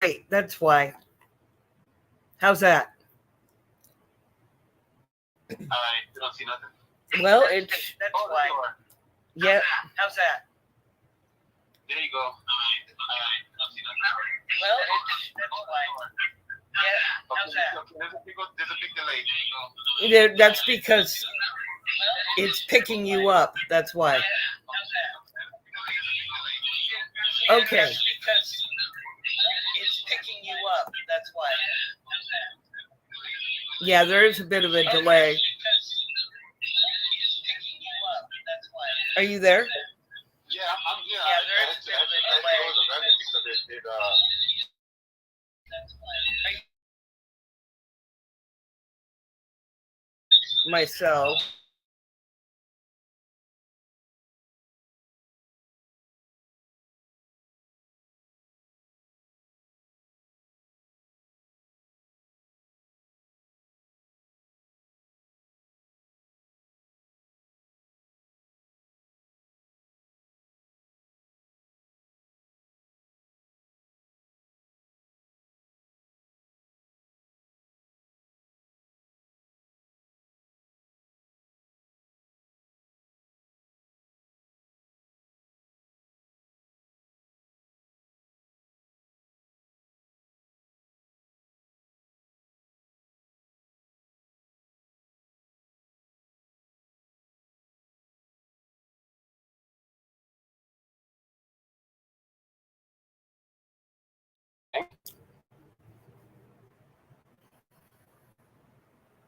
Wait, that's why. How's that? I don't see nothing. Well, that's why. Yeah. How's that? There you go. I don't see nothing. Well, that's why. Yeah. How's that? There's a big delay. That's because it's picking you up. That's why. Okay. It's picking you up. That's why. Yeah, there is a bit of a delay. Are you there? Yeah, I'm here. Yeah, there is a bit of a delay. Myself.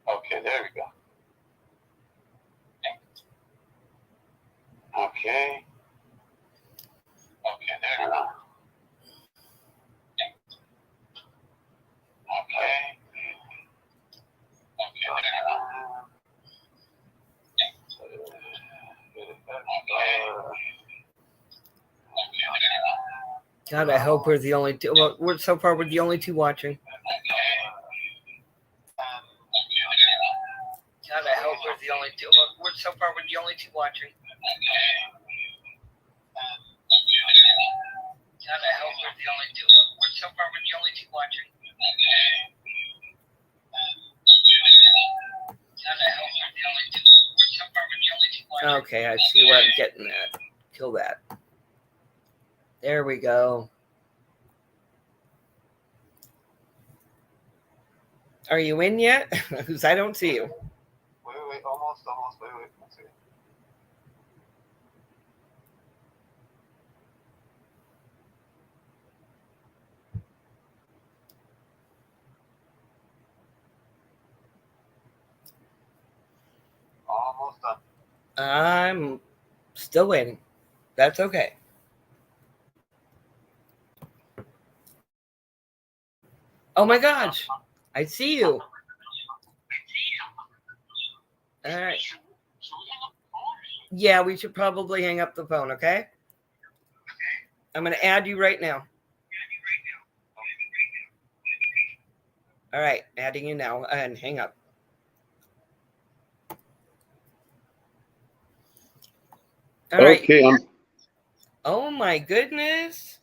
Okay, there we go. Okay. Okay, there we go. Okay. Okay, there we go. God, I hope we're the only two. Well, so far we're the only two watching. God, I hope we're the only two. Well, so far we're the only two watching. God, I hope we're the only two. Well, so far we're the only two watching. God, I hope we're the only two. Well, so far we're the only two watching. Okay, I see where I'm getting at. Kill that. There we go. Are you in yet? Because I don't see you. Wait, almost. Wait. Let's see. Almost done. I'm still waiting. That's okay. Oh my gosh. I see you. All right. Yeah, we should probably hang up the phone, okay? I'm going to add you right now. All right, adding you now and hang up. All right. Okay, Oh my goodness.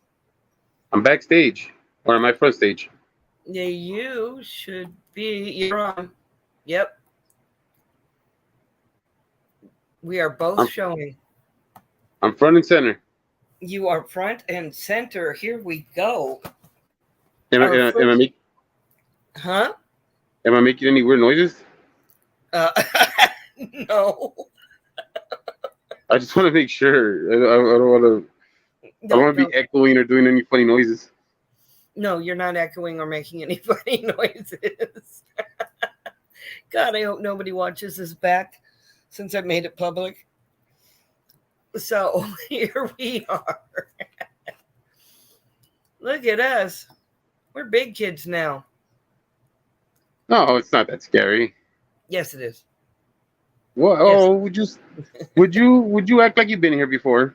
I'm backstage. Or am I front stage? Yeah, you should be. You're on. Yep. We are both showing. I'm front and center. You are front and center. Here we go. Am I Huh? Am I making any weird noises? No. I just want to make sure. I don't want to. I don't want to be echoing or doing any funny noises. No, you're not echoing or making any funny noises. God, I hope nobody watches this back since I made it public. So here we are. Look at us. We're big kids now. No, it's not that scary. Yes, it is. What? Yes. Oh, would you act like you've been here before?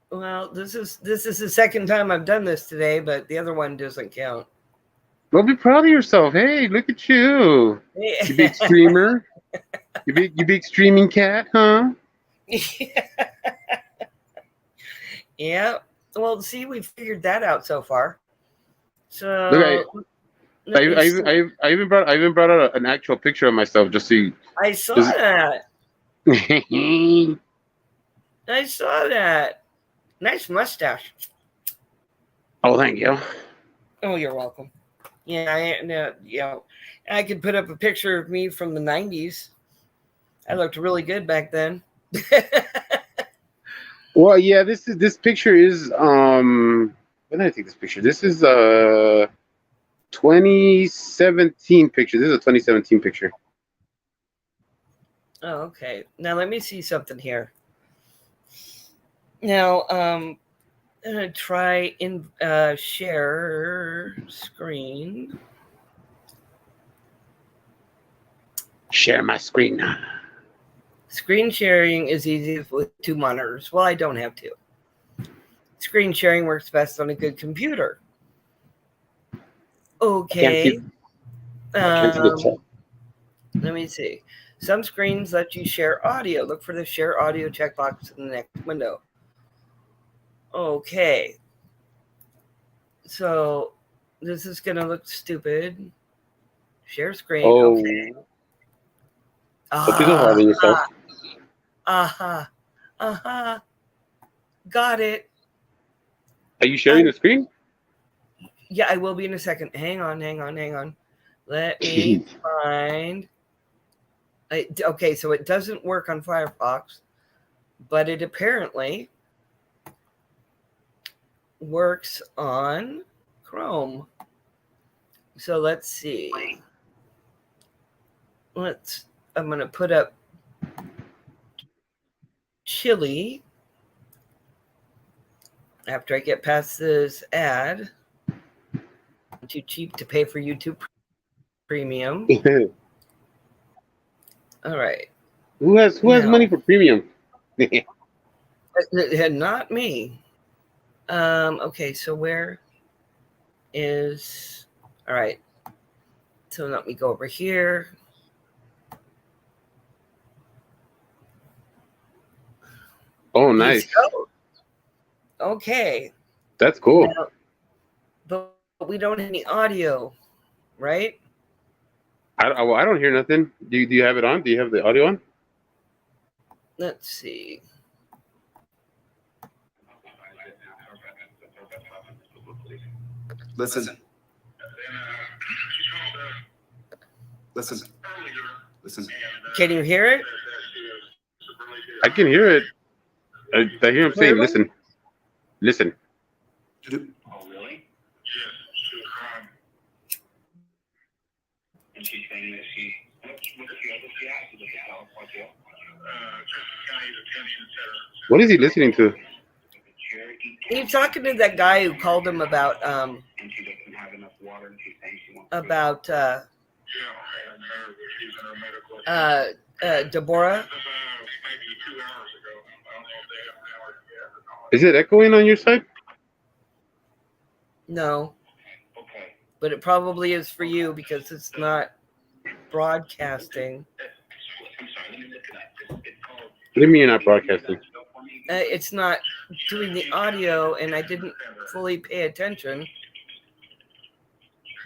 Well, this is the second time I've done this today, but the other one doesn't count. Well, be proud of yourself. Hey, look at you. You big streamer. You big streaming cat, huh? Yeah. Well, see, we figured that out so far. So Look, I even brought out an actual picture of myself just to. I saw Is- that. I saw that. Nice mustache. Oh, thank you. Oh, you're welcome. Yeah, I could put up a picture of me from the 90s. I looked really good back then. Well, yeah, this picture is when did I take this picture? This is 2017 picture. This is a 2017 picture. Oh, okay. Now let me see something here. Now, I'm gonna try in share screen. Share my screen. Screen sharing is easy with 2 monitors. Well, I don't have 2. Screen sharing works best on a good computer. Okay. Let me see. Some screens let you share audio. Look for the share audio checkbox in the next window. Okay. So this is going to look stupid. Share screen. Oh. Okay. Got it. Are you sharing the screen? Yeah, I will be in a second. Hang on. Let me find. Okay, so it doesn't work on Firefox, but it apparently works on Chrome. So let's see. I'm going to put up Chili after I get past this ad. Too cheap to pay for YouTube Premium. All right. Who has money for premium? Not me. Okay, so where is... All right. So let me go over here. Oh, nice. Okay. That's cool. Now, but we don't have any audio, right? I don't hear nothing. Do you have it on? Do you have the audio on? Let's see. Listen. Can you hear it? I can hear it. I hear him saying, "Listen, listen." Oh, really? And she's saying that she. What is he listening to? He's talking to that guy who called him about Deborah. Is it echoing on your side? No, but it probably is for you because it's not broadcasting. What do you mean you're not broadcasting? It's not doing the audio, and I didn't fully pay attention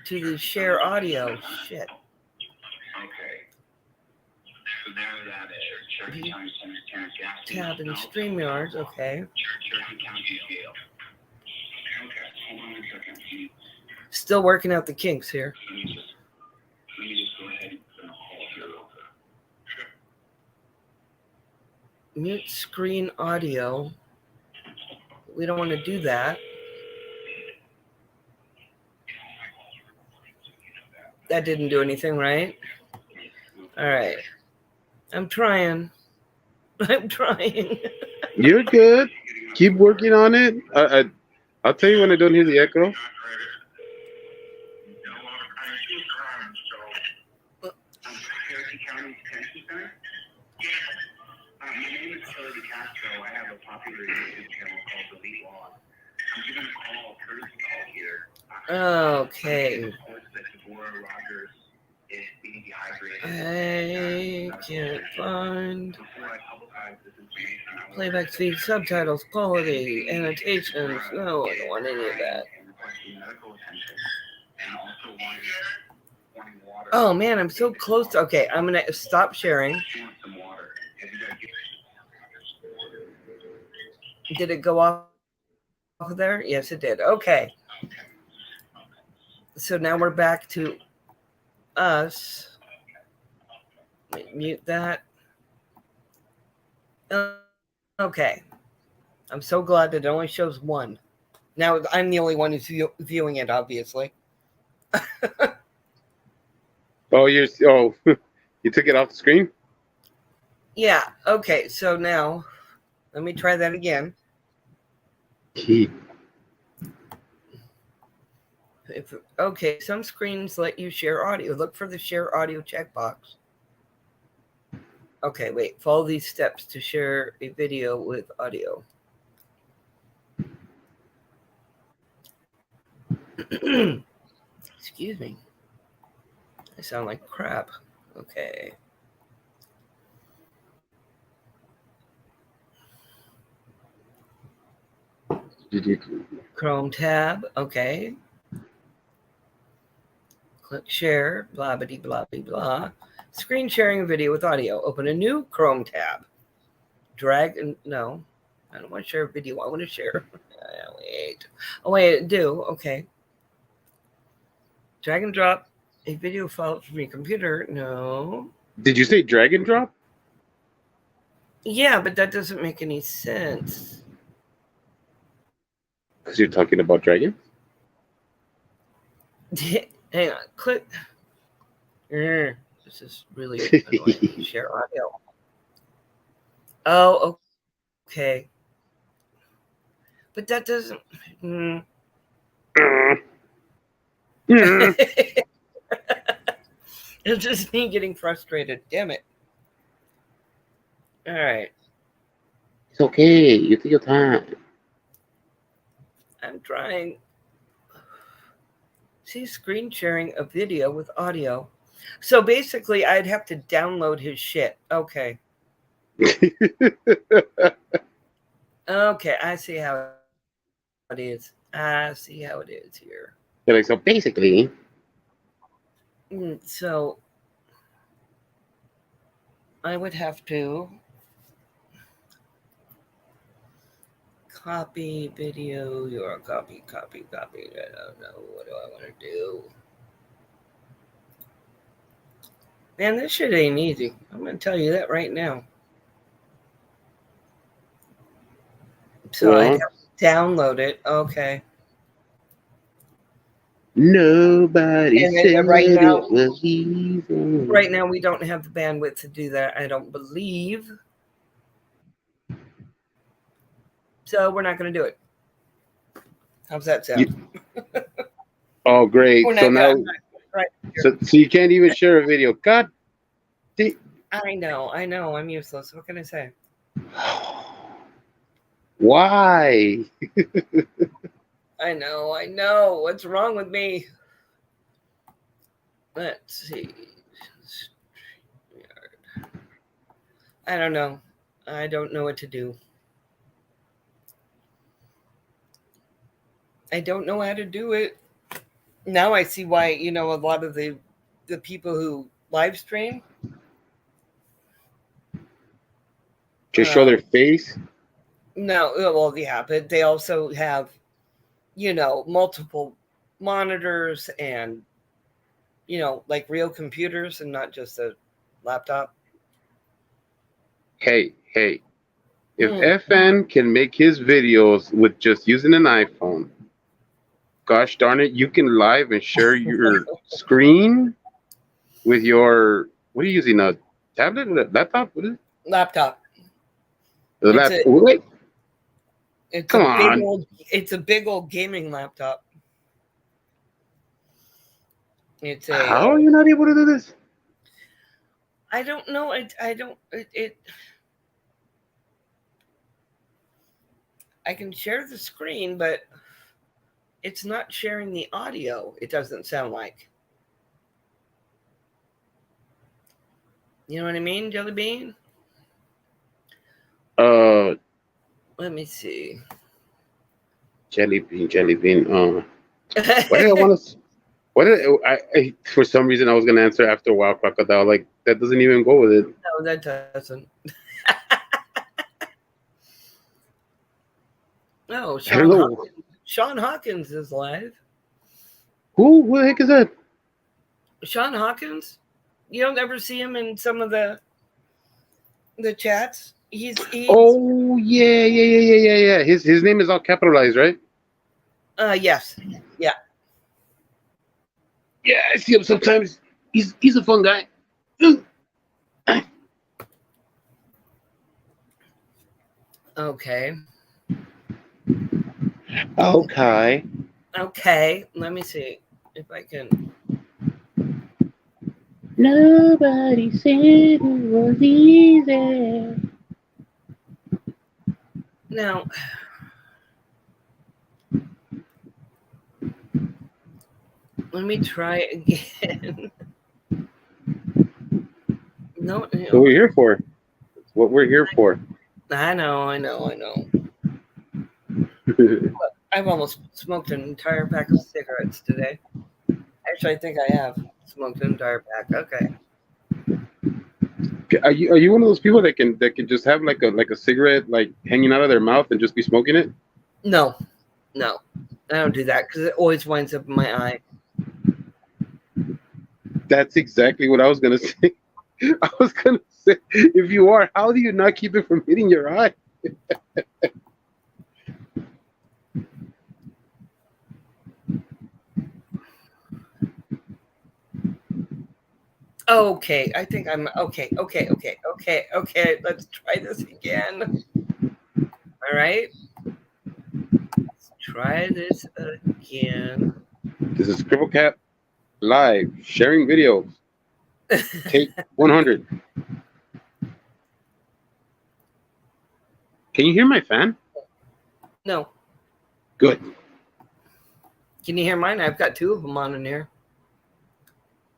to the share audio. Shit. Tab in StreamYard. Okay. Still working out the kinks here. Mute screen audio. We don't want to do that. That didn't do anything, right? All right. I'm trying. You're good. Keep working on it. I'll tell you when I don't hear the echo. My name is Kelly DeCastro. I have a popular YouTube channel called Delete Log. I'm giving a call, courtesy call here. Okay. I can't find. Before I publicize this information, I Playback speed, subtitles, quality, annotations. No, I don't want any of that. Oh man, I'm so close to. Okay, I'm gonna stop sharing. Did it go off of there? Yes, it did. Okay. So now we're back to us. Mute that. Okay. I'm so glad that it only shows one. Now I'm the only one who's viewing it, obviously. Oh, you took it off the screen? Yeah. Okay. So now let me try that again. Okay, some screens let you share audio. Look for the share audio checkbox. Okay, wait. Follow these steps to share a video with audio. Excuse me. I sound like crap. Okay. Chrome tab. Okay. Click share. Blah, blah, blah, blah, blah. Screen sharing a video with audio. Open a new Chrome tab. Drag and no. I don't want to share a video. I want to share. Wait. Oh, wait. I do. Okay. Drag and drop a video file from your computer. No. Did you say drag and drop? Yeah, but that doesn't make any sense. Because you're talking about dragons? Hang on. Click. This is really annoying. Share audio. Oh, okay. But that doesn't. It's just me getting frustrated. Damn it. All right. It's okay. You take your time. I'm trying. See, screen sharing a video with audio. So basically, I'd have to download his shit. Okay. Okay, I see how it is. I see how it is here. You're like, so basically. So I would have to copy video. You're copy. I don't know. What do I want to do? Man, this shit ain't easy. I'm going to tell you that right now. So I'd have to download it. Okay. Nobody said right now, it was easy. Right now, we don't have the bandwidth to do that, I don't believe. So we're not going to do it. How's that sound? Oh, great. So now, right. So you can't even share a video. God. I know. I'm useless. What can I say? Why? I know. What's wrong with me? Let's see. I don't know. I don't know what to do. I don't know how to do it. Now I see why, a lot of the people who live stream just show their face. No, well, yeah, but they also have, multiple monitors and, like real computers and not just a laptop. Hey, if FN can make his videos with just using an iPhone, gosh darn it, you can live and share your screen with your, what are you using, a tablet, a laptop? What is it? Laptop. Wait. Come on. It's a big old gaming laptop. It's a. How are you not able to do this? I don't know. I don't. I can share the screen, but it's not sharing the audio. It doesn't sound like. You know what I mean, Jelly Bean? Let me see. Jelly bean. What did I want to? What did I? For some reason, I was gonna answer after Wild Crocodile. Like that doesn't even go with it. No, that doesn't. No, I don't know. Sean Hawkins is live. Who the heck is that? Sean Hawkins? You don't ever see him in some of the chats? He's Oh yeah. His name is all capitalized, right? Yes. Yeah. Yeah, I see him sometimes. He's a fun guy. Okay. Okay. Let me see if I can. Nobody said it was easy. Now, let me try again. No. That's what we're here for. That's what we're here for. I know. I've almost smoked an entire pack of cigarettes today. Actually, I think I have smoked an entire pack. Okay. Are you one of those people that can just have like a cigarette like hanging out of their mouth and just be smoking it? No, I don't do that because it always winds up in my eye. That's exactly what I was gonna say. I was gonna say, if you are, how do you not keep it from hitting your eye? Okay, I think I'm okay. Let's try this again. All right. Let's try this again. This is Cripple Cat live sharing videos. Take 100. Can you hear my fan? No. Good. Can you hear mine? I've got two of them on in here.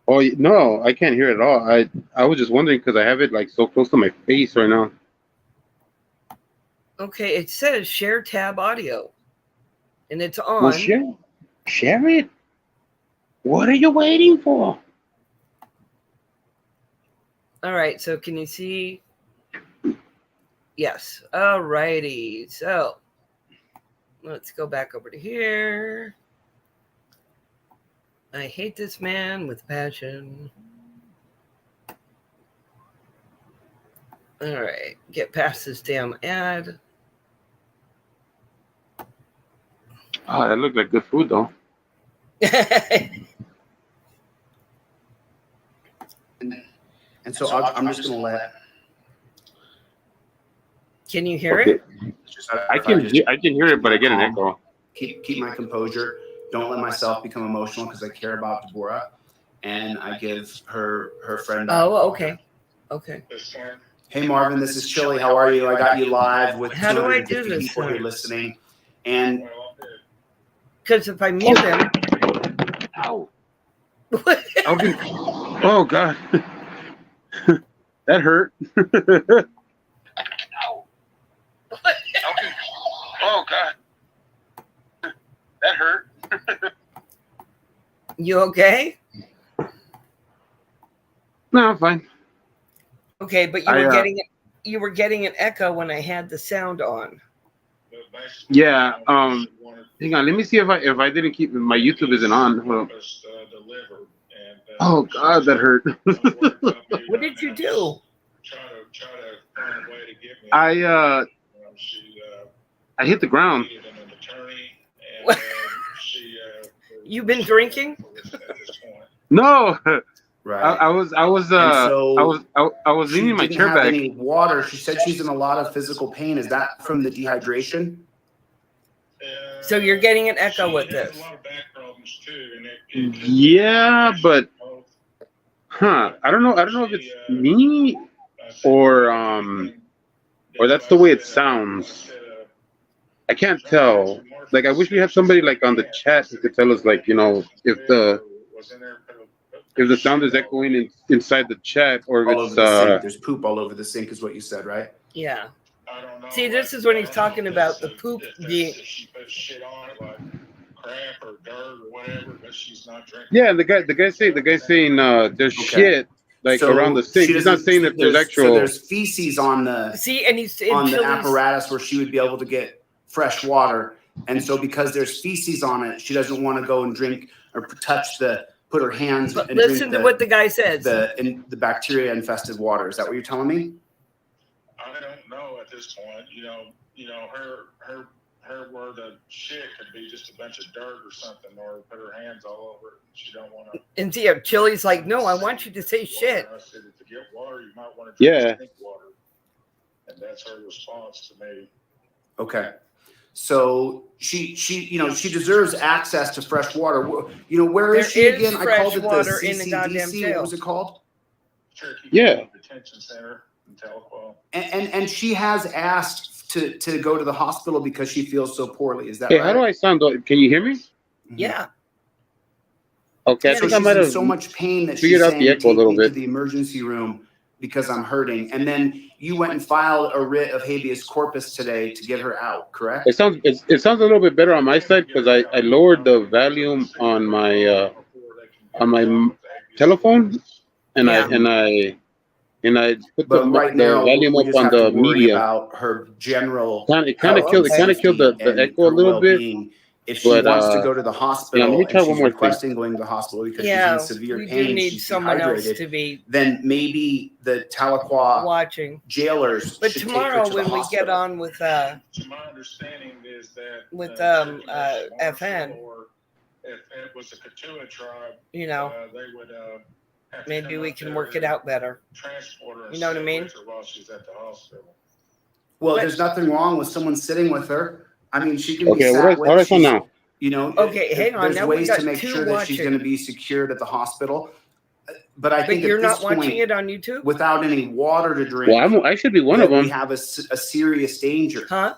Oh no, I can't hear it at all. I was just wondering because I have it like so close to my face right now. Okay, it says share tab audio, and it's on. Well, share it. What are you waiting for? All right, so can you see? Yes. All righty. So let's go back over to here. I hate this man with passion. All right, get past this damn ad. Oh, that looked like good food though. And so I'm just going to let. Can you hear it? I can hear it, but I get an echo. Keep my composure. Don't let myself become emotional because I care about Deborah, and I give her friend. Oh, okay. Hey Marvin, this is Chili. How are you? I got you live with How do I do 250 this people now? here listening, and Because if I mute him, Ow. Oh God. That hurt. Oh God. That hurt. you okay? No, I'm fine. Okay, but you were getting an echo when I had the sound on. Yeah. Hang on. Let me see if I didn't keep my YouTube isn't on. Hold on. Oh God, that hurt. What did you do? I hit the ground. You've been drinking? No. right. I was leaning my chair back. Any water. She said she's in a lot of physical pain. Is that from the dehydration? So you're getting an echo with this. Yeah, but I don't know if it's me or that's the way it sounds. I can't tell. Like I wish we had somebody like on the chat who could tell us like, you know, if the sound is echoing inside the chat or if All it's over the sink. There's poop all over the sink is what you said, right? Yeah. I don't know. See, this is when he's talking about the poop being. If she puts shit on it, like crap or dirt or whatever, but she's not drinking. Yeah, and the guy saying there's Okay. shit like So around the she sink. He's not doesn't- saying that there's so actual. there's feces on the See, and he's in on the Chili's. apparatus where she would be able to get fresh water. And so because there's feces on it, she doesn't want to go and drink or put her hands But and listen drink to what the guy says. the bacteria infested water. Is that what you're telling me? I don't know at this point. Her word of shit could be just a bunch of dirt or something, or put her hands all over it. She don't want to. And see, Chili's like, no, I want you to say shit. I said, to get water, you might want to drink Yeah. stink water, and that's her response to me. Okay. So she deserves access to fresh water. Where is There she is again? I fresh called it the water in the CCDC. goddamn jail. What was it called? Cherokee Yeah. County Detention Center in Tahlequah. And she has asked to go to the hospital because she feels so poorly. Is that Hey, right? how do I sound? Can you hear me? Mhm. Yeah. Okay, I So think she's I might in have so much pain that figured she's out saying, the echo a take little me to bit. the emergency room because I'm hurting. And then you went and filed a writ of habeas corpus today to get her out, correct? It sounds a little bit better on my side because I lowered the volume on my telephone and Yeah. I put But the right now, volume we up just on have to the worry media. about her general It kind of Oh, killed okay. the and echo a her little bit. well-being. If she but, wants to go to the hospital let me try and one she's more thing. requesting going to the hospital because Yeah, she's in severe we do pain, need she's someone else dehydrated, to be then maybe the Tahlequah watching. jailers But should tomorrow, take her to the when we get hospital. on with To my understanding is that With, Cherokee FN. Marshall, or if it was a Katuah tribe, you know, they would have to maybe come we up can there work it and out better. transport her and You know what I sit mean? with her while she's at the hospital. Well, But- there's nothing wrong with someone sitting with her. I mean, she can be Okay, sat how do I with. sound She's, now? Okay, hang on. There's Now we ways got to make two sure that she's watching. going to be secured at the hospital. But I But think you're at this not watching point, it on YouTube? without any water to drink, Well, I should be one that of them. we have a serious danger. Huh?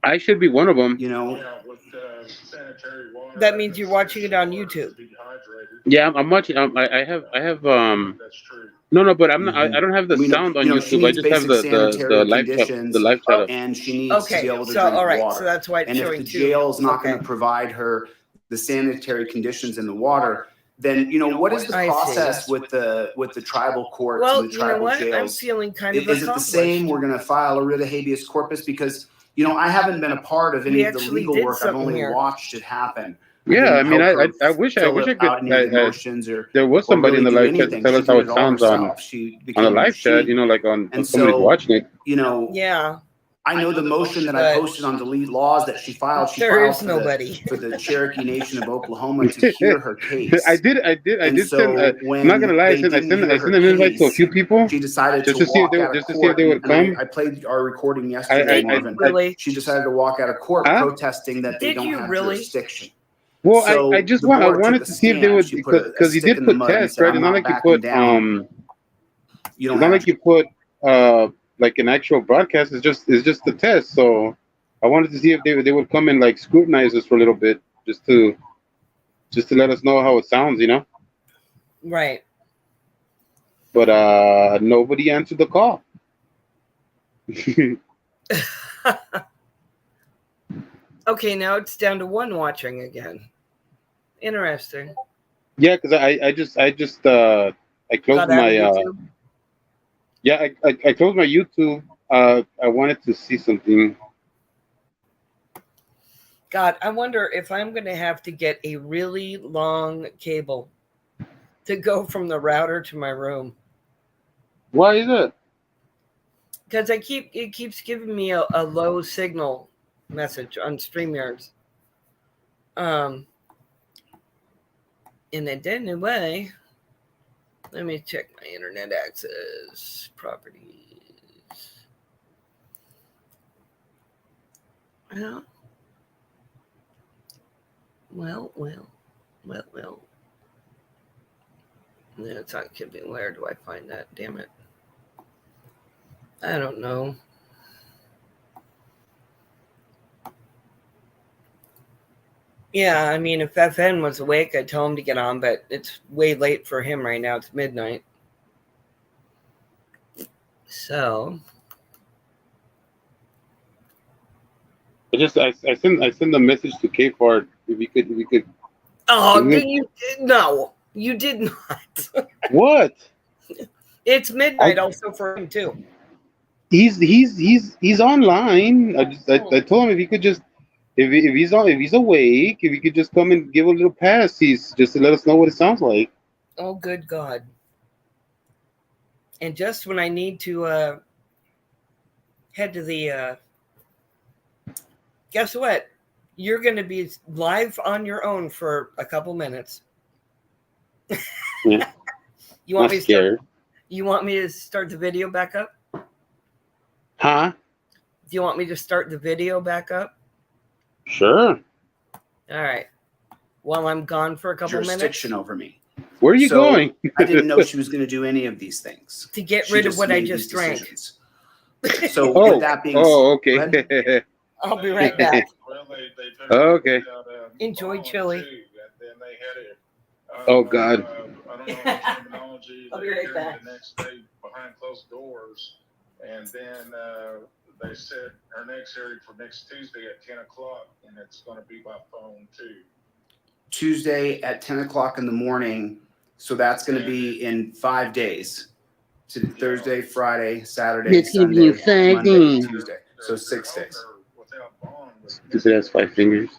I should be one of them. You know, Yeah, with sanitary water. That means you're watching it on YouTube. Dehydrated. Yeah, I'm watching. I have That's true. no, but I'm not. Mhm. I don't have the We know- sound on you know, she YouTube. I needs just have basic sanitary live chat. conditions. The live chat. and she needs to be Okay, able to so drink all right, water. so that's why it's And if showing the two. jail's not going Okay. to provide her the sanitary conditions in the water, then what is the I see. process with the tribal courts Well, and the you know tribal what? I'm jails? feeling kind of Is it the same? accomplished. We're going to file a writ of habeas corpus because I haven't been a part of any We of the actually legal did work. I've something only here. watched it happen. Yeah, I didn't mean, help her I wish I fill wish I out could. any of the motions or There was somebody really in the do live chat to anything. tell She us how did it all sounds on herself. She became the a live chat. machine. Like on And somebody's so, watching it. Yeah, I know the motion that I But- posted on Delete Laws that she filed. She there filed is for nobody. for the Cherokee Nation of Oklahoma to hear her case. I did And so send. when I'm not gonna lie. I they sent didn't hear an her invite to a case, few people. She decided Just to to see if walk they- out of just to see court. if they would and come. I played our recording yesterday Did you morning. really? She decided to walk out of court Huh? protesting that they Did don't you have really? jurisdiction. Well, So I Deborah wanted took to a see if they stand. would She put a because you stick did in the put mud and tests, said, right? "I'm It's not not like you backing put down. You It's don't not have like you put like an actual broadcast. It's just a test. So I wanted to see if they would come and like scrutinize us for a little bit, just to let us know how it sounds, Right. But nobody answered the call. Okay, now it's down to one watching again. Interesting. Yeah, because I just I closed Got out my of YouTube? yeah I closed my YouTube. I wanted to see something. God, I wonder if I'm going to have to get a really long cable to go from the router to my room, Why is it? because it keeps giving me a low signal message on StreamYards. In a dead way. Let me check my internet access properties. Well. No, it's not giving. Where do I find that? Damn it. I don't know. Yeah, I mean, if FN was awake, I'd tell him to get on, but it's way late for him right now. It's midnight. So, I send a message to K Fart if you could. Oh, Mhm. did you? No, you did not. What? It's midnight also for him too. He's online. I told him if he could just if he's awake, if he could just come and give a little pass, he's just to let us know what it sounds like. Oh, good God. And just when I need to head to the guess what? You're going to be live on your own for a couple minutes. Yeah. You want Not me to start, scared. you want me to start the video back up? Huh? Do you want me to start the video back up? Sure. All right. While I'm gone for a couple minutes Jurisdiction over me. Where are you So, going? I didn't know she was going to do any of these things. to get She rid of what I made just these drank. decisions. So Oh, with that being oh, go ahead. okay. I'll be right back. Well, they took Okay. it out, Enjoy bond, chili. too, and then they had it. Oh, God. I don't know the terminology. I'll be They right heard back. The next day behind closed doors, and then they said her next hearing for next Tuesday at 10 o'clock, and it's going to be by phone too. Tuesday at 10 o'clock in the morning. So that's going to be in 5 days. To Thursday, Friday, Saturday, It's gonna be in Sunday, 5 Monday, days. Tuesday. So 6 days. Without bond with Stupid ass 5 fingers.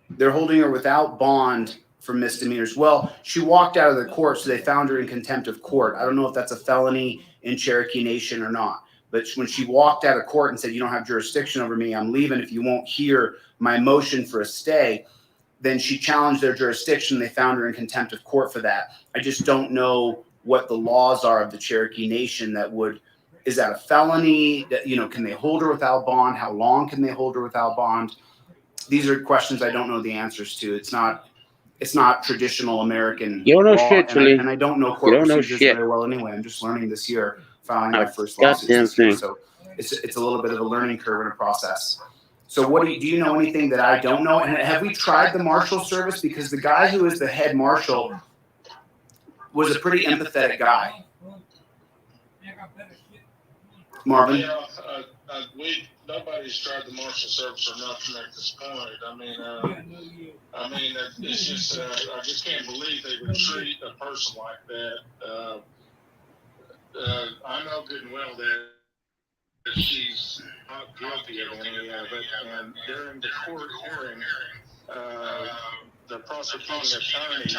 They're holding her without bond for misdemeanors. Well, she walked out of the court, so they found her in contempt of court. I don't know if that's a felony in Cherokee Nation or not. But when she walked out of court and said, "You don't have jurisdiction over me, I'm leaving if you won't hear my motion for a stay," then she challenged their jurisdiction. They found her in contempt of court for that. I just don't know what the laws are of the Cherokee Nation that would. Is that a felony? That, can they hold her without bond? How long can they hold her without bond? These are questions I don't know the answers to. It's not traditional American You don't know law, shit, Chili. and I don't know You court don't know procedures shit. very well anyway. I'm just learning this year, filing my first Goddamn lawsuits this year. thing. So it's a little bit of a learning curve and a process. So what do you know anything that I don't know? And have we tried the marshal service? Because the guy who is the head marshal was a pretty empathetic guy. Marvin? Yeah, nobody's tried the marshal service or nothing at this point. It's just I just can't believe they would treat a person like that. I know good and well that she's not guilty of any of it. And during the court hearing, the prosecuting attorney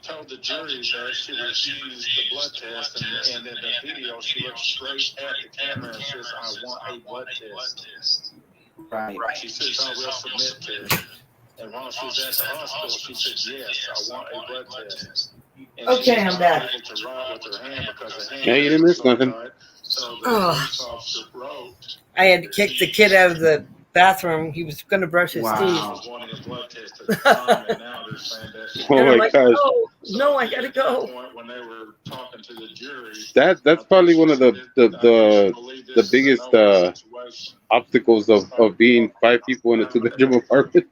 told the jury that she refused the blood test, and in the video she looked straight at the camera and says, "I want a blood test." Right. She says, "I will submit to it." And while she was at the hospital, she said, "Yes, I want a blood test." And Okay, she I'm was back. not able to write with her hand because the hand Yeah, you didn't miss was nothing. tight. So the Ugh. police officer wrote. I had to kick the kid out of the bathroom. He was going to brush his Wow. teeth. Was wanting a blood test at the time, and now they're saying that. Oh And my I'm like, gosh. no, I gotta go. When they were talking to the jury, That's probably one of the biggest obstacles of being 5 people in a 2-bedroom apartment.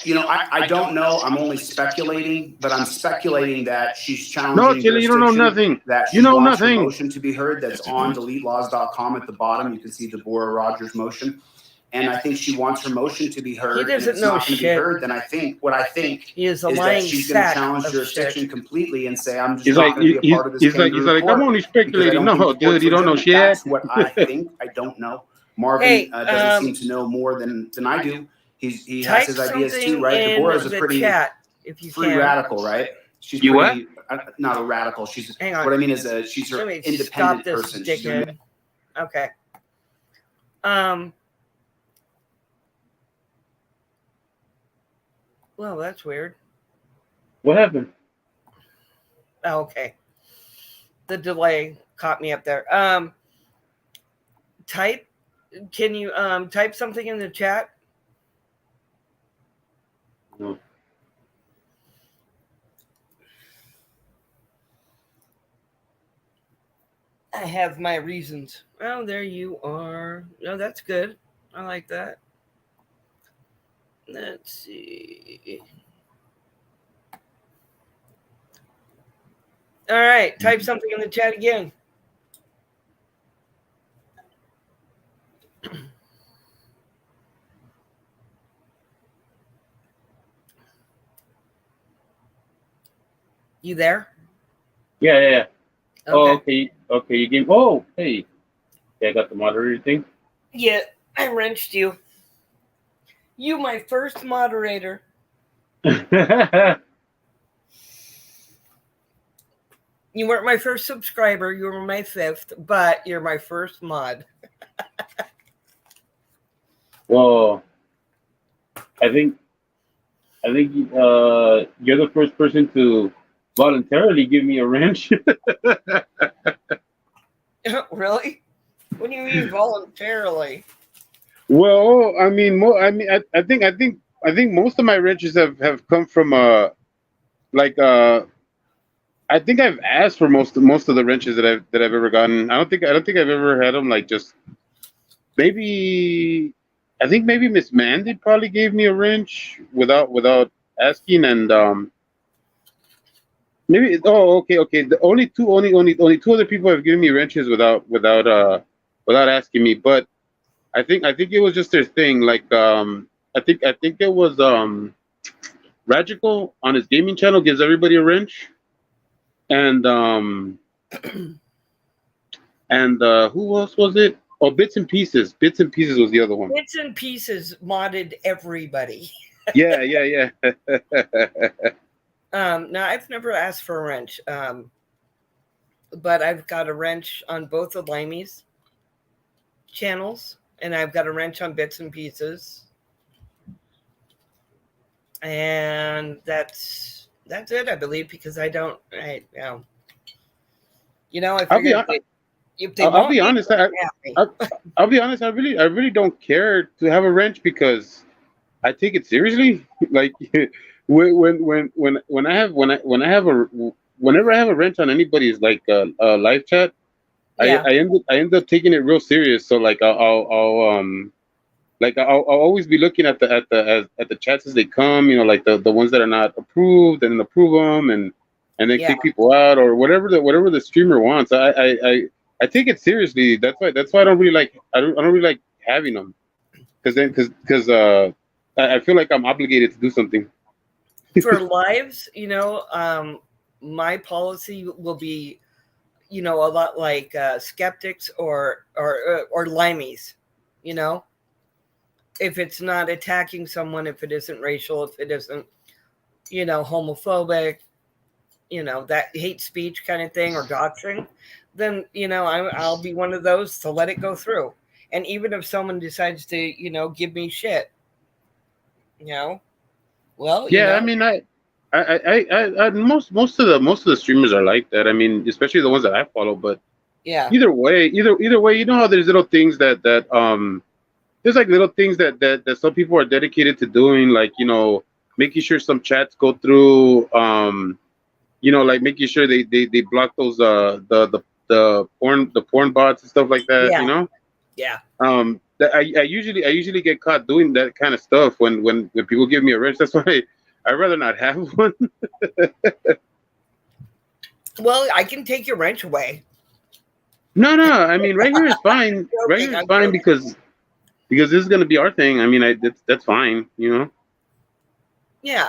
I don't know. I'm only speculating, but I'm speculating that she's challenging. No, Chili, you don't know jurisdiction, nothing. That she You know wants her nothing. motion to be heard. That's on DeleteLaws.com at the bottom. You can see Deborah Rogers' motion, and I think she wants her motion to be heard. He doesn't and it's know not going to be shit. heard. Then I think He is a is that lying she's going to sack challenge of jurisdiction shit. completely and say, "I'm just He's not like, going to be a part of this." he's like, kangaroo I'm court only because I speculating. don't No, think the court's dude, you don't know legitimate." shit. That's what I think. I don't know. Marvin Hey, doesn't seem to know more than I do. He has Type his ideas something too, right? in Deborah's a the pretty chat if you free can. radical, right? She's You what? pretty, not a radical. She's Hang on. what I mean is she's her Let me independent stop this person. She's dickhead. Okay. Well, that's weird. What happened? Oh, okay. The delay caught me up there. Can you type something in the chat? No. I have my reasons. Oh, there you are. No, that's good. I like that. Let's see. All right, type something in the chat again. You there? Yeah, yeah, yeah. Oh, Okay. okay. You gave. Oh, hey. Yeah, I got the moderator thing. Yeah, I wrenched you. You, my first moderator. You weren't my first subscriber. You were my fifth, but you're my first mod. Well, I think you're the first person to voluntarily give me a wrench. Really? What do you mean voluntarily? Well, I mean, I think most of my wrenches have come from like I think I've asked for most of the wrenches that I've ever gotten. I don't think I've ever had them like just maybe. I think maybe Miss Mandy probably gave me a wrench without asking, and maybe okay. The only two other people have given me wrenches without asking me, but I think it was just their thing. Like I think it was Ragical on his gaming channel gives everybody a wrench, and who else was it? Oh, Bits and Pieces. Bits and Pieces was the other one. Bits and Pieces modded everybody. Yeah. No, I've never asked for a wrench. But I've got a wrench on both the Limeys channels, and I've got a wrench on Bits and Pieces. And that's it, I believe, because I figured if they I'll want be me, honest. they're happy. I'll be honest. I really don't care to have a wrench because I take it seriously. Like when I have whenever I have a wrench on anybody's like live chat, Yeah. I end up taking it real serious. So like I'll always be looking at the chats as they come. You know, like the ones that are not approved and then approve them and then Yeah. kick people out or whatever the streamer wants. I take it seriously. That's why I don't really like having them because I feel like I'm obligated to do something. For lives, my policy will be, a lot like skeptics or limeys, if it's not attacking someone, if it isn't racial, if it isn't, homophobic, that hate speech kind of thing or doxing, then, I'll be one of those to let it go through. And even if someone decides to, give me shit, well, Yeah, I mean, most of the streamers are like that. I mean, especially the ones that I follow. But yeah, either way, you know how there's little things that there's like little things that some people are dedicated to doing, like making sure some chats go through, like making sure they block those the porn bots and stuff like that. Yeah. Yeah. I usually get caught doing that kind of stuff when people give me a wrench. That's why I'd rather not have one. Well, I can take your wrench away. No. I mean, right here is fine. Right here is fine because this is gonna be our thing. I mean, that's fine. Yeah.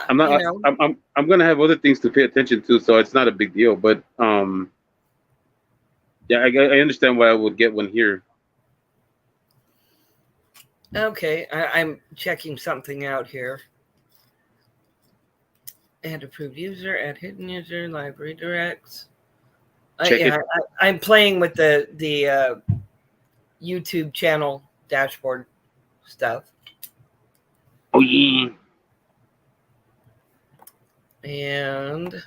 I'm not. I'm gonna have other things to pay attention to, so it's not a big deal. But yeah, I understand why I would get one here. Okay, I'm checking something out here. Add approved user, add hidden user, live redirects. I'm playing with the YouTube channel dashboard stuff. Oh yeah. And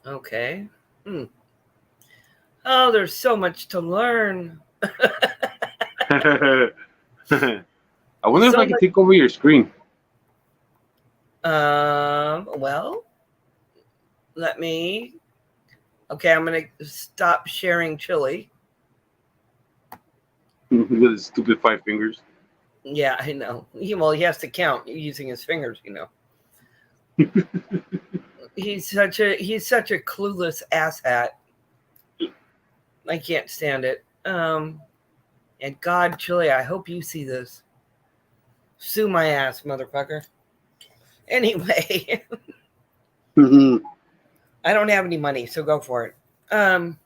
okay. Oh, there's so much to learn. I wonder if I can take over your screen. Well, let me. Okay, I'm gonna stop sharing Chili. With his stupid 5 fingers. Yeah, I know. He has to count using his fingers. He's such a clueless asshat. I can't stand it. And God, Chili, I hope you see this. Sue my ass, motherfucker. Anyway, Mhm. I don't have any money, so go for it. I'm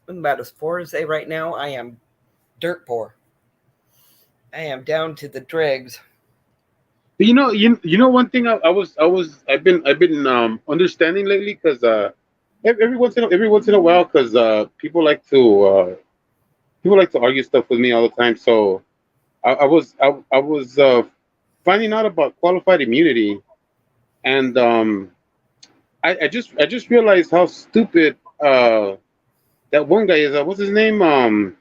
about as poor as they right now. I am dirt poor. I am down to the dregs. But you know one thing I've been understanding lately because every once in a while because people like to argue stuff with me all the time. So I was finding out about qualified immunity, and I just realized how stupid that one guy is. What's his name?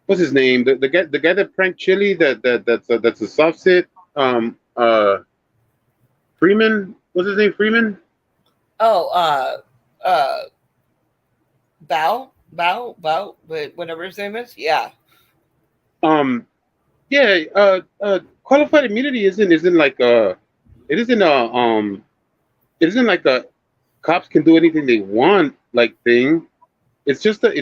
What's his name? The guy that pranked Chili that's a soft sit. Um, uh, Freeman. What's his name? Freeman. Oh, Bow, but whatever his name is. Yeah. Um, yeah. Qualified immunity isn't like it isn't a it isn't like a cops can do anything they want like thing. It's just a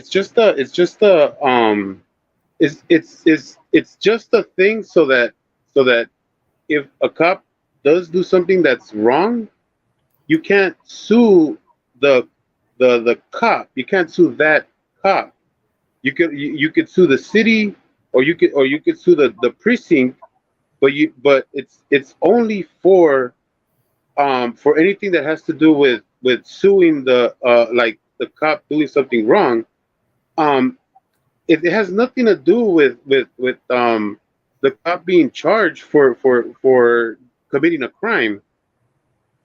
thing so that if a cop does do something that's wrong, you can't sue the the cop. You can't sue that cop. You could sue the city, or you could sue the precinct, but it's only for anything that has to do with suing the like the cop doing something wrong. Um, it has nothing to do with the cop being charged for committing a crime.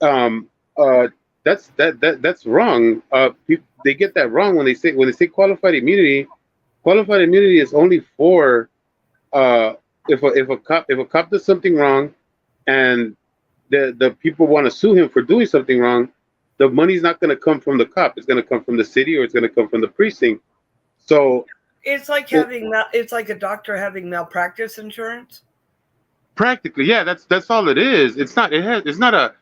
Um, uh, that's wrong. They get that wrong when they say qualified immunity. Qualified immunity is only for uh, if a cop does something wrong, and the people want to sue him for doing something wrong. The money's not going to come from the cop. It's going to come from the city, or it's going to come from the precinct. So It's like it's like a doctor having malpractice insurance. practically, yeah, that's all it is. It's not a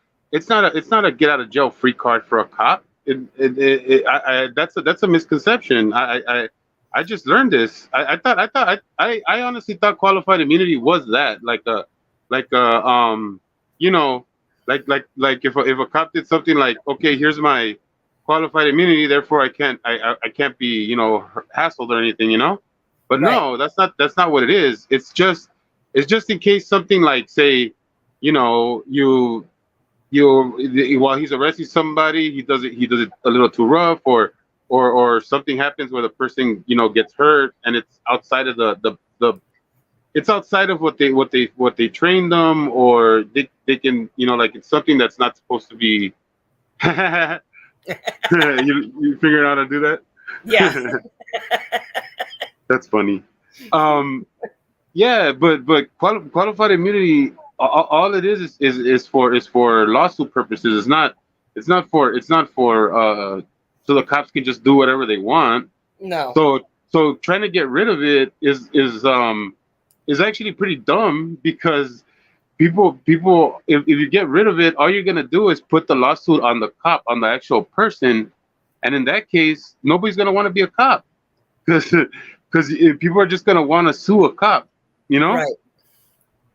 get out of jail free card for a cop. That's a misconception. I just learned this. I honestly thought qualified immunity was that like a you know like if a cop did something like, okay, here's my qualified immunity, therefore I can't be, hassled or anything, but Right. no, that's not what it is. It's just in case something like, say, while he's arresting somebody, he does it a little too rough, or something happens where the person gets hurt, and it's outside of the it's outside of what they trained them, or they can, like, it's something that's not supposed to be. You figuring out how to do that? Yeah. That's funny. Yeah, but qualified immunity, all it is for lawsuit purposes. It's not for so the cops can just do whatever they want. No. So trying to get rid of it is actually pretty dumb, because people if you get rid of it, all you're gonna do is put the lawsuit on the cop, on the actual person, and in that case, nobody's gonna want to be a cop, because people are just gonna want to sue a cop, Right.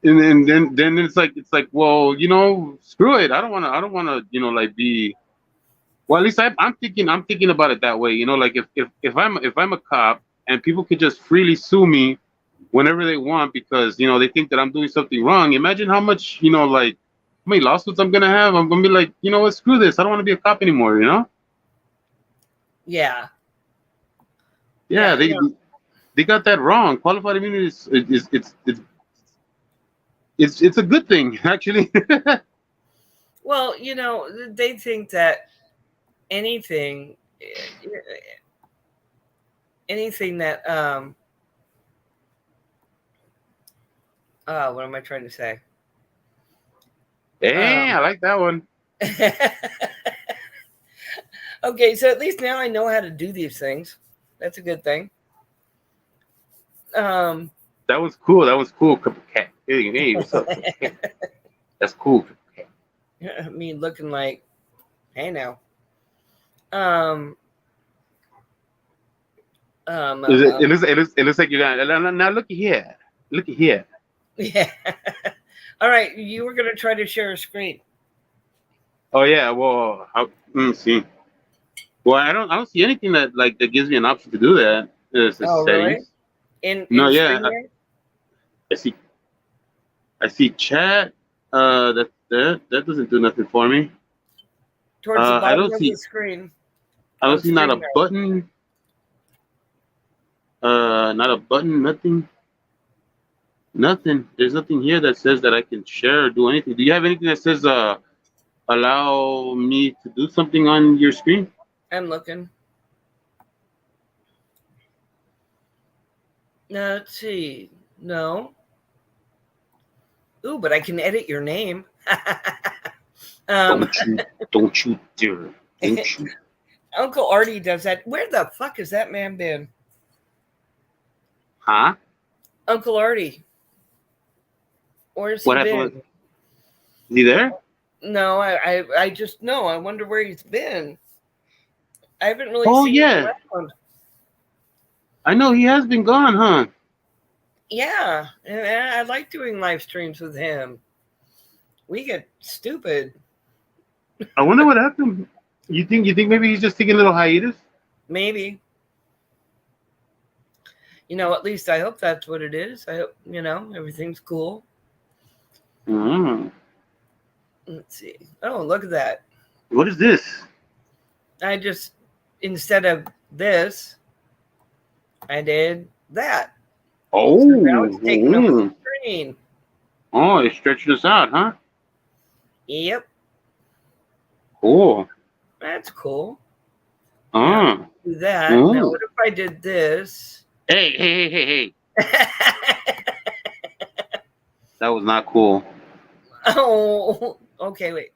and then it's like, well, screw it. I don't wanna like be. Well, at least I'm thinking about it that way. Like, if I'm a cop and people could just freely sue me whenever they want, because they think that I'm doing something wrong. Imagine how much, like, how many lawsuits I'm gonna have. I'm gonna be like, what, screw this. I don't want to be a cop anymore. Yeah. Yeah, Yeah, they got that wrong. Qualified immunity it's a good thing, actually. Well, they think that anything that what am I trying to say? Hey, I like that one. Okay, so at least now I know how to do these things. That's a good thing. That was cool. Cup of cat. Hey, what's up? That's cool. Me looking like, hey now. It looks like you got, now looky here. Yeah. All right. You were going to try to share a screen. Oh yeah. Well, let me see. Well, I don't see anything that gives me an option to do that. It's the Oh, really? settings. In No, yeah. StreamYard? I see. I see chat. That doesn't do nothing for me. Towards the I bottom don't of the see. screen I don't on see not a StreamYard. button. Not a button. Nothing. Nothing. There's nothing here that says that I can share or do anything. Do you have anything that says allow me to do something on your screen? I'm looking. Now, let's see. No. Ooh, but I can edit your name. Don't you dare. Don't you? Uncle Artie does that. Where the fuck has that man been? Huh? Uncle Artie. Where's he What happened? been? Is he there? No, I just know. I wonder where he's been. I haven't really Oh, seen yeah. him around. I know he has been gone, huh? Yeah, and I like doing live streams with him. We get stupid. I wonder what happened. You think maybe he's just taking a little hiatus? Maybe. At least I hope that's what it is. I hope, everything's cool. Mm. Let's see. Oh, look at that. What is this? I just, instead of this, I did that. Oh, So now it's taking over mm. the screen. Oh, it's stretching us out, huh? Yep, Cool. that's cool. Oh. Do that. Oh. Now, what if I did this? Hey. That was not cool. Oh, okay, wait.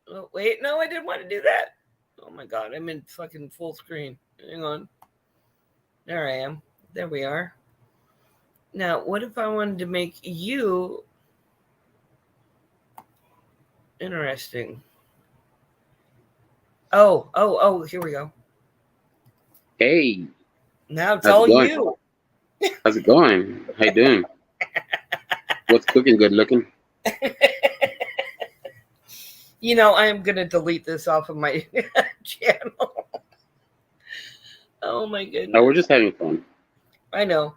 Oh, wait, no, I didn't want to do that. Oh my God, I'm in fucking full screen. Hang on. There I am. There we are. Now, what if I wanted to make you interesting? Oh, here we go. Hey, Now it's how's all it going? you. How's it going? How you doing? What's cooking? Good looking? I am going to delete this off of my channel. Oh my goodness. Oh, we're just having fun. I know.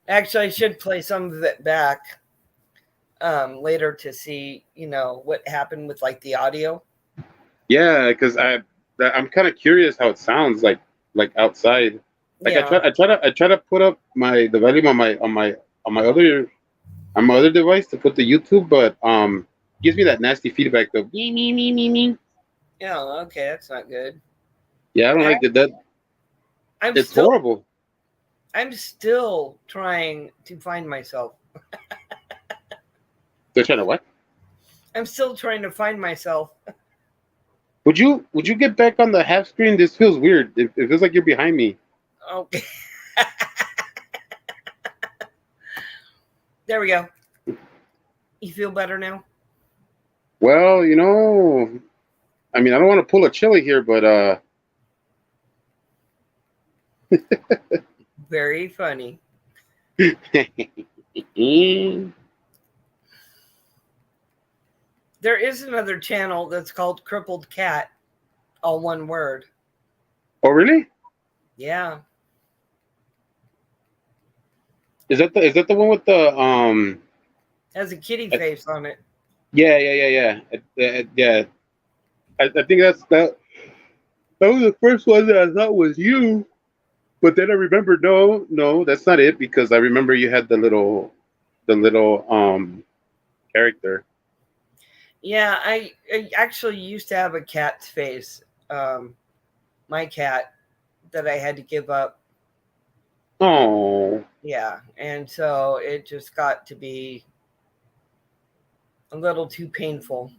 Actually, I should play some of it back later to see, what happened with like the audio. Yeah, because I'm kind of curious how it sounds like outside. Like Yeah. I try to put up the volume on my other device to put the YouTube, but gives me that nasty feedback though. Me. Yeah, okay, that's not good. Yeah, I don't like that. It's horrible. I'm still trying to find myself. They're trying to what? I'm still trying to find myself. Would you get back on the half screen? This feels weird. It feels like you're behind me. Okay. There we go. You feel better now? Well, I mean, I don't want to pull a chili here, but Very funny. There is another channel that's called Crippled Cat, all one word. Oh, really? Yeah. Is that the one with the Has a kitty face on it. Yeah. Yeah. I think that was the first one that I thought was you, but then I remembered no, that's not it, because I remember you had the little character. Yeah, I actually used to have a cat's face, my cat, that I had to give up. Oh. Yeah, and so it just got to be a little too painful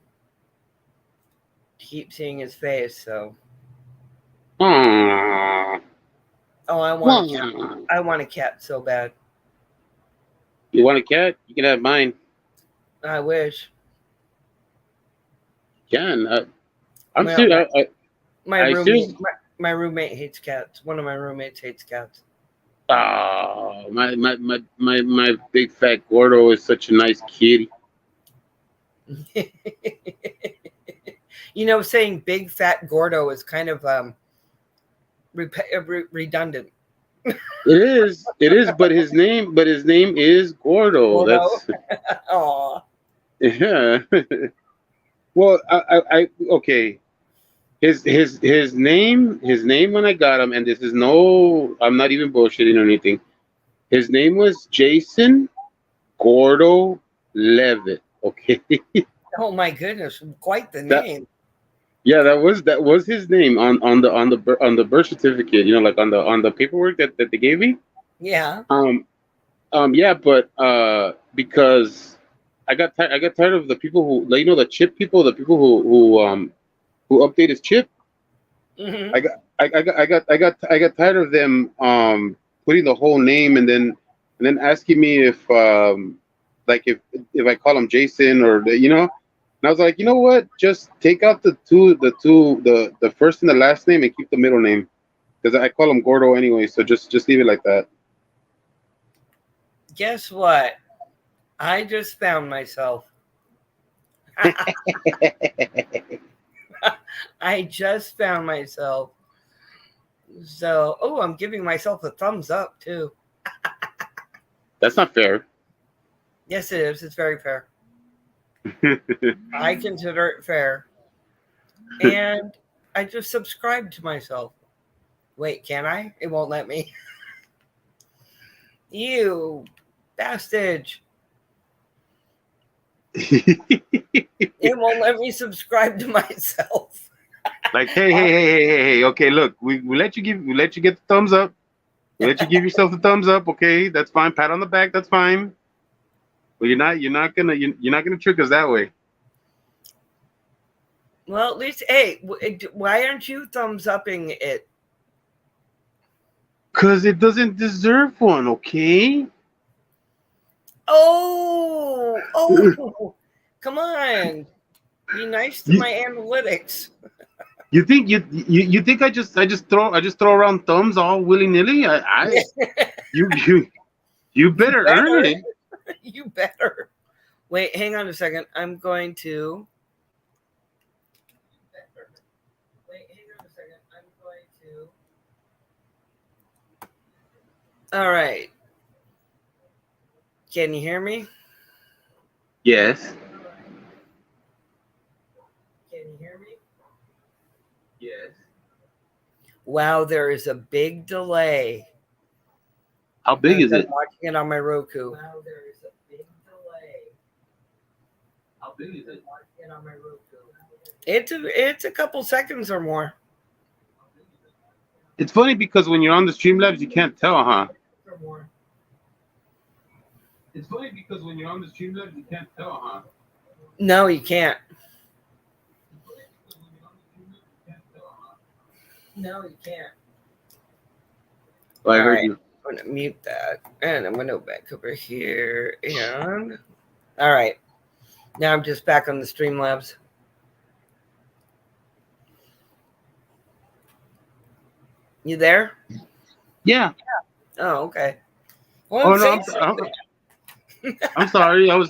to keep seeing his face. So, Aww. oh, I want a cat. I want a cat so bad. You want a cat? You can have mine. I wish. Jan, I'm Well, serious. My I roommate, seriously- my roommate hates cats. One of my roommates hates cats. Oh, my big fat Gordo is such a nice kitty. You know, saying big fat Gordo is kind of redundant. It is, but his name is Gordo. Gordo. That's Oh, yeah. Well, I okay. His name when I got him, and this is no, I'm not even bullshitting or anything. His name was Jason Gordo Levitt. Okay. oh my goodness, quite the That- name. Yeah, that was his name on the birth certificate. You know, like on the paperwork that they gave me. Yeah. Yeah, but because I got tired of the people who, like, you know, the chip people, the people who update his chip. Hmm. I got tired of them putting the whole name and then asking me if like if I call him Jason or you know. And I was like, you know what? Just take out the first and the last name and keep the middle name because I call him Gordo anyway. So just leave it like that. Guess what? I just found myself. I just found myself. So, oh, I'm giving myself a thumbs up too. That's not fair. Yes, it is. It's very fair. I consider it fair. And I just subscribed to myself. Wait, can I? It won't let me. You bastard. It won't let me subscribe to myself. Like, hey, okay, look, we let you get the thumbs up. We let you give yourself the thumbs up, okay? That's fine. Pat on the back, that's fine. But you're not gonna trick us that way. Well, at least, hey, why aren't you thumbs upping it? Cause it doesn't deserve one, okay? Oh, come on. Be nice to my analytics. You think you think I just throw around thumbs all willy nilly? You better earn it. You better. Wait, hang on a second. I'm going to. All right. Can you hear me? Yes. Can you hear me? Yes. Wow, there is a big delay. How big is I'm it? watching it on my Roku. Wow, there is a big delay. How big is it? Watching it on my Roku. It's a couple seconds or more. It's funny because when you're on the Streamlabs, you can't tell, huh? It's funny because when you're on the Streamlabs, you can't tell, huh? No, you can't. No, you can't. Well, I All heard right. you. I'm going to mute that. And I'm going to go back over here. And all right. Now I'm just back on the Streamlabs. You there? Yeah. Oh, okay. Oh Well, no, I'm sorry. I'm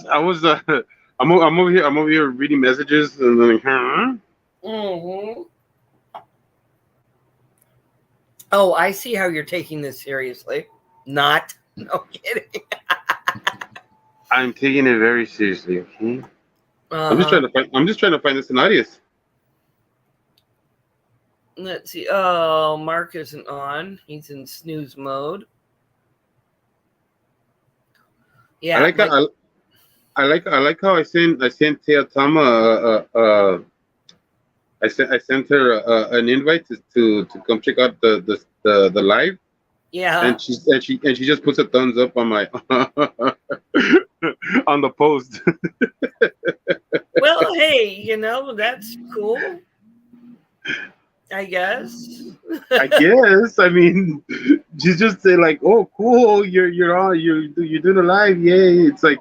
over here reading messages and then Mm-hmm. Oh, I see how you're taking this seriously. Not. No kidding. I'm taking it very seriously. Okay. I'm just Uh-huh. trying to find this in audience. Let's see. Oh, Mark isn't on. He's in snooze mode. Yeah. I like how I sent Teotama I sent her an invite to come check out the live, Yeah. and she just puts a thumbs up on my on the post. Well, hey, that's cool. I guess. I guess. I mean, she just say like, "Oh, cool, you're on, you're doing a live, yay!" It's like,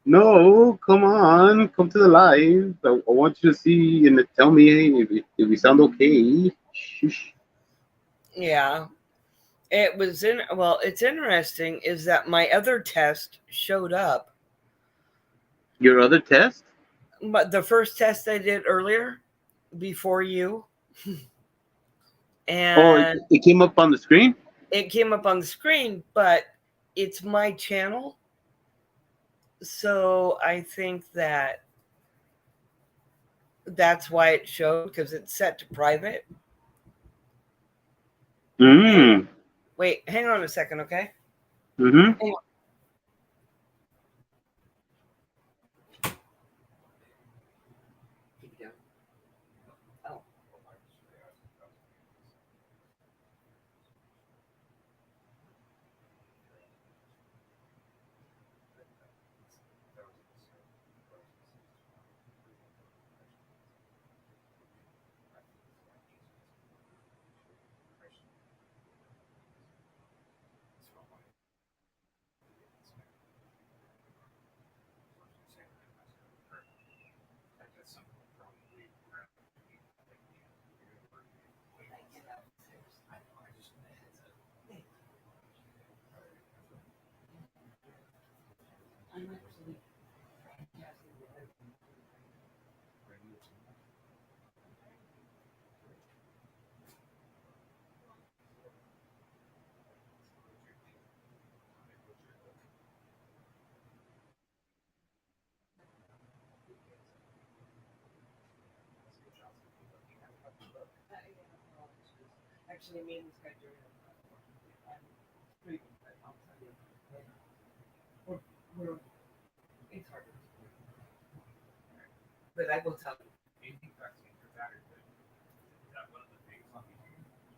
no, come on, come to the live. I want you to see and tell me if we sound okay. Shush. Yeah. It was in. Well, it's interesting is that my other test showed up, Your other test? but the first test I did earlier, before you, Oh, and it came up on the screen? it came up on the screen, but it's my channel, so I think that's why it showed, because it's set to private. Mm. Wait, hang on a second, okay? Mm-hmm. Oh. Actually, me and this guy doing it's hard. But I will tell you.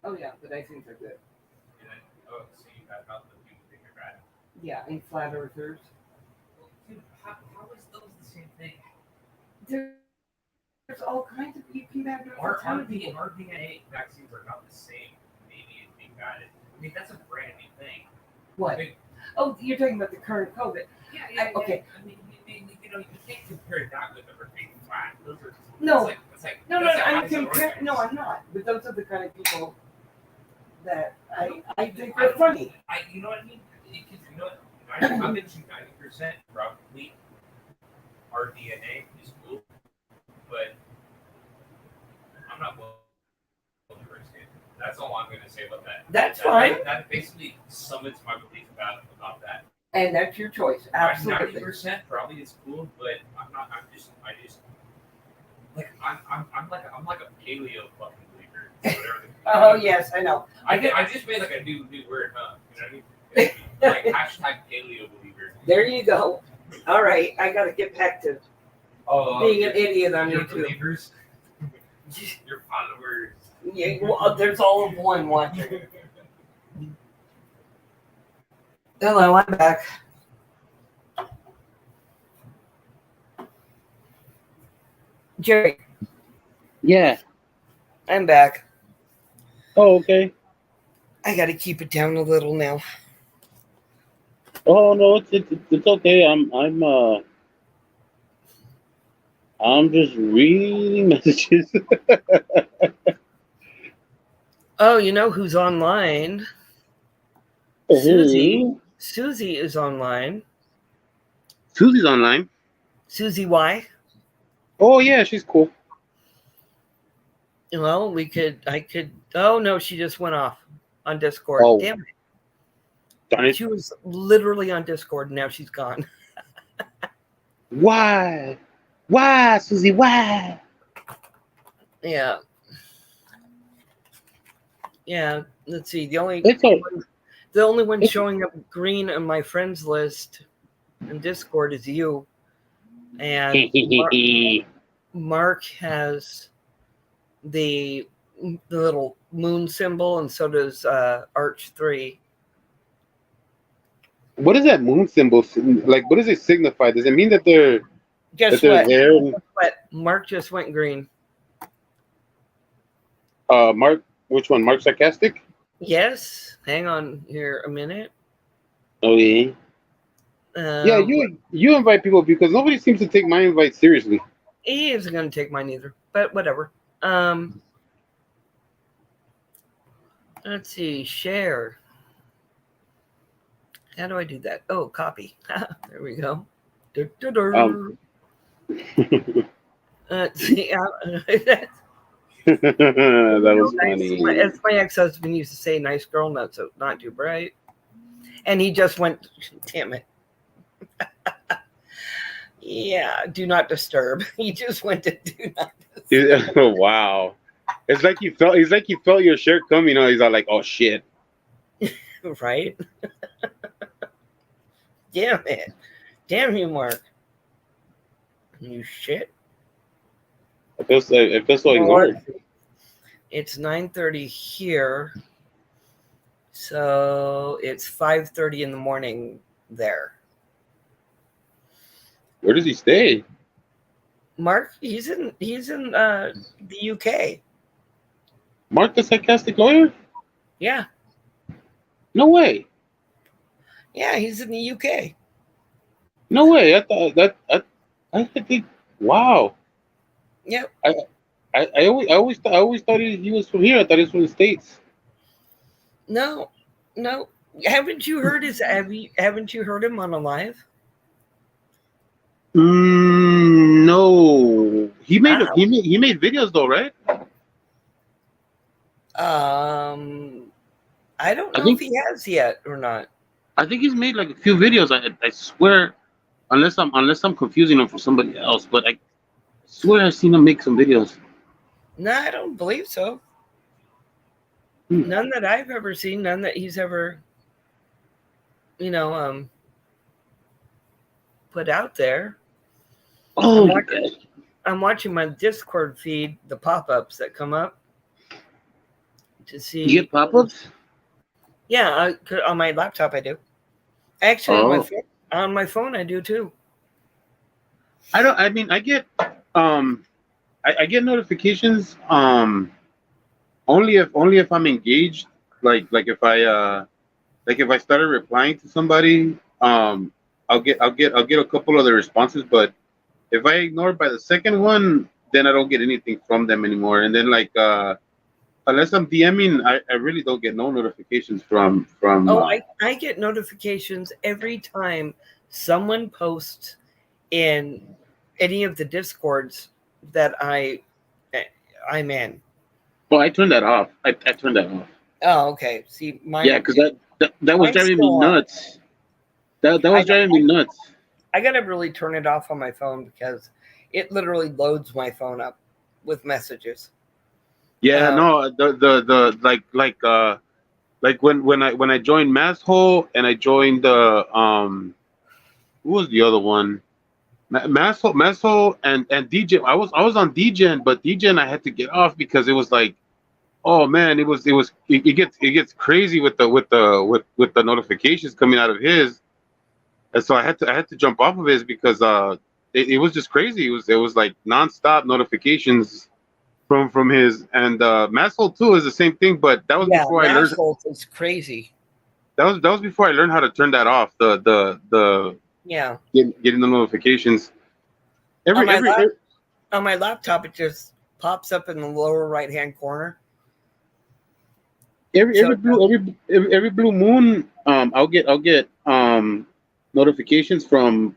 Oh yeah, but I think they're good. Yeah, and flat earthers. Dude, how is those the same thing? There's all kinds of bad news. RDNA vaccines are not the same. Maybe it's being guided. I mean, that's a brand new thing. What? I mean, Oh, you're talking about the current COVID. yeah. Okay. I mean, you can't compare that with everything flat. Those are No. It's like No, that's like I'm eyes and comparing. organs. No, I'm not. But those are the kind of people that I think are funny. You know what I mean? Because you know what? I mentioned 90% probably our DNA is cool, but I'm not willing to risk it. That's all I'm going to say about that. That's fine. That basically summons my belief about that. And that's your choice. Absolutely. 90% probably is cool, but I'm not. I just like I'm like a paleo fucking believer. Whatever. Oh yes, I know. I just made like a new word, huh? You know what I mean? Like hashtag paleo believer. There you go. All right, I got to get back to being an idiot on your YouTube. believers, your followers. Yeah, well, there's all of one watching. Hello, I'm back. Jerry, Yeah. I'm back. Oh, okay. I got to keep it down a little now. Oh no, it's okay. I'm just reading messages. Oh, you know who's online? Susie. Susie is online. Susie's online. Susie Y. Oh yeah, she's cool. Well, I could. Oh no, she just went off on Discord. Oh. Damn it. Darn it. She was literally on Discord and now she's gone. Why? Why, Susie? Why? Yeah. Yeah. Let's see. The only one showing up green on my friends list in Discord is you. And Mark has the little moon symbol, and so does Arch3. What is that moon symbol? Like, what does it signify? Does it mean that they're Guess that what? they're there? Guess what? Mark just went green. Mark, which one? Mark Sarcastic? Yes. Hang on here a minute. Oh yeah. Yeah, you invite people because nobody seems to take my invite seriously. He isn't going to take mine either, but whatever. Let's see. Share. How do I do that? Oh, copy. There we go. Du-du-du. Um. See, That was nice. funny. As my ex-husband used to say, "Nice girl, not too bright." And he just went, "Damn it." Yeah, do not disturb. He just went to do not disturb. Oh, wow. It's like you felt. He's like you felt your shirt coming. He's all like, "Oh shit." Right? Damn it. Damn you, Mark. You shit. It feels so ignored. It's 9:30 here. So it's 5:30 in the morning there. Where does he stay? Mark, he's in the UK. Mark, the sarcastic lawyer? Yeah. No way. Yeah, he's in the UK. No way. I thought that. I think. Wow. Yep. I always thought he was from here. I thought he was from the States. No. Haven't you heard haven't you heard him on a live? No. He made videos though, right? I don't know think- if he has yet or not. I think he's made like a few videos. I swear, unless I'm confusing him for somebody else, but I swear I've seen him make some videos. No, I don't believe so. Hmm. None that I've ever seen, none that he's ever, put out there. Oh, I'm watching my Discord feed, the pop-ups that come up to see. you get pop-ups? Yeah, on my laptop I do. Actually, on my phone I do too. I get I get notifications only if I'm engaged, like if I started replying to somebody, I'll get a couple of the responses, but if I ignore by the second one, then I don't get anything from them anymore. And then unless I'm DMing, I really don't get no notifications from I get notifications every time someone posts in any of the Discords that I'm in. Well, I turned that off. I turned that off. Oh, okay. See, mine. Yeah, because that was Mine's driving me still on. nuts. That was driving me nuts. I gotta really turn it off on my phone because it literally loads my phone up with messages. Yeah, no, the like when I joined Masshole and I joined who was the other one? Masshole and DJ. I was on DGen, but DGen I had to get off because it was like, oh man, it gets crazy with the notifications coming out of his, and so I had to jump off of his because it was just crazy. It was like nonstop notifications from his, and Masshole too is the same thing, but that was before I learned. It's crazy. That was before I learned how to turn that off. The Yeah. getting the notifications. On my laptop, it just pops up in the lower right-hand corner. Every blue moon, I'll get notifications from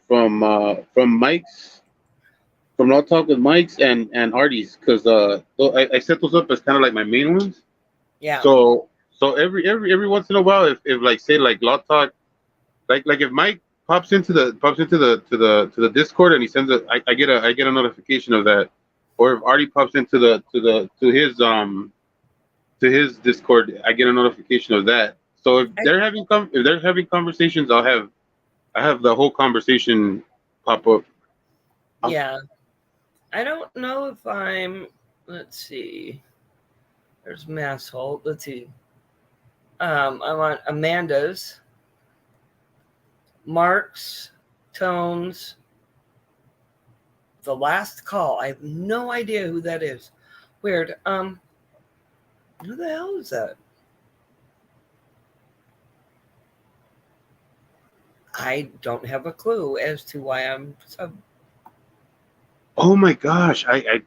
Mike's, from Law Talk with Mike's and Artie's, because I set those up as kind of like my main ones. Yeah. So every once in a while, if like say like Law Talk, like if Mike pops into the Discord and he sends I get a notification of that, or if Artie pops into his Discord, I get a notification of that. So if they're having conversations, I have the whole conversation pop up. Yeah. I don't know if let's see. There's Masshole. Let's see. I'm on Amanda's, Mark's, Tones, The Last Call. I have no idea who that is. Weird. Who the hell is that? I don't have a clue as to why I'm sub. Oh my gosh! I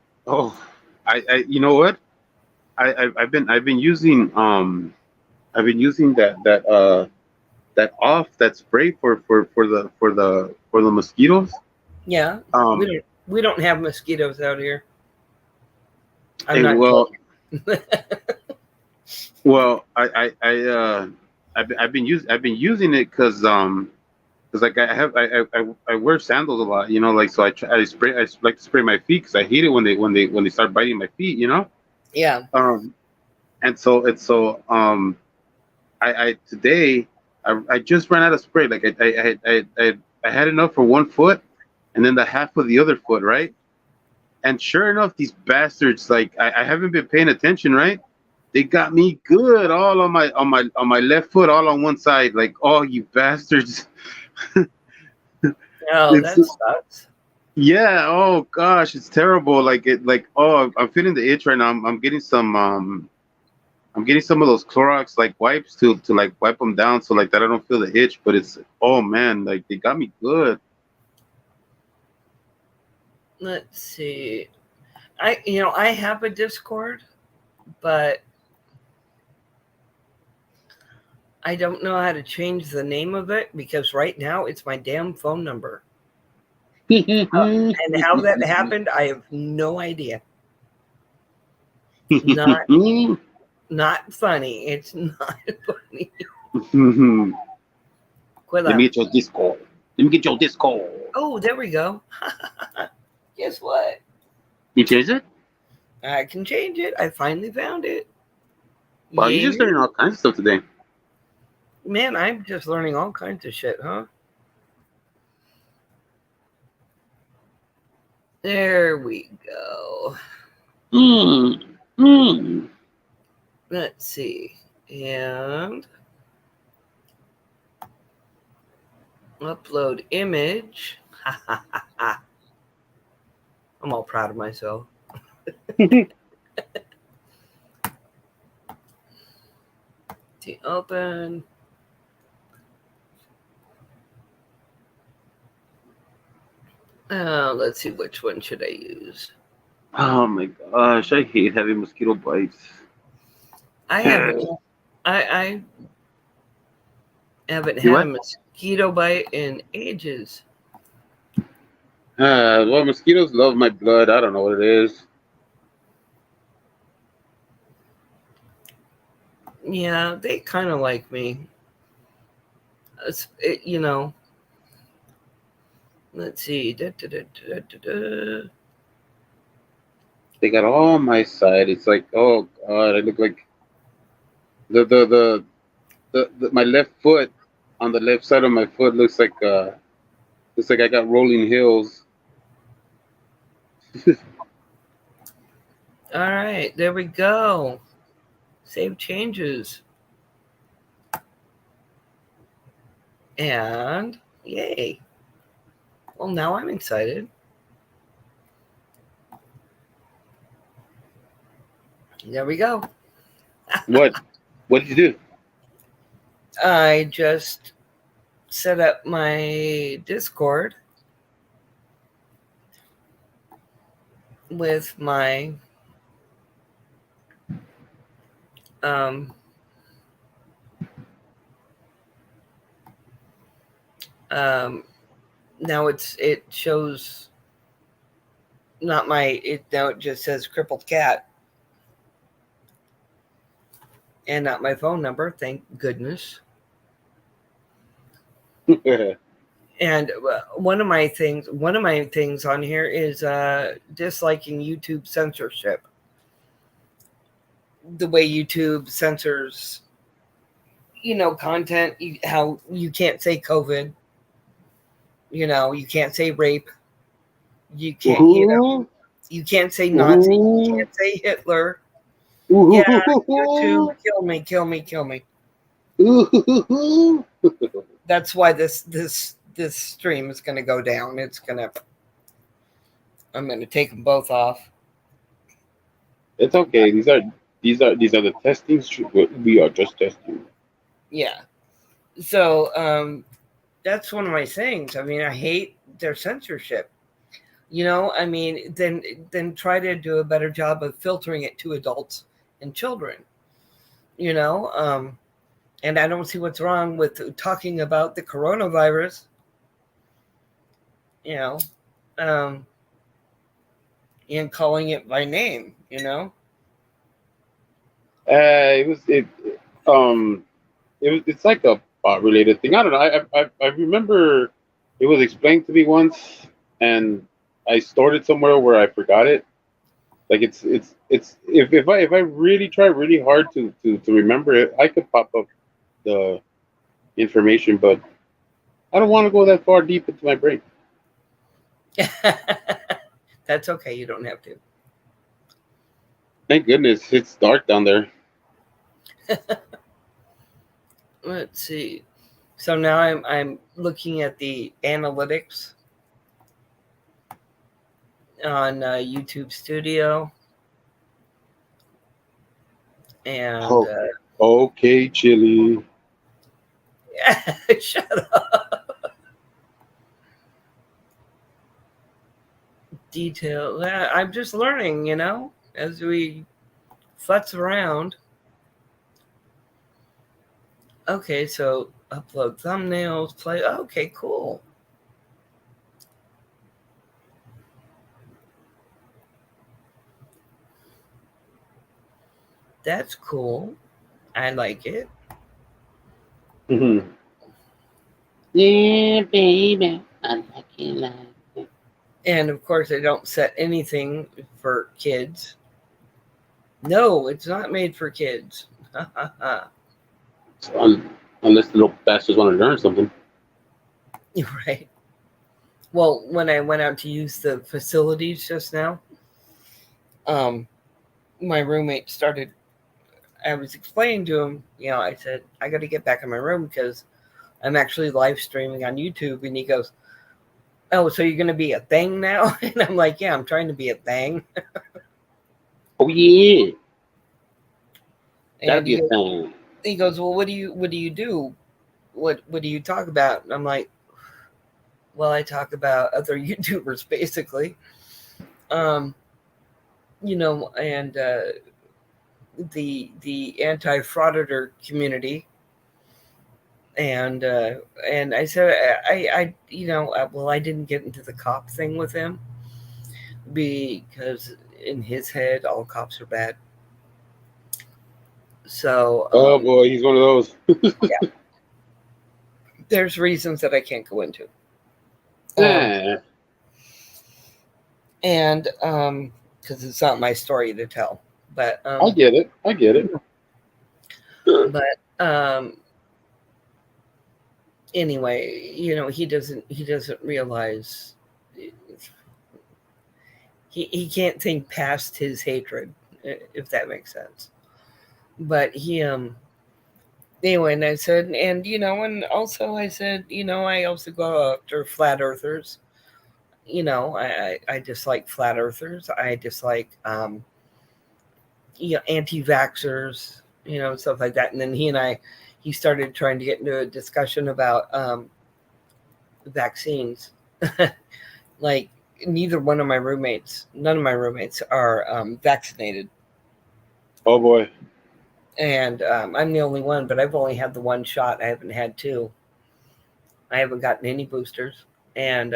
you know what? I've been using that that spray for the mosquitoes. Yeah. We don't have mosquitoes out here. I'm Hey, not well, I've been using it because like I wear sandals a lot, you know, like so I like to spray my feet because I hate it when they start biting my feet, you know. Yeah. And so it's so I today I just ran out of spray. Like I had enough for one foot, and then the half of the other foot, right? And sure enough, these bastards, like I haven't been paying attention, right? They got me good all on my left foot, all on one side. Like, oh, you bastards! Oh, It's that sucks. yeah. Oh gosh, it's terrible. Oh, I'm feeling the itch right now. I'm getting some of those Clorox like wipes to like wipe them down so like that I don't feel the itch. But it's oh man, like they got me good. Let's see. I have a Discord, but I don't know how to change the name of it because right now it's my damn phone number. And how that happened, I have no idea. Not funny. It's not funny. Quit Let me laughing. get your Discord. Let me get your Discord. Oh, there we go. Guess what? You change it? I can change it. I finally found it. Wow, you just learning all kinds of stuff today. Man, I'm just learning all kinds of shit, huh? There we go. Let's see. And upload image. I'm all proud of myself. To open. Let's see, which one should I use? Oh my gosh, I hate having mosquito bites. I haven't had You a what? mosquito bite in ages. Well, mosquitoes love my blood. I don't know what it is. Yeah, they kind of like me. You know. Let's see. They got all my side. It's like, oh god, I look like the my left foot on the left side of my foot looks like I got rolling hills. All right, there we go. Save changes. And yay. Well, now I'm excited. There we go. What did you do? I just set up my Discord with my now it shows not my now it just says crippled cat and not my phone number, thank goodness. And one of my things on here is disliking YouTube censorship. The way YouTube censors, content, how you can't say COVID, you can't say rape, you can't, you can't say Nazi, you can't say Hitler. Yeah, YouTube, kill me. That's why this stream is going to go down. I'm going to take them both off. It's okay. These are the testing. We are just testing. Yeah. So that's one of my things. I mean, I hate their censorship. I mean, then try to do a better job of filtering it to adults and children. And I don't see what's wrong with talking about the coronavirus, you know, and calling it by name, you know. It's like a bot related thing. I don't know. I remember it was explained to me once, and I stored it somewhere where I forgot it. Like if I really try really hard to remember it, I could pop up the information, but I don't want to go that far deep into my brain. That's okay. You don't have to. Thank goodness it's dark down there. Let's see. So now I'm looking at the analytics on YouTube Studio, and Oh. Okay, Chili. shut up. Detail. I'm just learning, you know, as we futz around. Okay, so upload thumbnails, play. Okay, cool. That's cool. I like it. Mm-hmm. Yeah, baby. I like it like that. And of course, I don't set anything for kids. No, it's not made for kids. Unless the little bastards want to learn something. Right. Well, when I went out to use the facilities just now, my roommate started. I was explaining to him, you know, I said, I got to get back in my room because I'm actually live streaming on YouTube. And he goes, oh, so you're going to be a thing now? And I'm like, yeah, I'm trying to be a thing. Oh yeah, that'd And be a thing. he goes, well, what do you do? What do you talk about? And I'm like, well, I talk about other YouTubers basically. You know, and the anti-frauditor community. And I said, I you know, well, I didn't get into the cop thing with him because in his head, all cops are bad. So, Oh boy, he's one of those. yeah, there's reasons that I can't go into. Yeah. And because it's not my story to tell, but I get it. but anyway, you know, he doesn't realize he can't think past his hatred, if that makes sense. But he anyway, and I said, and you know, and also I said, you know, I also go after flat earthers. You know, I dislike flat earthers. I dislike you know, anti-vaxxers, you know, stuff like that. And then he started trying to get into a discussion about vaccines. Like none of my roommates are vaccinated. Oh boy. And I'm the only one, but I've only had the one shot. I haven't had two. I haven't gotten any boosters. And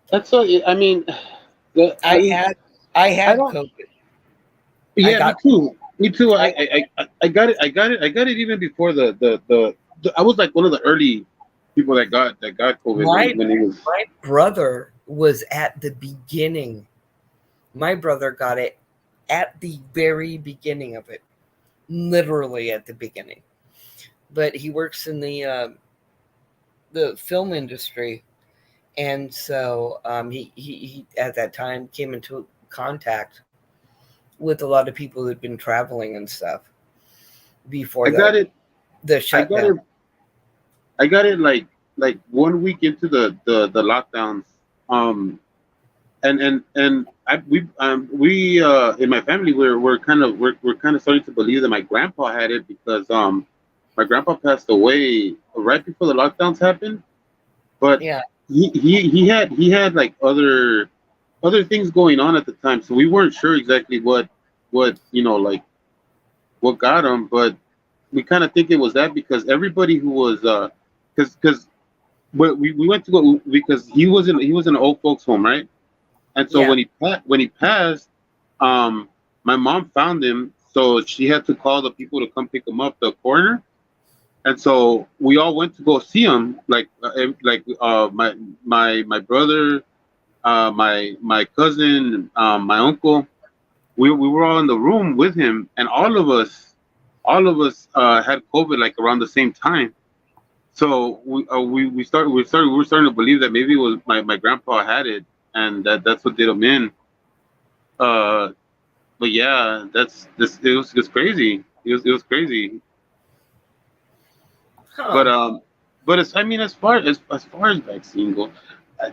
That's so. I mean, I had don't- COVID. Yeah, me too. I got it even before the I was like one of the early people that got COVID when it was. My brother was at the beginning. My brother got it at the very beginning of it, literally at the beginning. But he works in the film industry, and so he at that time came into contact with a lot of people who'd been traveling and stuff before I got it. the shutdown. I got it like 1 week into the lockdowns. We in my family we're kind of starting to believe that my grandpa had it because my grandpa passed away right before the lockdowns happened. But Yeah. he had like other things going on at the time, so we weren't sure exactly what you know, like what got him. But we kind of think it was that because everybody who was because we went to go because he was in an old folks home, right? And so Yeah. when he passed, my mom found him, so she had to call the people to come pick him up, the coroner. And so we all went to go see him, my brother, my cousin, my uncle. We were all in the room with him, and all of us had COVID like around the same time. So we were starting to believe that maybe it was my grandpa had it, and that's what did him in. Uh, but yeah, that's this. It was crazy. It was crazy. Huh. But I mean, as far as vaccine go,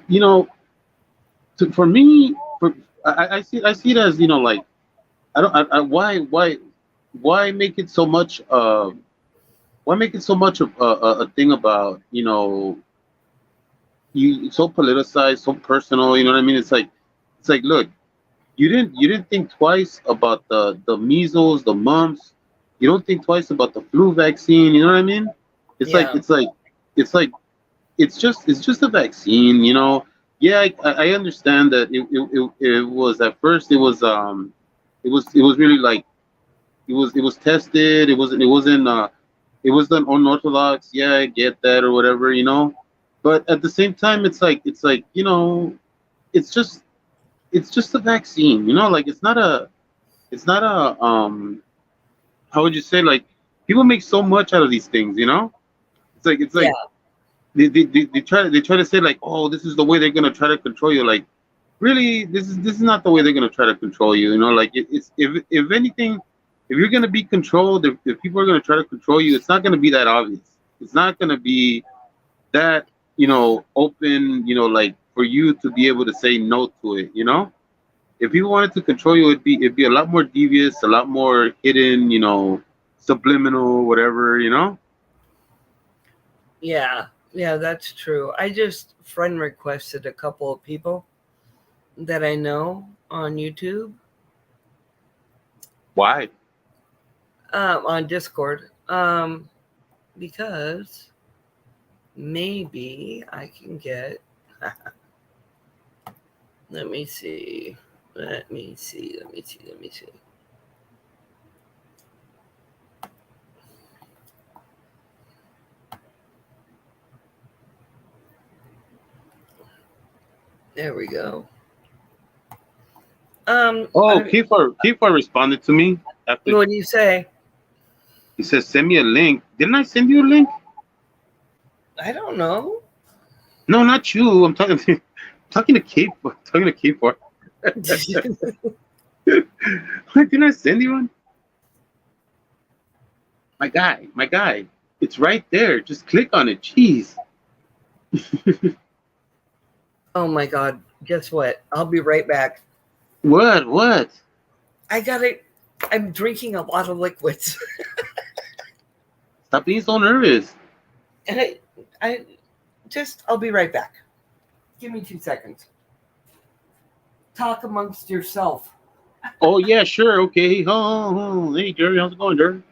you know, for me, I see it as like I don't I, why make it so much why make it so much of a thing about you so politicized, so personal. You know what I mean? It's like look, you didn't think twice about the measles, the mumps. You don't think twice about the flu vaccine. You know what I mean? It's like Yeah. it's like it's like it's just a vaccine. Yeah, I understand that it was at first it was really like it was tested. It was done unorthodox. Yeah, I get that or whatever. But at the same time, it's like it's just it's just a vaccine. Like it's not a how would you say, like, people make so much out of these things. It's like Yeah. they try to say, like, oh, this is the way they're gonna try to control you. Like, really, this is not the way they're gonna try to control you. Like, it's if anything, if you're gonna be controlled, if people are gonna try to control you, it's not gonna be that obvious. It's not gonna be that open. Like, for you to be able to say no to it. If people wanted to control you, it'd be a lot more devious, a lot more hidden. Subliminal, whatever. Yeah. Yeah, that's true. I just friend requested a couple of people that I know on YouTube, Why? on Discord, because maybe I can get. Let me see. Let me see. Let me see. Let me see. There we go. Oh, I, Kiefer responded to me after. what do you say? He says, "Send me a link." Didn't I send you a link? I don't know. No, not you. I'm talking to talking to Kiefer. Talking to Kiefer. Didn't I send you one? My guy. It's right there. Just click on it. Jeez. Oh my God. Guess what? I'll be right back. What? What? I got it. I'm drinking a lot of liquids. Stop being so nervous. And I'll be right back. Give me 2 seconds. Talk amongst yourself. Oh yeah, sure. Okay. Oh, hey Jerry, how's it going, Jerry?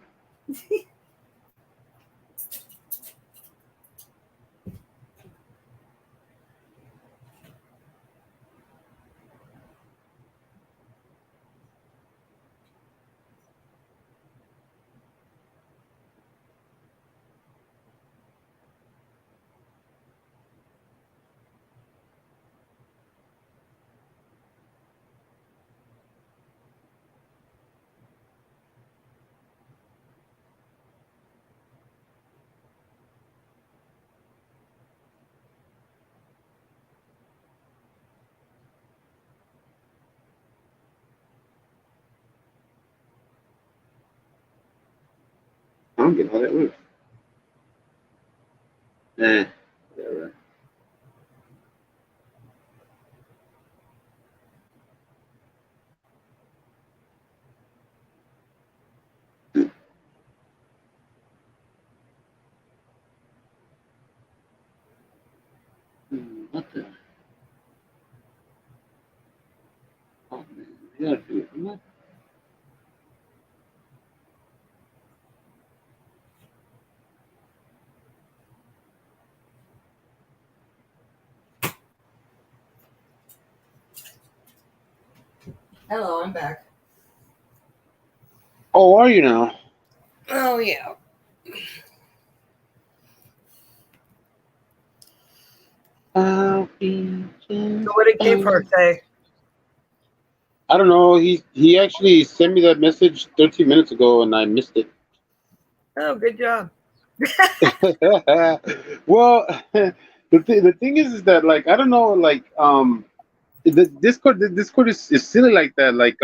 I don't get how that works. Whatever. What the? Oh man, yeah, dude. What? Hello, I'm back. Oh, are you now? Oh yeah. I'll be So what did K-Part say? I don't know. He actually sent me that message 13 minutes ago, and I missed it. Oh, good job. Well, the thing is that like I don't know like the Discord is silly like that like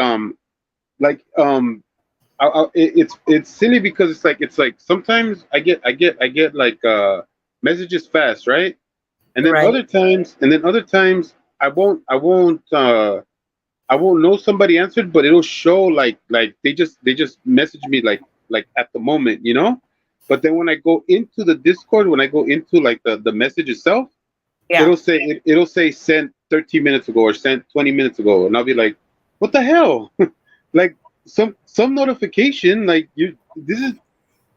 it's silly because it's like sometimes I get like messages fast, right? Right. And then other times I won't know somebody answered, but it'll show like they just message me like at the moment, you know. But then when I go into the Discord, when I go into like the message itself, Yeah. it'll say sent 13 minutes ago or sent 20 minutes ago, and I'll be like, what the hell? Like some notification like this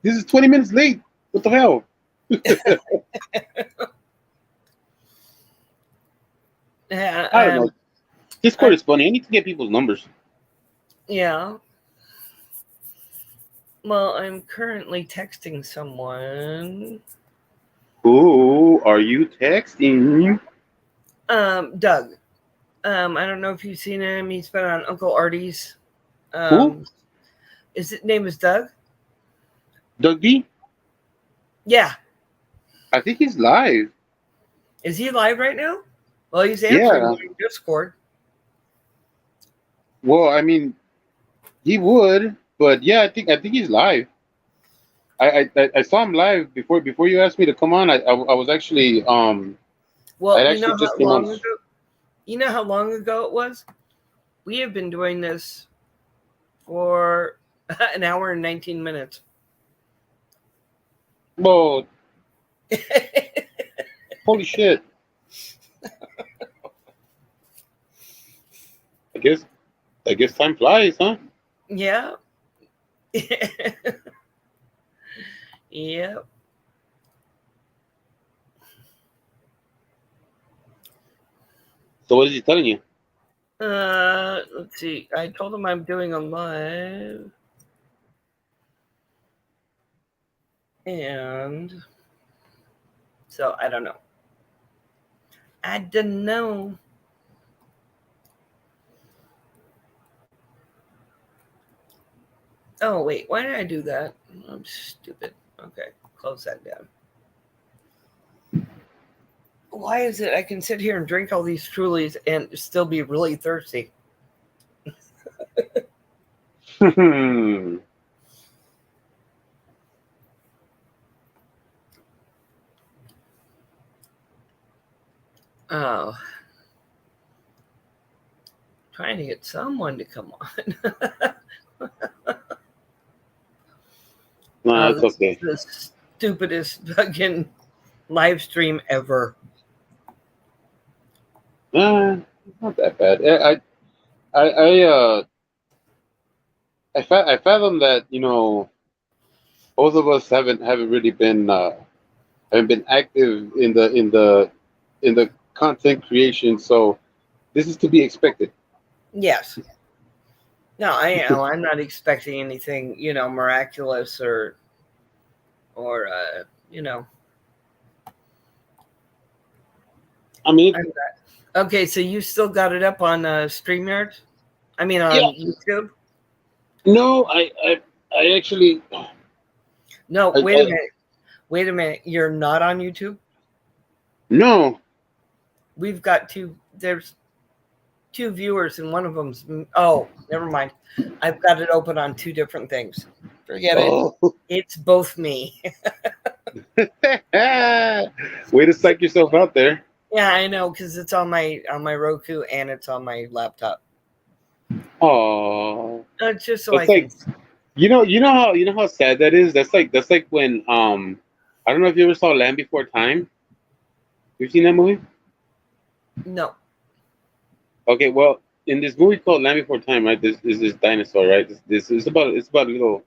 is 20 minutes late. What the hell? Yeah. I don't know. Discord is funny. I need to get people's numbers. Yeah. Well, I'm currently texting someone. Who are you texting? Doug. I don't know if you've seen him. He's been on Uncle Artie's. Who? His name is Doug? Doug B? Yeah. I think he's live. Is he live right now? Well, he's Yeah. answering my Discord. Well, I mean, he would, but yeah, I think he's live. I saw him live before you asked me to come on. I was actually Well, I you actually know just how came long on. ago? You know how long ago it was? We have been doing this for an hour and 19 minutes. Well, holy shit! I guess time flies, huh? Yeah. Yep. So what is he telling you? Let's see. I told him I'm doing a live. And so I don't know. I don't know. Oh, wait. Why did I do that? I'm stupid. Okay. Close that down. Why is it I can sit here and drink all these Trulies and still be really thirsty? Oh. Trying to get someone to come on. No, it's okay. The stupidest fucking live stream ever. Not that bad. I fathom that both of us haven't really been active in the content creation, so this is to be expected. Yes. No, I'm not expecting anything, miraculous or I mean, Okay, so you still got it up on StreamYard? I mean on YouTube? no, I actually No, I- wait a I- minute. Wait a minute. You're not on YouTube? no. We've got there's two viewers and one of them's oh, never mind. I've got it open on two different things. Forget Oh. it. It's both me. Way to psych yourself out there. Yeah, I know, because it's on my Roku and it's on my laptop. Oh, It's just so it's I like can. you know how sad that is. That's like when I don't know if you ever saw Land Before Time. You've seen that movie? No. Okay, well, in this movie called Land Before Time, right? This is this dinosaur, right? This is about a little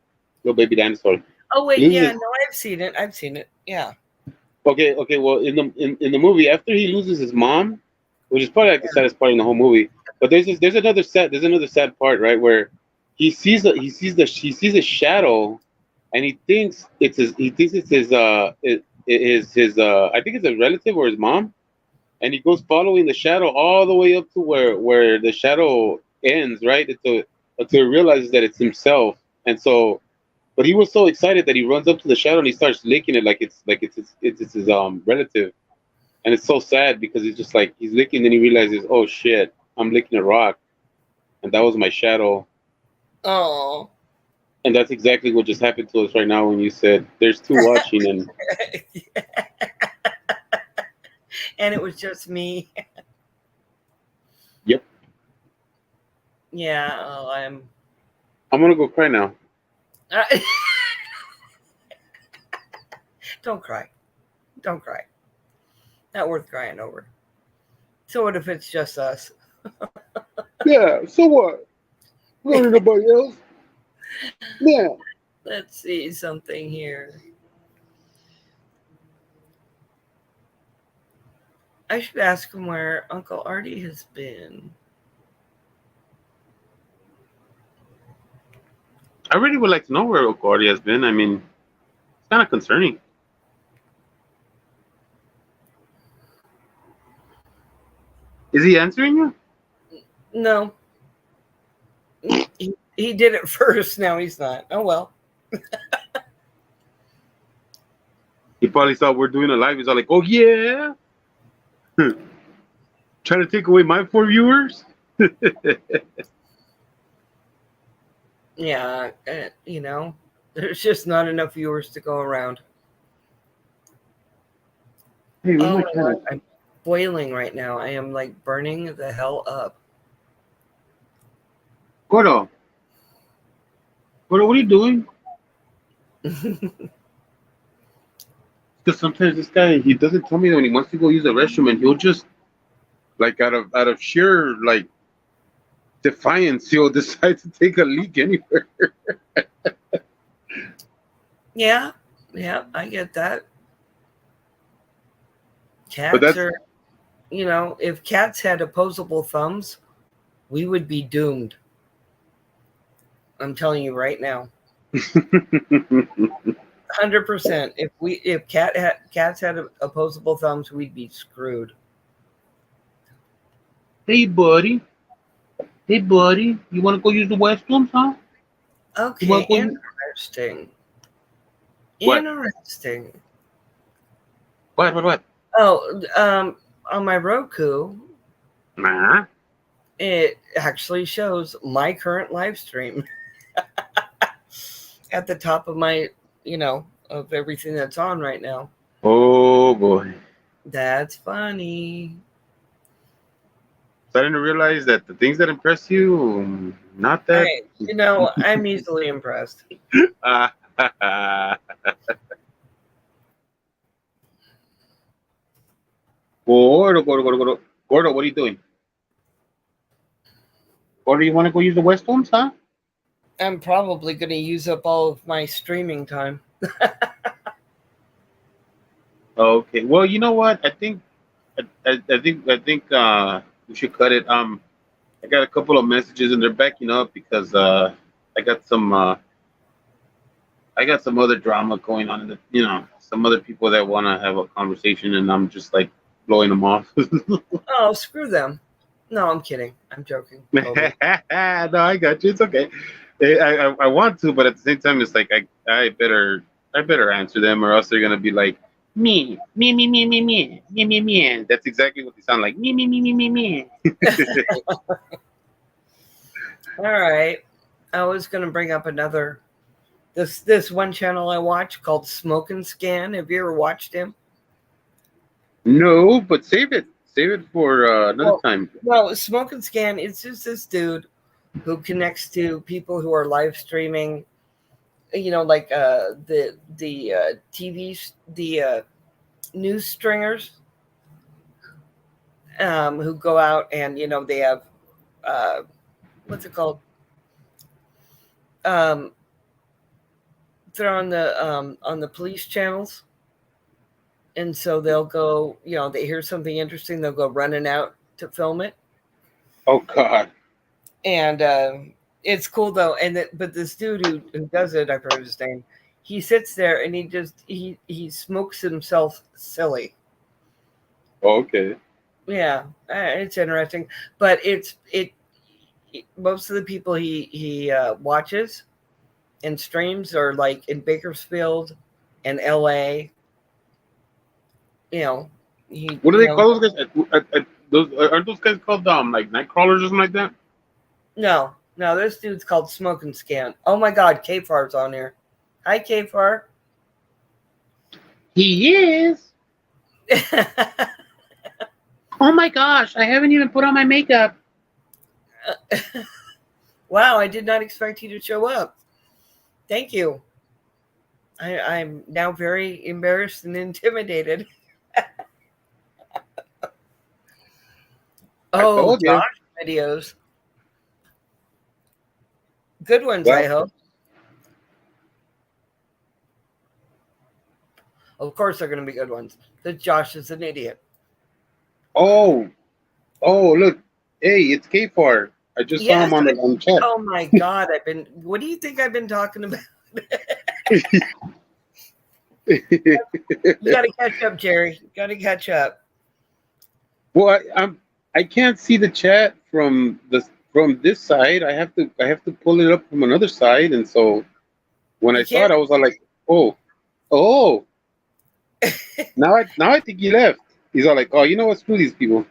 baby dinosaur. Oh wait, This yeah, is- no, I've seen it. I've seen it. Yeah. Okay. Well, in the movie, after he loses his mom, which is probably like the saddest part in the whole movie, But there's another sad part, right, where he sees a shadow, and he thinks it's his I think it's a relative or his mom, and he goes following the shadow all the way up to where the shadow ends, right, until he realizes that it's himself. And so, but he was so excited that he runs up to the shadow and he starts licking it like it's his relative. And it's so sad because he's just like he's licking, and he realizes, oh shit, I'm licking a rock, and that was my shadow. Oh. And that's exactly what just happened to us right now when you said there's two watching. And And it was just me. yep, Yeah, oh, I'm gonna go cry now. Don't cry. Don't cry. Not worth crying over. So what if it's just us? Yeah, so what? Not anybody else. Yeah. Let's see something here. I should ask him where Uncle Artie has been. I really would like to know where Uncle Artie has been. I mean, it's kind of concerning. Is he answering you? No. He did it first. Now he's not. Oh, well. He probably saw we're doing a live. He's all like, oh, yeah. Trying to take away my 4 viewers? Yeah, there's just not enough viewers to go around. Hey, Oh, my God. I'm boiling right now. I am like burning the hell up. Gordo, what are you doing? Because sometimes this guy, he doesn't tell me that when he wants to go use the restroom, and he'll just, like, out of sheer, like, defiance, he'll decide to take a leak anywhere. Yeah, I get that. But Cats are, if cats had opposable thumbs, we would be doomed. I'm telling you right now. 100%. If cats had opposable thumbs, we'd be screwed. Hey, buddy, you want to go use the restrooms, huh? Okay, interesting. What? Interesting. What? Oh, on my Roku, Nah. it actually shows my current live stream at the top of my, of everything that's on right now. Oh, boy. That's funny. Starting to realize that the things that impress you, not that. I'm easily impressed. Gordo, what are you doing? Gordo, you want to go use the restrooms, huh? I'm probably going to use up all of my streaming time. Okay. Well, you know what? I think we should cut it. I got a couple of messages and they're backing up because I got some other drama going on in some other people that want to have a conversation, and I'm just like blowing them off. Oh, screw them. No, I'm kidding. I'm joking. No, I got you. It's okay. I want to, but at the same time, it's like I better answer them, or else they're gonna be like me. That's exactly what they sound like. Me. All right. I was going to bring up another. This one channel I watch called Smoke and Scan. Have you ever watched him? No, but save it for another time. Well, Smoke and Scan, it's just this dude who connects to people who are live streaming, like the news stringers who go out and, they have, what's it called? They're on the police channels. And so they'll go, they hear something interesting, they'll go running out to film it. Oh God. And it's cool though. And but this dude who does it, I forget his name. He sits there and he smokes himself silly. Oh, okay. Yeah, it's interesting, but most of the people he watches and streams are like in Bakersfield and LA. You know, What do they call those guys? Those aren't those guys called like night crawlers or something like that? No, this dude's called Smoke and Scan. Oh my God, K-Far's on here. Hi, K-Far. He is. Oh my gosh! I haven't even put on my makeup. Wow, I did not expect you to show up. Thank you. I'm now very embarrassed and intimidated. Oh, told you. Josh videos. Good ones, Well- I hope. Of course, they're going to be good ones. Because Josh is an idiot. Oh, look. Hey, it's K4. I just saw him on the chat. Oh my God! What do you think I've been talking about? You got to catch up, Jerry. You got to catch up. Well, I can't see the chat from this side. I have to pull it up from another side, and so when I saw it, I was all like, oh. now I think he left. He's all like, oh, you know what? Screw these people.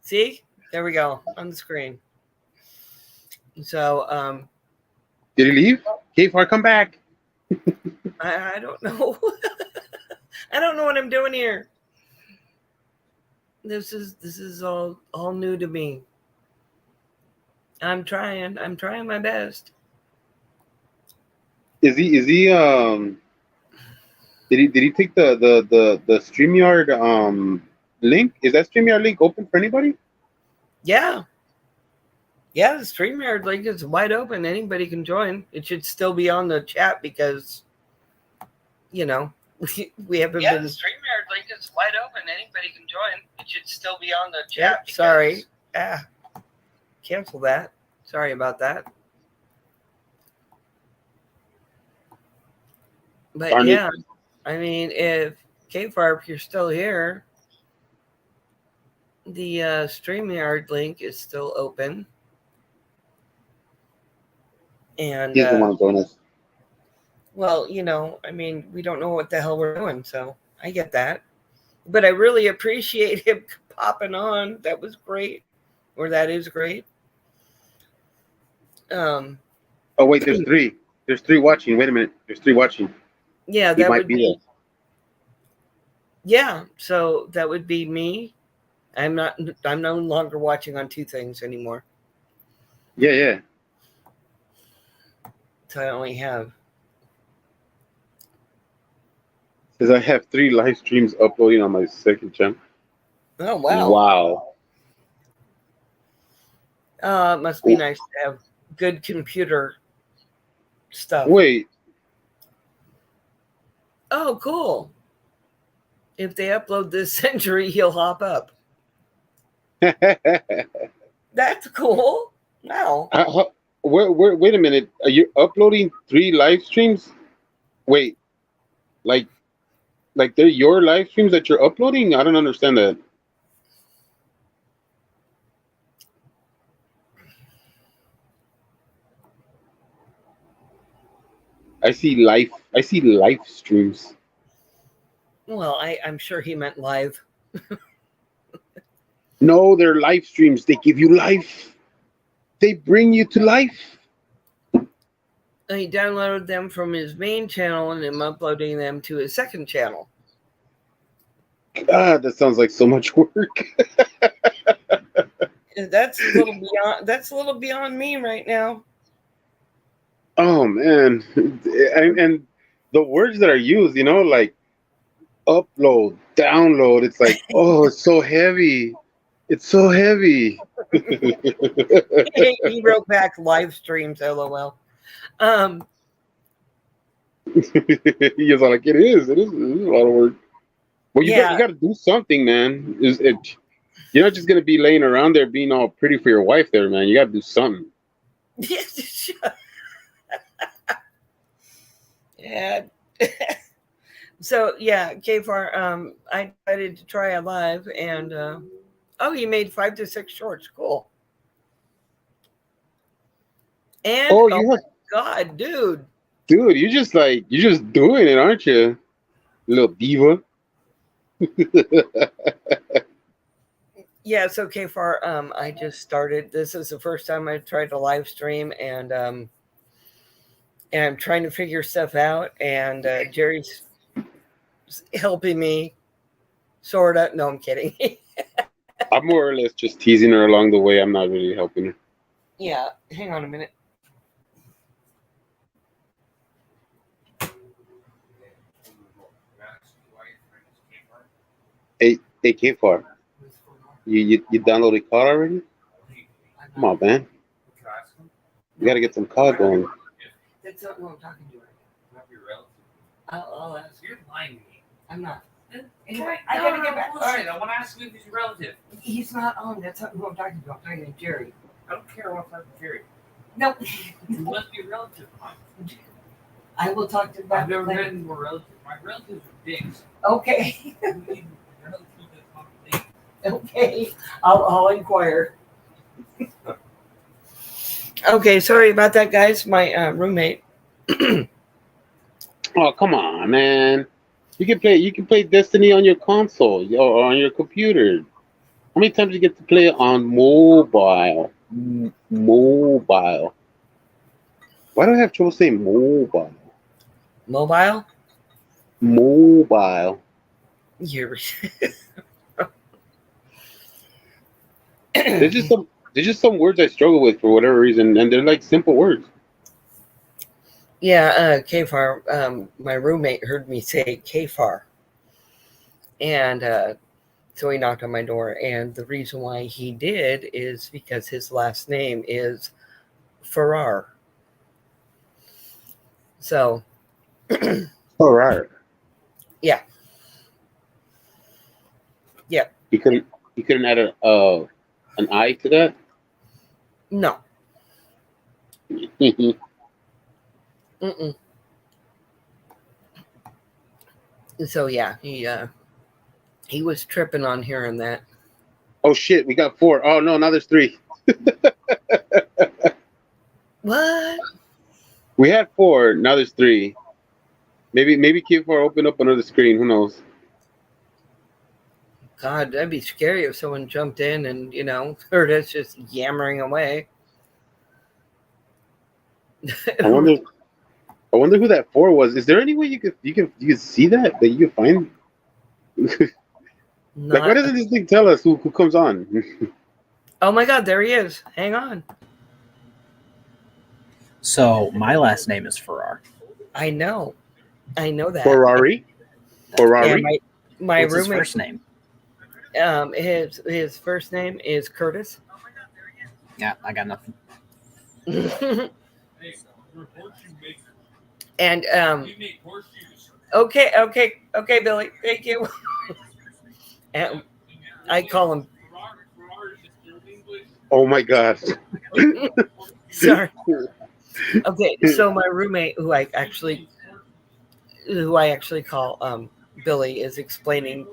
See, there we go on the screen. So, Did he leave? K4, come back. I don't know. I don't know what I'm doing here. This is all new to me. I'm trying my best. Is he did he take the StreamYard link? Is that StreamYard link open for anybody? Yeah. Yeah, the StreamYard link is wide open. Anybody can join. It should still be on the chat because, we haven't been. The StreamYard link is wide open. Anybody can join. It should still be on the chat. Yep, sorry. Cancel that. Sorry about that. But Darn yeah, it. I mean, if K-Farp, you're still here, the StreamYard link is still open. And He doesn't want to join us. well, I mean, we don't know what the hell we're doing, so I get that. But I really appreciate him popping on. That was great. Or that is great. Oh wait, there's three. There's three watching. Wait a minute. There's three watching. Yeah, He that might would be be. there. Yeah, so that would be me. I'm no longer watching on two things anymore. Yeah. So I only have. Because I have 3 live streams uploading on my second channel. Oh wow. Wow. It must be nice to have good computer stuff. Wait. Oh, cool. If they upload this century, he'll hop up. That's cool. Wow. Wait a minute. Are you uploading 3 live streams? Wait. Like they're your live streams that you're uploading? I don't understand that. I see live streams. Well, I'm sure he meant live. No, they're live streams. They give you life. They bring you to life. He downloaded them from his main channel and I'm uploading them to his second channel. God, that sounds like so much work. That's a little beyond me right now. Oh man, and the words that are used, like upload, download. It's like, oh, it's so heavy. It's so heavy. He wrote back live streams, LOL. He was like, it is a lot of work. Well, you got to do something, man. You're not just gonna be laying around there being all pretty for your wife there, man. You gotta do something. Yeah. So yeah, KFAR, I decided to try a live, and oh, you made 5 to 6 shorts. Cool. And Oh, oh you my have, God, dude. dude, you're just doing it, aren't you? Little diva. Yeah, so KFAR, I just started. This is the first time I tried to live stream, and I'm trying to figure stuff out. And Jerry's helping me, sorta. No, I'm kidding. I'm more or less just teasing her along the way. I'm not really helping her. Yeah, hang on a minute. Hey, K4, you downloaded COD already? Come on, man. You gotta get some COD going. That's not who I'm talking to right Not your relative. now. I'll ask. You're lying to me. I'm not. Anyway, I gotta get back. All right, I want to ask you if he's your relative. He's not on. That's not who I'm talking to. I'm talking to Jerry. I don't care what type of Jerry. No. You must be a relative. I will talk to I've that never later. been more relative. My relatives are dicks. Okay. You need relatives that talk to me. Okay. I'll inquire. Okay, sorry about that, guys. My roommate. Oh, come on, man. You can play Destiny on your console or on your computer. How many times you get to play it on mobile? Mobile. Why do I have trouble saying mobile? Mobile? Mobile. You're There's just some words I struggle with for whatever reason, and they're like simple words. Yeah, KFAR, my roommate heard me say KFAR. And so he knocked on my door. And the reason why he did is because his last name is Farrar. So, All right. yeah. Yeah. You couldn't add an I to that. No. Mm-mm. So, yeah, he was tripping on hearing that. Oh shit, we got 4. Oh no, now there's 3. What? We had 4, now there's 3. Maybe Q4 open up another screen. Who knows? God, that'd be scary if someone jumped in and, heard us just yammering away. I wonder who that 4 was. Is there any way you could see that you could find? Like, why doesn't this thing tell us who comes on? Oh my God, there he is. Hang on. So my last name is Farrar. I know that. Ferrari. Yeah, my What's his roommate. first name? His first name is Curtis. Yeah, I got nothing. And You make horseshoes. okay, Billy, thank you. And I call him. Oh my God. Sorry. Okay, so my roommate, who I actually call Billy, is explaining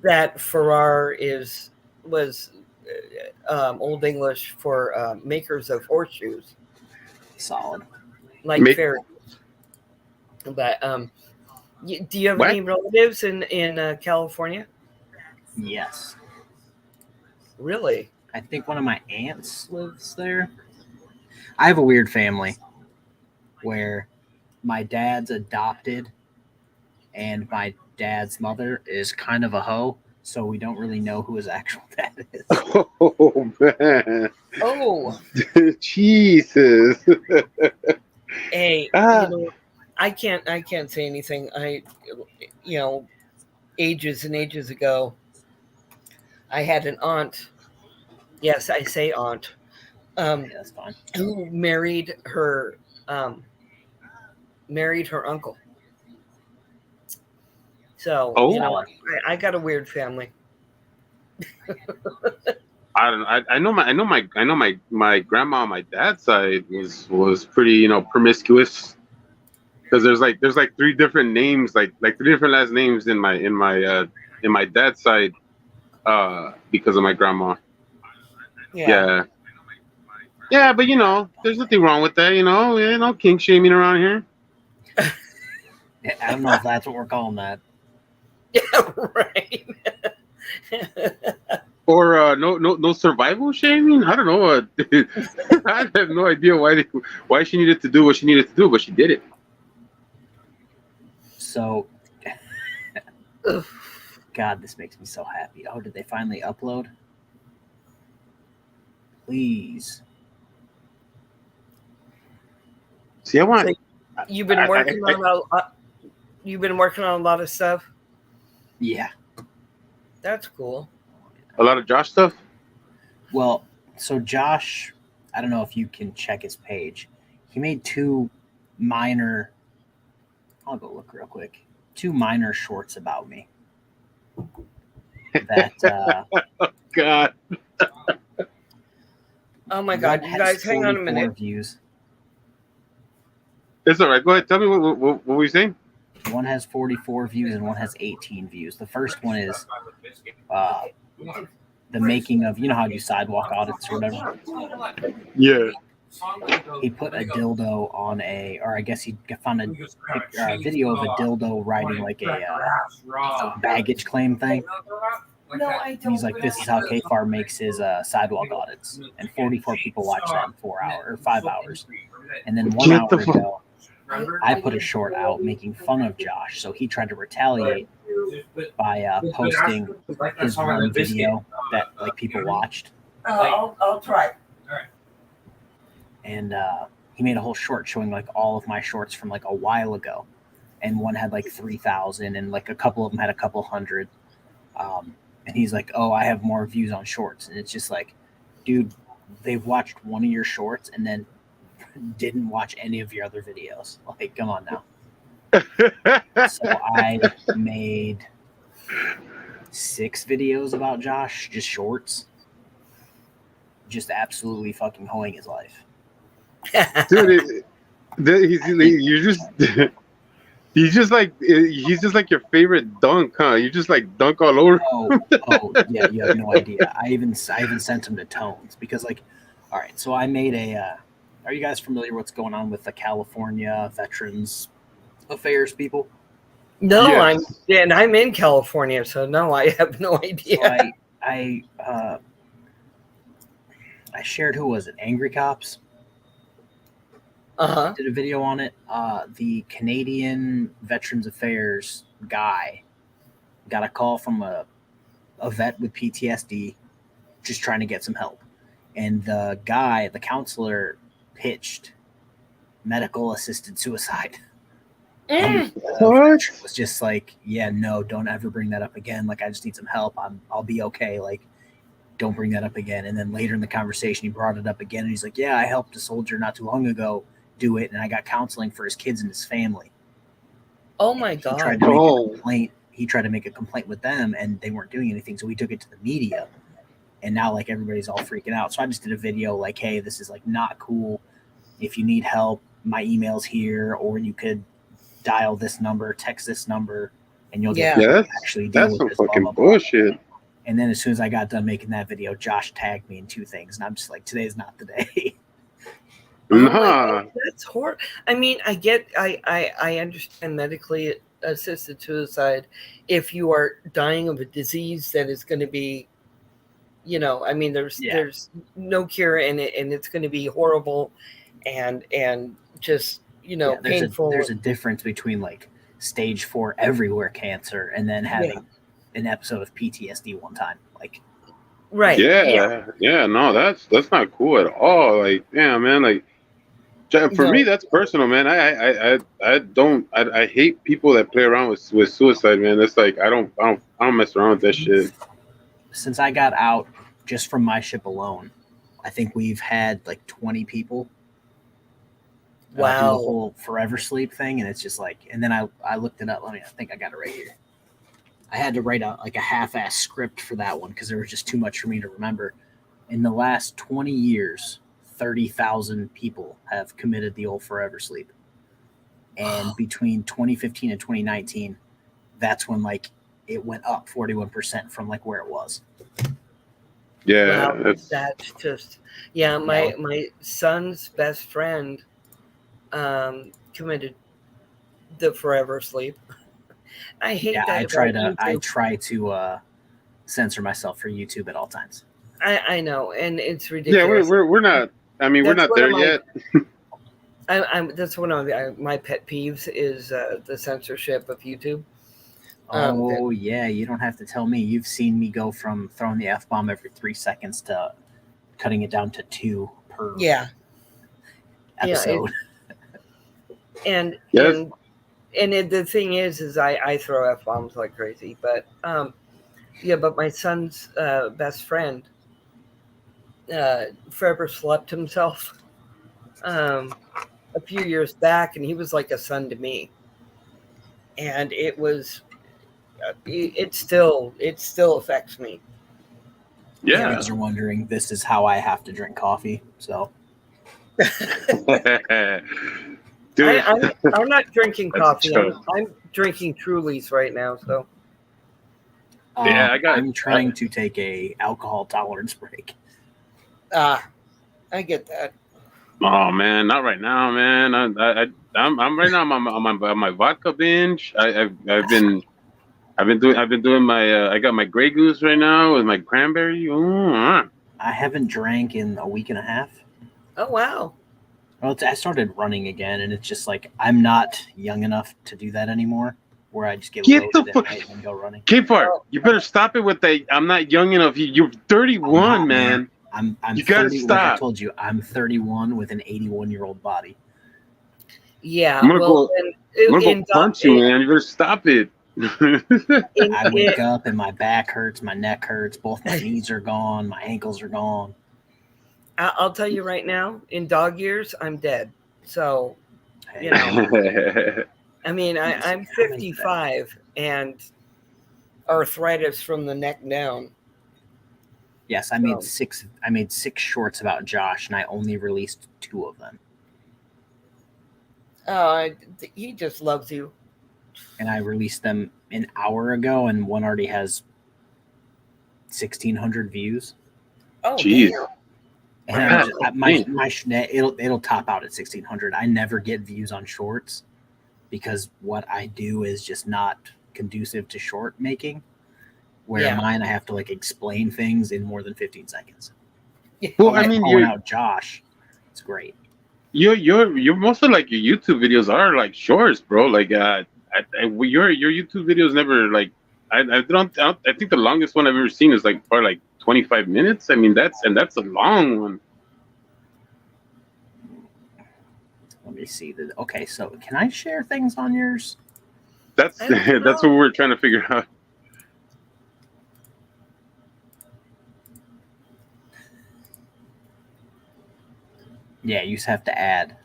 that Farrar was Old English for makers of horseshoes, Solid. like fairies. But do you have What? any relatives in California? Yes. Really? I think one of my aunts lives there. I have a weird family where my dad's adopted and my dad's mother is kind of a hoe, so we don't really know who his actual dad is. Oh man. Oh, Jesus. hey, Ah. I can't say anything. Ages and ages ago, I had an aunt. Yes, I say aunt. Yeah, that's fine. Who married her uncle. So Oh. I got a weird family. I don't know. I know my grandma on my dad's side was pretty, you know, promiscuous. Because there's like three different names, like three different last names in my dad's side, because of my grandma. Yeah. Yeah, but you know, there's nothing wrong with that, you know, kink shaming around here. I don't know if that's what we're calling that. Yeah, right. Or no survival shaming. I don't know. I have no idea why she needed to do what she needed to do, but she did it. So, God, this makes me so happy. Oh, did they finally upload? Please. See, I want. You've been working you've been working on a lot of stuff. Yeah. That's cool. A lot of Josh stuff. Well, so Josh, I don't know if you can check his page. He made two minor. I'll go look real quick. Two minor shorts about me. That. God. Oh my God, one you has guys, hang on a 44 minute. Views. It's all right. Go ahead. Tell me what were you saying? One has 44 views and one has 18 views. The first one is the making of, you know how you do sidewalk audits or whatever. Yeah. He put a dildo on or I guess he found a video of a dildo riding like a baggage claim thing. No, I don't. He's like, this is how K-Far makes his sidewalk audits. And 44 people watched that in 4 hours or 5 hours. And then 1 hour ago, I put a short out making fun of Josh. So he tried to retaliate by posting his one video that like people watched. I'll try. And he made a whole short showing like all of my shorts from like a while ago. And one had like 3,000 and like a couple of them had a couple hundred. And he's like, oh, I have more views on shorts. And it's just like, dude, they've watched one of your shorts and then didn't watch any of your other videos. Like, come on now. So I made 6 videos about Josh, just shorts. Just absolutely fucking hoeing his life. Dude, he's just like your favorite dunk, huh? You just like dunk all over. Oh, yeah, you have no idea. I even sent him to Tones because, like, all right. So I made a. Are you guys familiar with what's going on with the California Veterans Affairs people? No, Yes. I'm in California, so no, I have no idea. So I shared, who was it? Angry Cops. Did a video on it. The Canadian Veterans Affairs guy got a call from a vet with PTSD just trying to get some help. And the counselor pitched medical assisted suicide. And What? was just like, yeah, no, don't ever bring that up again. Like, I just need some help. I'll be okay. Like, don't bring that up again. And then later in the conversation, he brought it up again. And he's like, yeah, I helped a soldier not too long ago do it. And I got counseling for his kids and his family. Oh my He God. tried to make a complaint. He tried to make a complaint with them and they weren't doing anything. So we took it to the media. And now like everybody's all freaking out. So I just did a video like, hey, this is like not cool. If you need help, my email's here, or you could dial this number, text this number, and you'll get Yeah, actually deal that's with some this, blah, fucking blah, blah. bullshit. And then as soon as I got done making that video, Josh tagged me in 2 things. And I'm just like, today's not the day. Oh my Nah. God, that's horrible. I mean, I understand medically assisted suicide if you are dying of a disease that is going to be, you know, I mean, there's no cure in it, and it's going to be horrible, and just, you know, painful. There's a difference between like stage 4 everywhere cancer and then having an episode of PTSD one time. Like, right? Yeah. No, that's not cool at all. Like, yeah, man. Like, for me, that's personal, man. I hate people that play around with suicide, man. That's like I don't mess around with that shit. Since I got out, just from my ship alone, I think we've had like 20 people. Do the Wow. whole forever sleep thing, and it's just like, and then I looked it up. I think I got it right here. I had to write out like a half-ass script for that one because there was just too much for me to remember. In the last 20 years, 30,000 people have committed the old forever sleep. And between 2015 and 2019, that's when like it went up 41% from like where it was. Yeah, Wow, that's just my son's best friend committed the forever sleep. I hate that. I try to censor myself for YouTube at all times. I know, and it's yeah. ridiculous. We're not. I mean, we're That's not one there of my- yet. that's one of my pet peeves is the censorship of YouTube. Oh yeah, you don't have to tell me. You've seen me go from throwing the F-bomb every 3 seconds to cutting it down to 2 per episode. And Yes. the thing is I throw F-bombs like crazy, but but my son's best friend forever slept himself a few years back, and he was like a son to me, and it was it still affects me. You Yeah. guys are wondering, this is how I have to drink coffee. So Dude, I'm not drinking That's coffee. true. I'm drinking Trulies right now. So Yeah, I'm trying to take a alcohol tolerance break. I get that. oh man, not right now, man. I'm right now. I'm on my vodka binge. I've been doing my. I got my Grey Goose right now with my cranberry. I haven't drank in a week and a half. Oh wow. Well, I started running again, and it's just like I'm not young enough to do that anymore. Where I just get Get the loaded fuck- at night and go running. K-Fart, you better stop it with that. I'm not young enough. You're 31, I'm not, man. I'm You gotta 30, like I stop. told you, I'm 31 with an 81-year-old body. Yeah. I'm gonna well, I'm gonna go punch you, man. You better stop it. I wake up and my back hurts, my neck hurts, both my knees are gone, my ankles are gone. I'll tell you right now, in dog years, I'm dead. So, Hey, you know, I mean, Let me see, I'm how many did I 55 and arthritis from the neck down. yes, I made 6. I made 6 shorts about Josh, and I only released 2 of them. He just loves you. And I released them an hour ago, and one already has 1,600 views. Oh, Jeez. damn. And I'm Wow. just, it'll top out at 1,600. I never get views on shorts because what I do is just not conducive to short making. Where Yeah. mine, I have to like explain things in more than 15 seconds. Well, Like I mean, calling out Josh, it's great. you're most of like your YouTube videos are like shorts, bro. Like your YouTube videos never like I think the longest one I've ever seen is like probably like 25 minutes. I mean that's a long one. Let me see. Okay, so can I share things on yours? That's I don't that's know. what we're trying to figure out. Yeah, you just have to add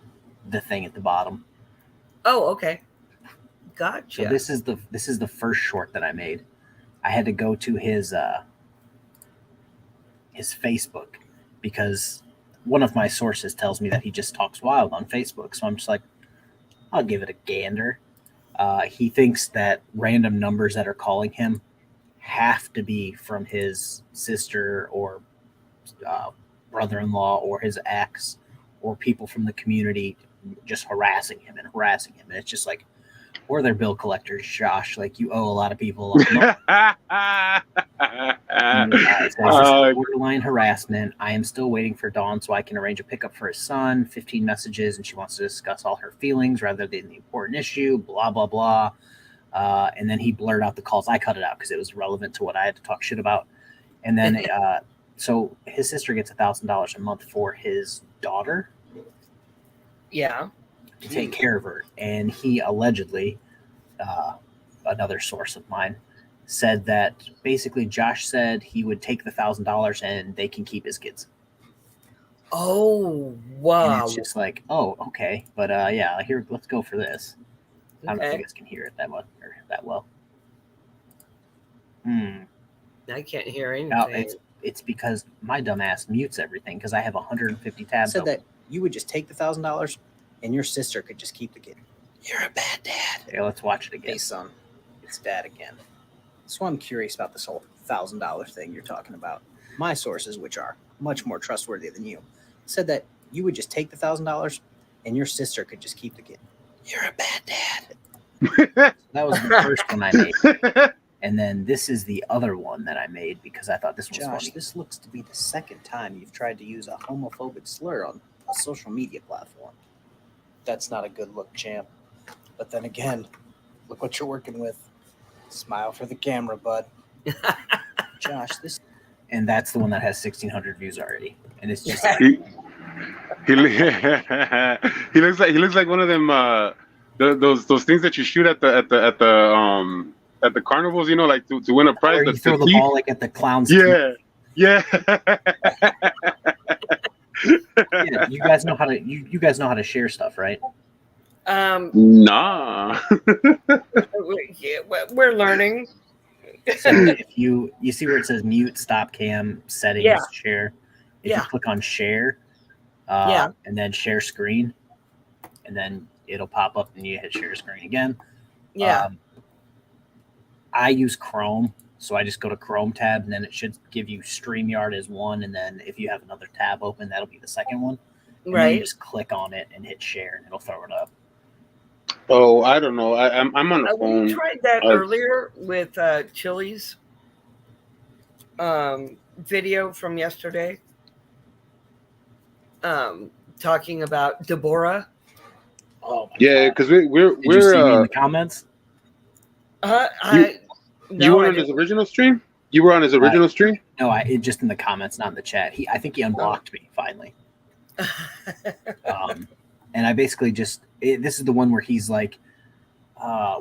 the thing at the bottom. Oh, okay. Gotcha. So this is the first short that I made. I had to go to his Facebook because one of my sources tells me that he just talks wild on Facebook. So I'm just like, I'll give it a gander. He thinks that random numbers that are calling him have to be from his sister or brother-in-law or his ex or people from the community just harassing him. And it's just like, or they're bill collectors, Josh. Like, you owe a lot of people a lot of money. And, it says, this is borderline harassment. I am still waiting for Dawn so I can arrange a pickup for his son. 15 messages, and she wants to discuss all her feelings rather than the important issue, blah, blah, blah. And then he blurred out the calls. I cut it out because it was relevant to what I had to talk shit about. And then, so his sister gets $1,000 a month for his daughter Yeah. to take care of her. And he allegedly, another source of mine, said that basically Josh said he would take the $1,000 and they can keep his kids. Oh, And wow. it's just like, oh, okay. But yeah, here, let's go for this. I don't know if Okay. you guys can hear it that much or that well. I can't hear anything. No, it's because my dumb ass mutes everything because I have 150 tabs. Said open. that you would just take the $1,000 and your sister could just keep the kid. You're a bad dad. Yeah, let's watch it again. Hey, son, it's dad again. So I'm curious about this whole $1,000 thing you're talking about. My sources, which are much more trustworthy than you, said that you would just take the $1,000 and your sister could just keep the kid. You're a bad dad. That was the first one I made. And then this is the other one that I made because I thought this was Josh, funny. this looks to be the second time you've tried to use a homophobic slur on a social media platform. That's not a good look, champ. But then again, look what you're working with. Smile for the camera, bud. Josh, this. And that's the one that has 1,600 views already. And it's just he looks like one of them those things that you shoot at the carnivals, you know, like to win a prize. where you throw the ball like at the clown's Yeah. yeah, you guys know how to you guys know how to share stuff, right? Nah. We're learning. So if you see where it says mute, stop cam, settings, Yeah. share. If Yeah. you click on share, Yeah. and then share screen, and then it'll pop up and you hit share screen again. Yeah. I use Chrome, so I just go to Chrome tab, and then it should give you StreamYard as one, and then if you have another tab open, that'll be the second one. And then you Right. just click on it and hit share, and it'll throw it up. Oh, I don't know. I'm on the We phone. tried that I've- earlier with Chili's video from yesterday, talking about Deborah. Oh my Yeah, God. because we're Did you see me in the comments? you No, were I on his didn't. original stream. You were on his original stream. No, it just in the comments, not in the chat. I think he unblocked me finally. And I basically this is the one where he's like,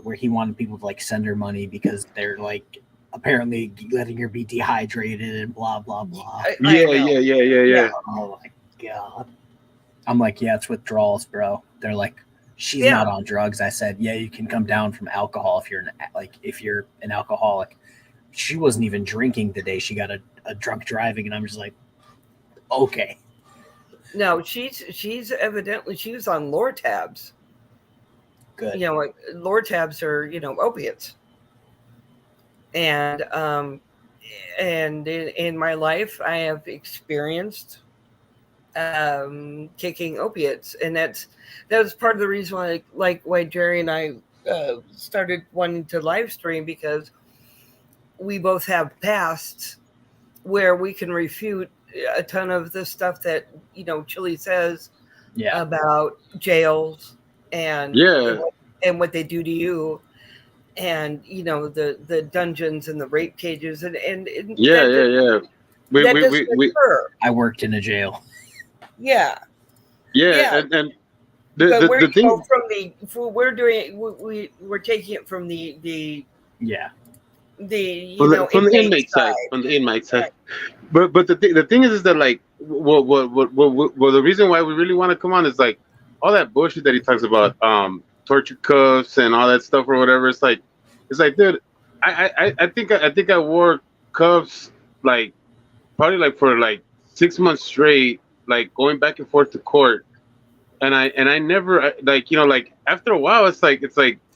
where he wanted people to like send her money because they're like apparently letting her be dehydrated and blah blah blah. I Yeah. know. Oh my God. I'm like, yeah, it's withdrawals, bro. They're like, she's Yeah. not on drugs. I said, yeah, you can come down from alcohol if you're an alcoholic. She wasn't even drinking the day she got a drunk driving, and I'm just like, okay. No, she's evidently she was on Lortabs. Good. You know, like Lortabs are opiates, and in my life I have experienced taking opiates, and that was part of the reason why Jerry and I started wanting to live stream, because we both have pasts where we can refute a ton of the stuff that Chili says Yeah. about jails and Yeah. and what they do to you, and the dungeons and the rape cages and Yeah. that doesn't occur. I worked in a jail. Yeah, Yeah. And but the thing. we're taking it from the Yeah. From the inmate side. From the inmate side. But the thing is that like well the reason why we really want to come on is like all that bullshit that he talks about, torture cuffs and all that stuff or whatever. It's like dude, I think I wore cuffs like probably like for like 6 months straight, like going back and forth to court, and I never like like after a while it's like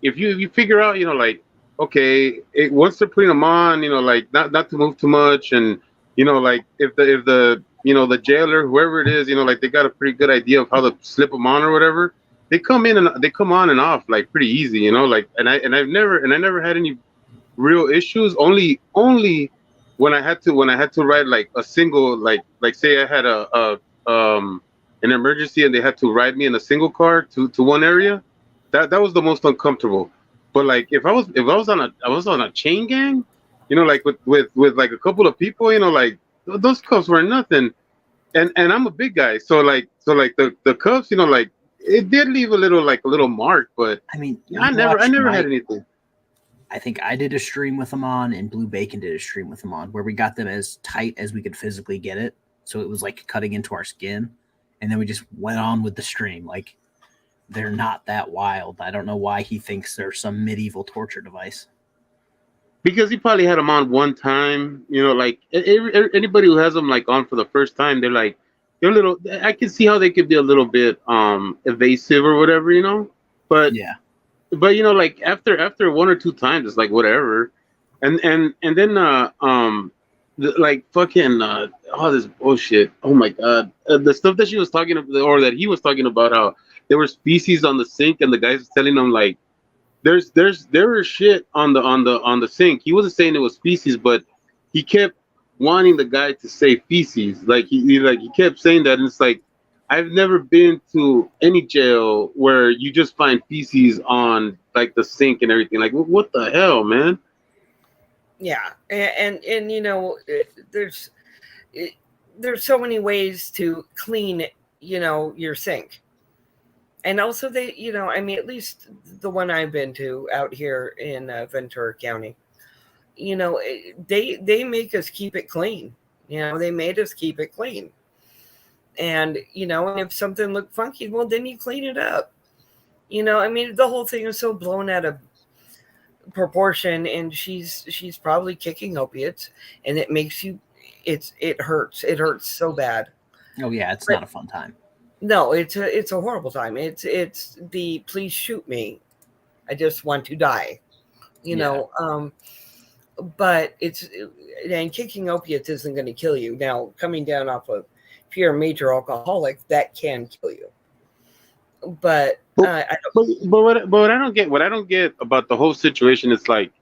if you figure out like okay, once they're putting them on, like not to move too much, and like if the the jailer, whoever it is, like they got a pretty good idea of how to slip them on or whatever, they come on and off like pretty easy, like and I never had any real issues. Only when I had to ride like a single like say I had an emergency and they had to ride me in a single car to one area, that was the most uncomfortable. But like if I was on a chain gang, like with like a couple of people, like those cuffs were nothing, and I'm a big guy, so like the cuffs, like it did leave a little mark, but I mean, I never had anything. I think I did a stream with them on, and Blue Bacon did a stream with them on, where we got them as tight as we could physically get it, so it was like cutting into our skin, and then we just went on with the stream. Like, they're not that wild. I don't know why he thinks they're some medieval torture device. because he probably had him on one time. You know, like anybody who has them like on for the first time, they're a little. I can see how they could be a little bit evasive or whatever, you know. But Yeah. but you know, like after one or two times, it's like whatever. And then like fucking all this bullshit. Oh my god, the stuff that she was talking about, or that he was talking about, how there were species on the sink, and the guys was telling them like there was shit on the sink. He wasn't saying it was species, but he kept wanting the guy to say feces. Like he kept saying that, and it's like I've never been to any jail where you just find feces on like the sink and everything. Like what the hell, man? Yeah, and you know, there's so many ways to clean, you know, your sink. And also they, you know, I mean, at least the one I've been to out here in Ventura County, you know, they make us keep it clean. You know, they made us keep it clean. And, you know, and if something looked funky, well, then you clean it up. You know, I mean, the whole thing is so blown out of proportion, and she's probably kicking opiates, and it makes you, it hurts so bad. Oh yeah, it's not a fun time. No, it's a horrible time. It's the please shoot me, I just want to die, you know. But and kicking opiates isn't going to kill you. Now, coming down off of, if you're a major alcoholic, that can kill you. But I don't, but what I don't get about the whole situation, it's like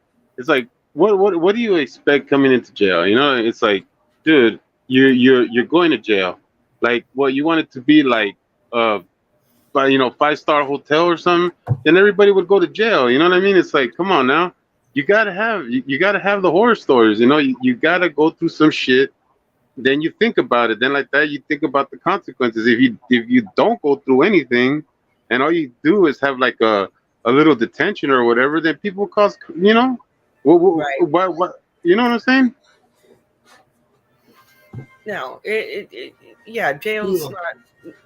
what do you expect coming into jail? You know, it's like, dude, you're going to jail. Like, what, you want it to be like by, you know, 5-star hotel or something, then everybody would go to jail. You know what I mean? It's like, come on now. You gotta have the horror stories, you know, you gotta go through some shit. Then you think about it. Then like that, you think about the consequences. If you don't go through anything, and all you do is have like a little detention or whatever, then people cause, you know, what you know what I'm saying? no, yeah, jail's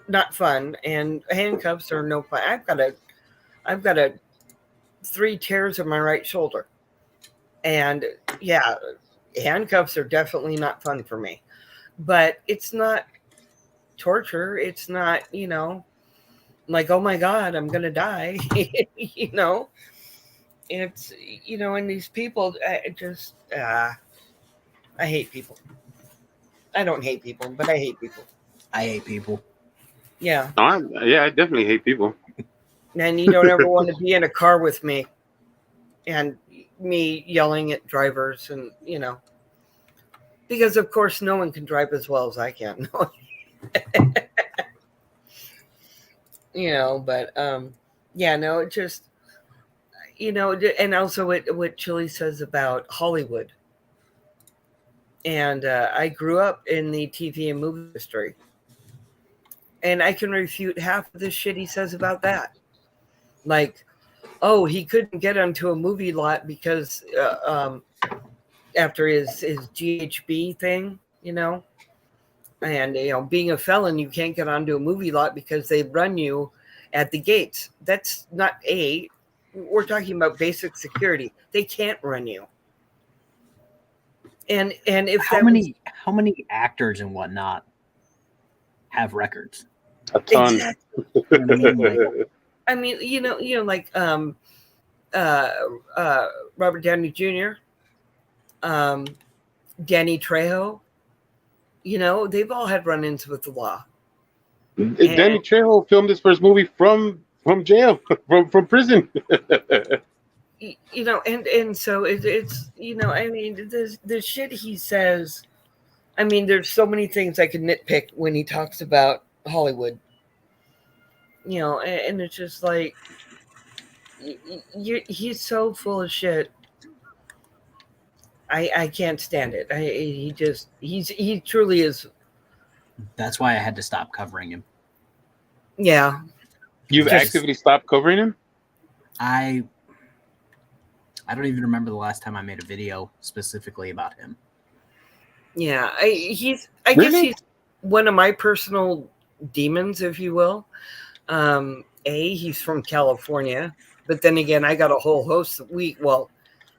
not fun, and handcuffs are no fun. I've got a 3 tears in my right shoulder, and yeah, handcuffs are definitely not fun for me. But it's not torture. It's not, you know, like, oh my god, I'm gonna die. You know, it's, you know, and these people, I hate people. I don't hate people, but I hate people. I hate people. Yeah. I definitely hate people. And you don't ever want to be in a car with me and me yelling at drivers, and, you know, because of course no one can drive as well as I can. You know, but yeah, no, it just, you know, and also what Chili says about Hollywood. And I grew up in the TV and movie industry, and I can refute half of the shit he says about that. Like, oh, he couldn't get onto a movie lot because after his GHB thing, you know, and, you know, being a felon, you can't get onto a movie lot because they run you at the gates. That's not we're talking about basic security. They can't run you. And if how many actors and whatnot have records? A ton. Exactly. You know what I mean? Like, I mean, you know, like Robert Downey Jr., Danny Trejo, you know, they've all had run-ins with the law. Danny Trejo filmed his first movie from jail, from prison. You know, and so it's, you know, I mean, the shit he says, I mean, there's so many things I could nitpick when he talks about Hollywood, you know, and it's just like, he's so full of shit. I can't stand it. He truly is. that's why I had to stop covering him. Yeah. You've actively stopped covering him? I don't even remember the last time I made a video specifically about him. Yeah, I guess he's one of my personal demons, if you will. He's from California, but then again, I got a whole host of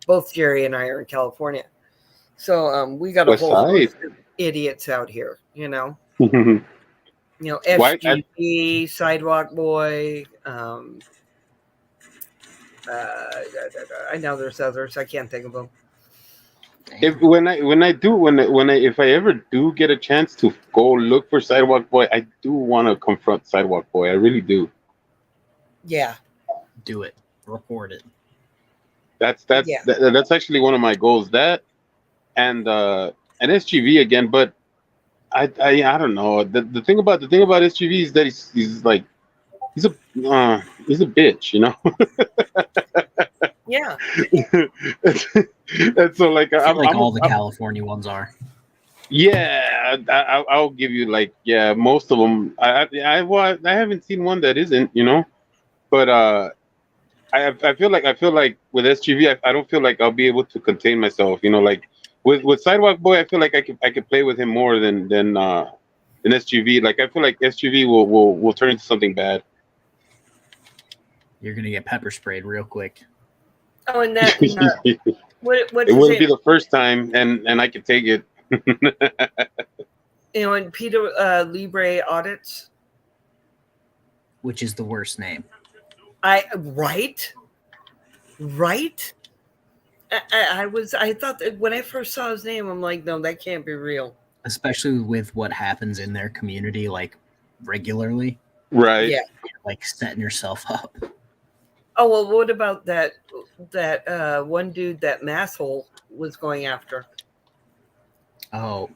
Both Jerry and I are in California. So we got a West whole side. host of idiots out here, you know. Why- SGB, Sidewalk Boy. I know there's others. I can't think of them. if I ever do get a chance to go look for Sidewalk Boy, I do want to confront Sidewalk Boy. I really do. Yeah. Do it. Report it. That's Yeah. that's actually one of my goals. That and SGV again, but I don't know. The thing about SGV is that he's a bitch, you know. Yeah. And so like I feel like I'm- all the I'm- California ones are. Yeah, I'll give you like most of them. I haven't seen one that isn't, you know, but I feel like with SGV I don't feel like I'll be able to contain myself, you know, like with Sidewalk Boy I feel like I could play with him more than SGV. Like I feel like SGV will turn into something bad. You're gonna get pepper sprayed real quick. Oh, and that. What It wouldn't be the first time, and I could take it. and Peter Libre audits. Which is the worst name. Right. I thought that when I first saw his name, I'm like, no, that can't be real. Especially with what happens in their community, like regularly. Right. Yeah. Like setting yourself up. Oh well, what about that one dude that Masshole was going after? Oh,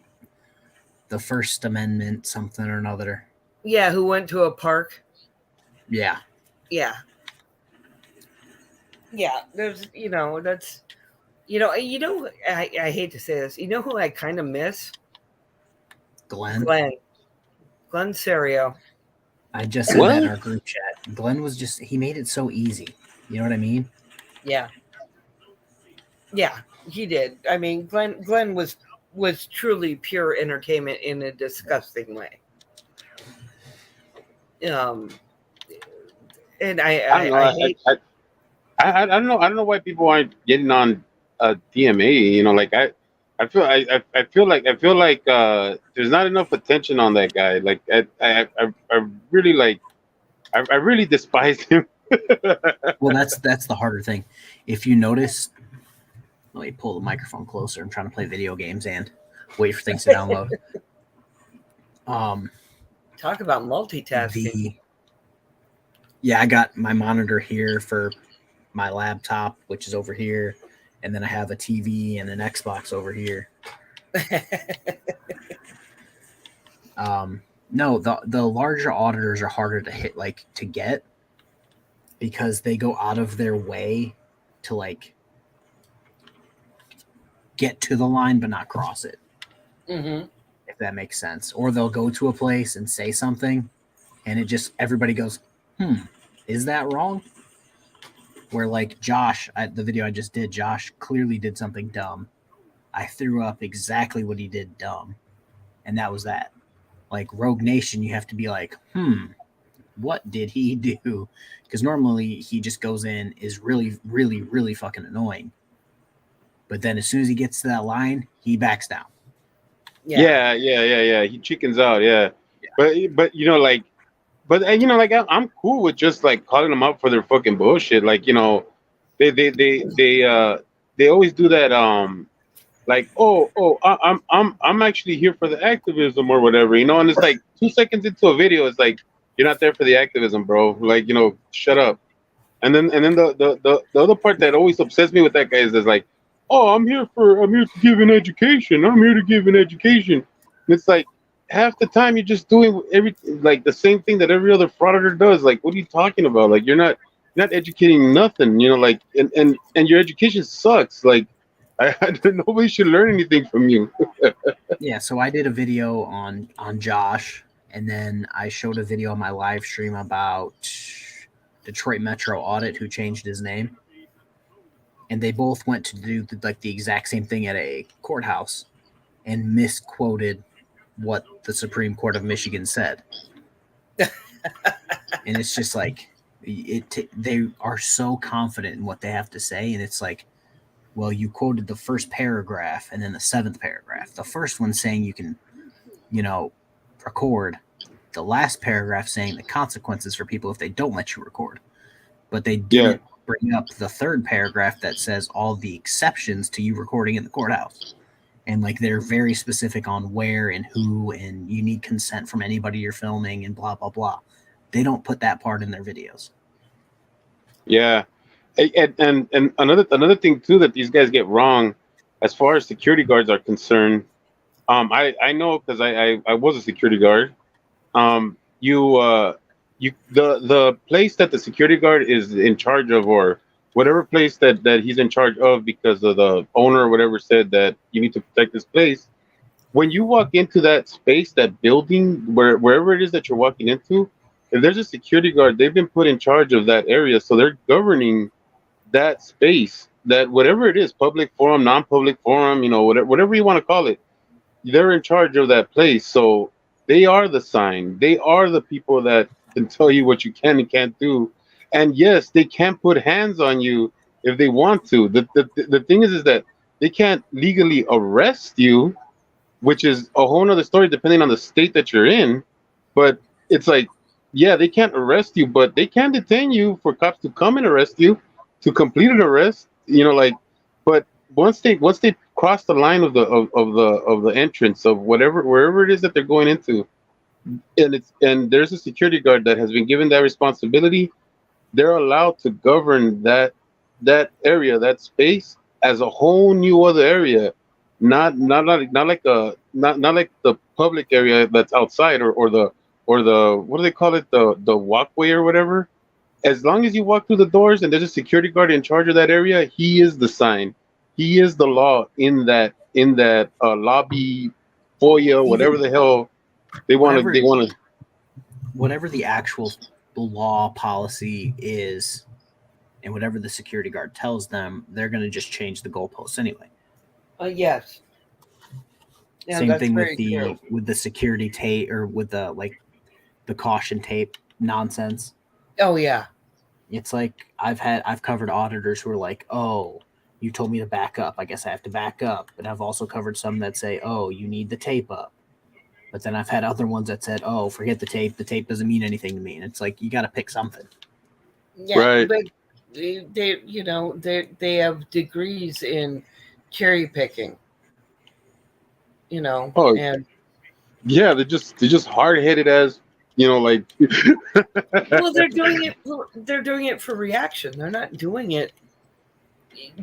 the First Amendment, something or another. Yeah, who went to a park? Yeah. Yeah. There's, that's, I hate to say this. You know who I kind of miss? Glenn. Glenn Serio. I just said that in our group chat. Glenn he made it so easy. You know what I mean? Yeah. Yeah, he did. I mean, Glenn was truly pure entertainment in a disgusting way. And I don't know why people aren't getting on DMA. You know, like I feel like there's not enough attention on that guy. Like I really despise him. Well, that's the harder thing. If you notice, let me pull the microphone closer. I'm trying to play video games and wait for things to download. Talk about multitasking. I got my monitor here for my laptop, which is over here, and then I have a TV and an Xbox over here. No, the larger auditors are harder to hit, like to get, because they go out of their way to like get to the line but not cross it. Mm-hmm. If that makes sense. Or they'll go to a place and say something, and everybody goes, is that wrong? Where like Josh, the video I just did, Josh clearly did something dumb. I threw up exactly what he did dumb, and that was that. Like Rogue Nation, you have to be like, what did he do? Because normally he just goes in, is really, really, really fucking annoying. But then as soon as he gets to that line, he backs down. Yeah. He chickens out. Yeah. But I'm cool with just like calling them out for their fucking bullshit. Like, you know, they always do that. Like, I'm actually here for the activism or whatever, you know. And it's like 2 seconds into a video, it's like, you're not there for the activism, bro. Like, you know, shut up. And then the other part that always upsets me with that guy is like, I'm here to give an education. I'm here to give an education. And it's like half the time you're just doing like the same thing that every other frauditor does. Like, what are you talking about? Like, you're not educating nothing, you know, like, and your education sucks. Like, nobody should learn anything from you. Yeah, so I did a video on Josh, and then I showed a video on my live stream about Detroit Metro Audit, who changed his name. And they both went to do the exact same thing at a courthouse and misquoted what the Supreme Court of Michigan said. And it's just like, they are so confident in what they have to say. And it's like, Well, you quoted the first paragraph and then the seventh paragraph. The first one saying you can, record. The last paragraph saying the consequences for people if they don't let you record. But they didn't bring up the third paragraph that says all the exceptions to you recording in the courthouse. And like they're very specific on where and who, and you need consent from anybody you're filming and blah, blah, blah. They don't put that part in their videos. Yeah. And another thing too that these guys get wrong as far as security guards are concerned. I know because I was a security guard. The place that the security guard is in charge of, or whatever place that he's in charge of because of the owner or whatever said that you need to protect this place. When you walk into that space, that building, wherever it is that you're walking into, if there's a security guard, they've been put in charge of that area. So they're governing that space, that whatever it is, public forum, non-public forum, whatever you want to call it, they're in charge of that place. So they are the sign. They are the people that can tell you what you can and can't do. And yes, they can put hands on you if they want to. The thing is that they can't legally arrest you, which is a whole nother story depending on the state that you're in. But it's like, yeah, they can't arrest you, but they can detain you for cops to come and arrest you, to complete an arrest. But once they cross the line of the entrance of wherever it is that they're going into, and there's a security guard that has been given that responsibility, they're allowed to govern that area, that space, as a whole new other area, not like the public area that's outside or the what do they call it, the walkway or whatever. As long as you walk through the doors and there's a security guard in charge of that area, he is the sign. He is the law in that lobby, foyer, whatever the hell they want to. Whatever the actual law policy is, and whatever the security guard tells them, they're going to just change the goalposts anyway. Yes. Yeah, Same thing with the security tape, or with the caution tape nonsense. Oh yeah. It's like I've covered auditors who are like, oh, you told me to back up, I guess I have to back up. But I've also covered some that say, oh, you need the tape up. But then I've had other ones that said, oh, forget the tape doesn't mean anything to me. And it's like, you got to pick something. Yeah, Right. but they have degrees in cherry picking. Oh. And Yeah, they're just hard-headed as, like. well, they're doing it for reaction. They're not doing it.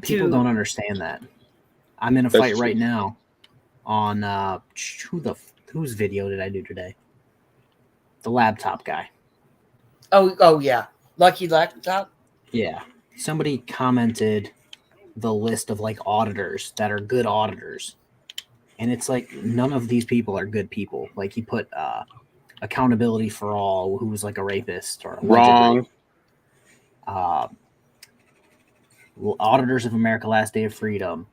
People don't understand that. I'm in a fight right now on whose video did I do today? The laptop guy. Oh yeah, Lucky Laptop. Yeah, somebody commented the list of auditors that are good auditors, and it's like none of these people are good people. Like he put Accountability for All, who was like a rapist or Wrong. Auditors of America, Last Day of Freedom.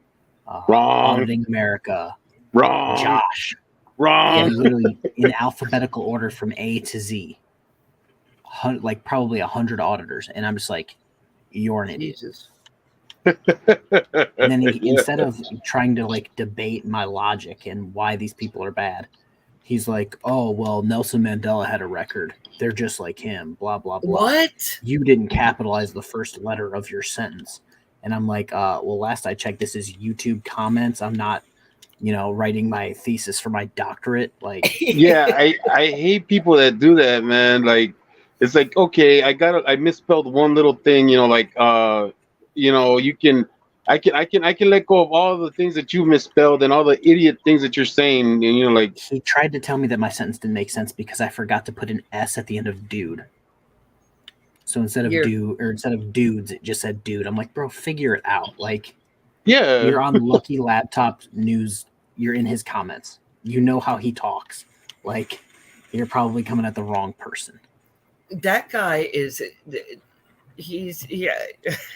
Wrong. Auditing America. Wrong. Josh. Wrong. And literally in alphabetical order from A to Z. Probably 100 auditors, and I'm just like, you're an idiot. Jesus. And then instead of trying to debate my logic and why these people are bad, he's like, oh, well, Nelson Mandela had a record. They're just like him, blah, blah, blah. What? You didn't capitalize the first letter of your sentence. And I'm like, well, last I checked, this is YouTube comments. I'm not, writing my thesis for my doctorate. Yeah, I hate people that do that, man. It's like, okay, I misspelled one little thing, I can let go of all the things that you misspelled and all the idiot things that you're saying, and he tried to tell me that my sentence didn't make sense because I forgot to put an S at the end of dude. So instead of dudes, it just said dude. I'm like, bro, figure it out. Yeah, you're on Lucky Laptop News. You're in his comments. You know how he talks. You're probably coming at the wrong person. That guy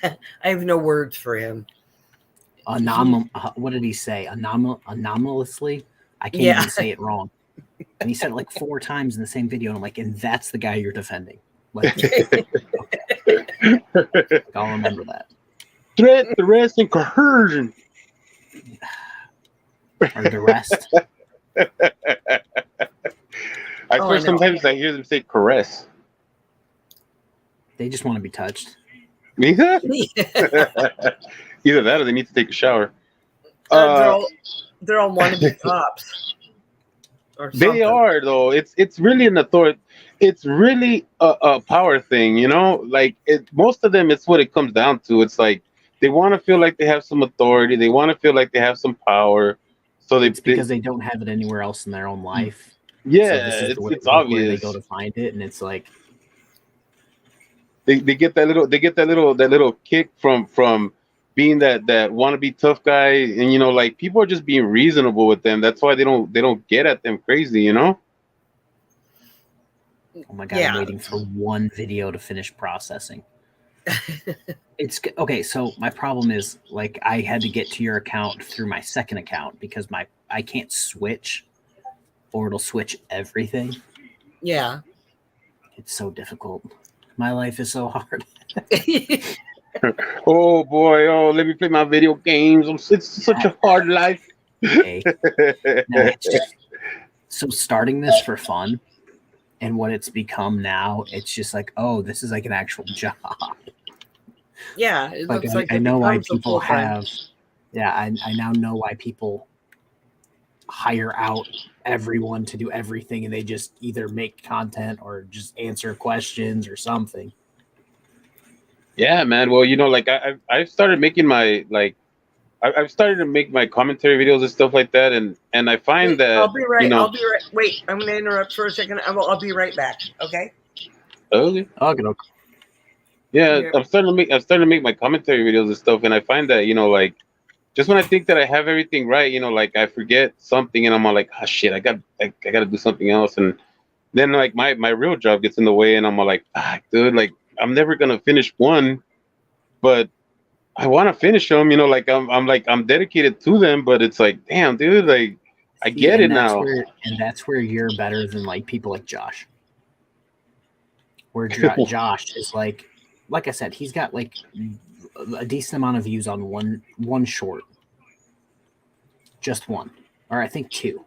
I have no words for him. What did he say? Anomalously? I can't even say it wrong. And he said it 4 times in the same video. And I'm like, and that's the guy you're defending. Okay. I'll remember that. Threat, duress, and coercion. or the rest. I Oh, swear I know. sometimes I hear them say caress. They just want to be touched. Either Yeah. that or they need to take a shower. They're all wannabe cops. Or They something. are though. It's really an authority. It's really a power thing, you know. Like most of them, it's what it comes down to. It's like they want to feel like they have some authority. They want to feel like they have some power. So It's because they don't have it anywhere else in their own life. So this yeah, is it's where they obvious. go to find it, and it's like They get that little kick from being that wannabe tough guy, and you know, like people are just being reasonable with them. That's why they don't get at them crazy, you know. oh my god, Yeah. I'm waiting for one video to finish processing. It's okay. So my problem is like I had to get to your account through my second account because I can't switch, or it'll switch everything. Yeah. It's so difficult. My life is so hard. Oh boy, let me play my video games. It's such a hard life. Okay. No, it's just, so starting this for fun, and what it's become now, it's just like, oh, this is like an actual job. Yeah. It Like looks like I it know why becomes a people full-time. have. Yeah, I now know why people hire out everyone to do everything, and they just either make content or just answer questions or something. Yeah, man. Well, you know, like I've started making my I've started to make my commentary videos and stuff like that, and I find Wait, that I'll be right. you know, I'll be right. Wait, I'm going to interrupt for a second. I'll be right back. Okay. okay. Okay. Yeah, Yeah. I'm starting to make my commentary videos and stuff, and I find that you know, like, just when I think that I have everything right, you know, like I forget something, and I'm all like, oh shit, I got to do something else, and then like my real job gets in the way, and I'm all like, dude, like I'm never gonna finish one, but I want to finish them, you know, like I'm dedicated to them, but it's like, damn, dude, like I See, get it and now. that's where you're better than like people like Josh. Where Josh is like I said, he's got like a decent amount of views on one short, just one, or I think two,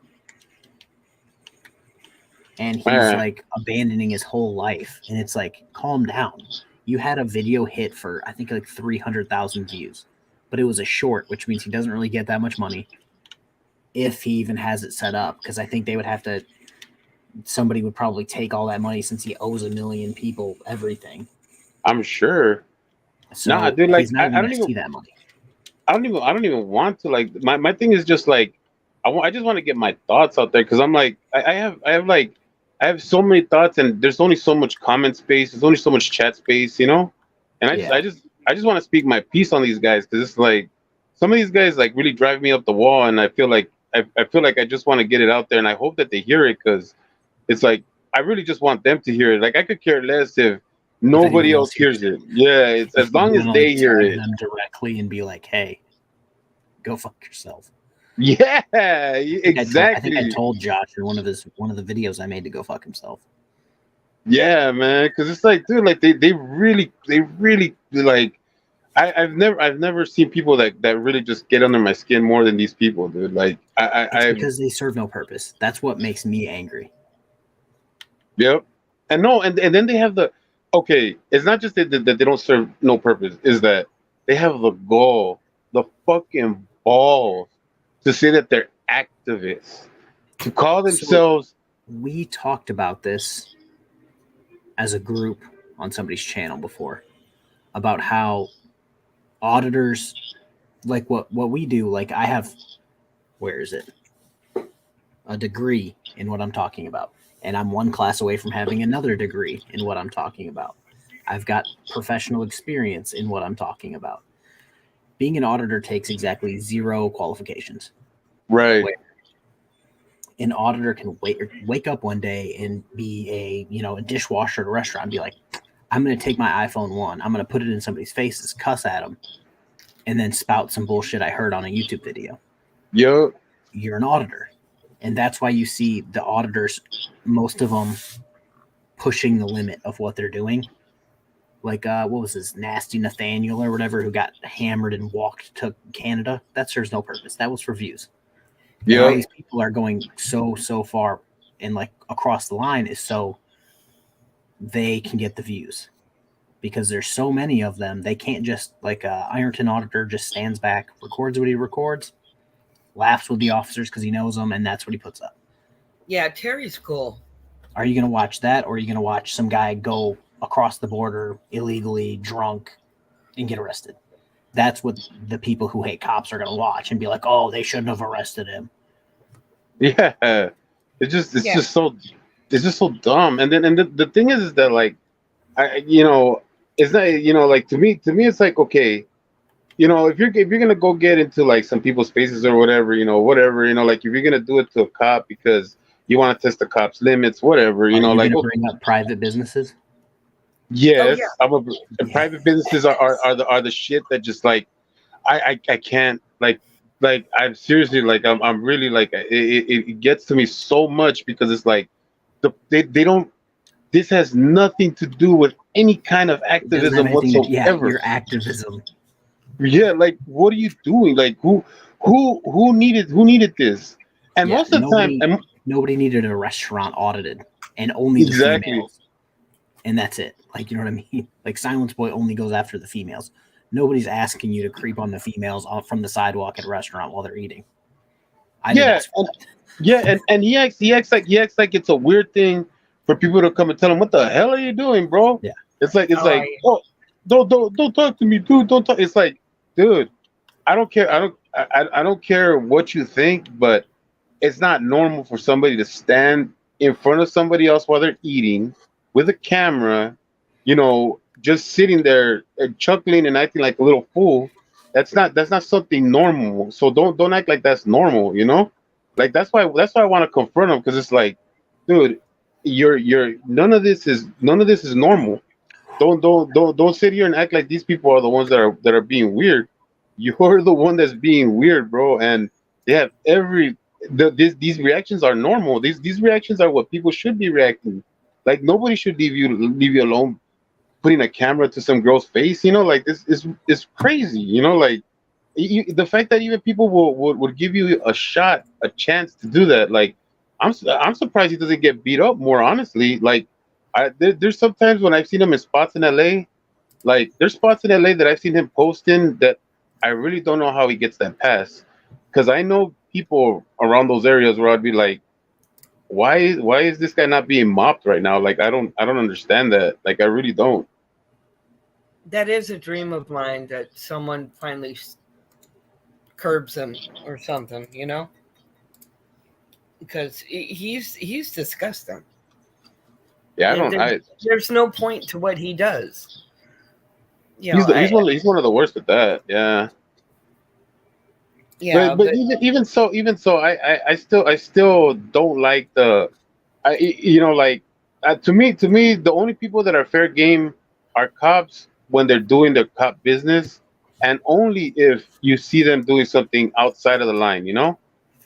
and he's Alright. like abandoning his whole life, and it's like, calm down. You had a video hit for I think like 300,000 views, but it was a short, which means he doesn't really get that much money if he even has it set up, because I think they would have to. Somebody would probably take all that money since he owes 1 million people everything. I'm sure. So Nah, dude, like he's not I even don't gonna see even that money. I don't even want to like my thing is just like I just want to get my thoughts out there because I'm like I have so many thoughts and there's only so much comment space, there's only so much chat space, you know, and I just want to speak my piece on these guys because it's like some of these guys like really drive me up the wall, and I feel like I just want to get it out there, and I hope that they hear it because it's like I really just want them to hear it. Like I could care less if nobody anyone else else hears hears it. Yeah, it's as long as You wanna, they like, hear tag it. them directly and be like, "Hey, go fuck yourself." Yeah, I exactly. think I told Josh in one of the videos I made to go fuck himself. Yeah, man, because it's like, dude, like they really like. I've never seen people that really just get under my skin more than these people, dude. Like It's because they serve no purpose. That's what makes me angry. Yep. And no, and then they have the okay. It's not just that they don't serve no purpose. Is that they have the gall, the fucking balls, to say that they're activists, to call themselves. We talked about this as a group on somebody's channel before about how auditors, like what we do. Like I have, where is it? A degree in what I'm talking about. And I'm one class away from having another degree in what I'm talking about. I've got professional experience in what I'm talking about. Being an auditor takes exactly 0 qualifications. Right. An auditor can wake up one day and be a dishwasher at a restaurant and be like, I'm going to take my iPhone 1, I'm going to put it in somebody's faces, cuss at them, and then spout some bullshit I heard on a YouTube video. Yep. You're an auditor. And that's why you see the auditors, most of them pushing the limit of what they're doing, Like what was his Nasty Nathaniel or whatever, who got hammered and walked to Canada. That serves no purpose. That was for views. And all Yeah. these people are going so far and like across the line is so they can get the views, because there's so many of them. They can't just like Ironton Auditor just stands back, records what he records, laughs with the officers because he knows them, and that's what he puts up. Yeah, Terry's cool. Are you going to watch that, or are you going to watch some guy go across the border illegally drunk and get arrested? That's what the people who hate cops are going to watch and be like, oh, they shouldn't have arrested him. Yeah. It's just so dumb. And then the thing is that like it's not, like to me it's like, okay, if you're gonna go get into like some people's faces or whatever, like if you're gonna do it to a cop because you want to test the cop's limits, whatever, Are you like gonna bring up private businesses? yes, Oh, private businesses are the shit that just like I can't like I'm seriously like I'm really like it gets to me so much because it's like they don't. This has nothing to do with any kind of It doesn't have activism anything to- whatsoever. your activism. Yeah, like what are you doing? Like who needed this? And Yeah, most of the time, nobody needed a restaurant audited, and only the Exactly. females. And that's it. Like, you know what I mean? Like Silence Boy only goes after the females. Nobody's asking you to creep on the females from the sidewalk at a restaurant while they're eating. I didn't yeah, ask for that. yeah, and he acts like it's a weird thing for people to come and tell him, "What the hell are you doing, bro?" Yeah. It's like yeah. oh, don't talk to me, dude. Don't talk. It's like, dude, I don't care. I don't care what you think, but it's not normal for somebody to stand in front of somebody else while they're eating with a camera, just sitting there and chuckling and acting like a little fool. That's not something normal. So don't act like that's normal, Like that's why I want to confront him, because it's like, dude, you're none of this is normal. Don't sit here and act like these people are the ones that are being weird. You're the one that's being weird, bro. And they have these reactions are normal. These reactions are what people should be reacting. Like nobody should leave you alone putting a camera to some girl's face. Like this is crazy. Like the fact that even people would give you a chance to do that. Like I'm surprised he doesn't get beat up more. Honestly, like there's sometimes when I've seen him in spots in LA. Like there's spots in LA that I've seen him posting that I really don't know how he gets that pass, because I know people around those areas where I'd be like, why is this guy not being mopped right now? Like I don't understand that. Like I really don't. That is a dream of mine, that someone finally curbs him or something, because he's disgusting. Yeah, And there's no point to what he does. He's one of the worst at that. Yeah. Yeah, but even so, I still don't like to me, the only people that are fair game are cops when they're doing their cop business, and only if you see them doing something outside of the line.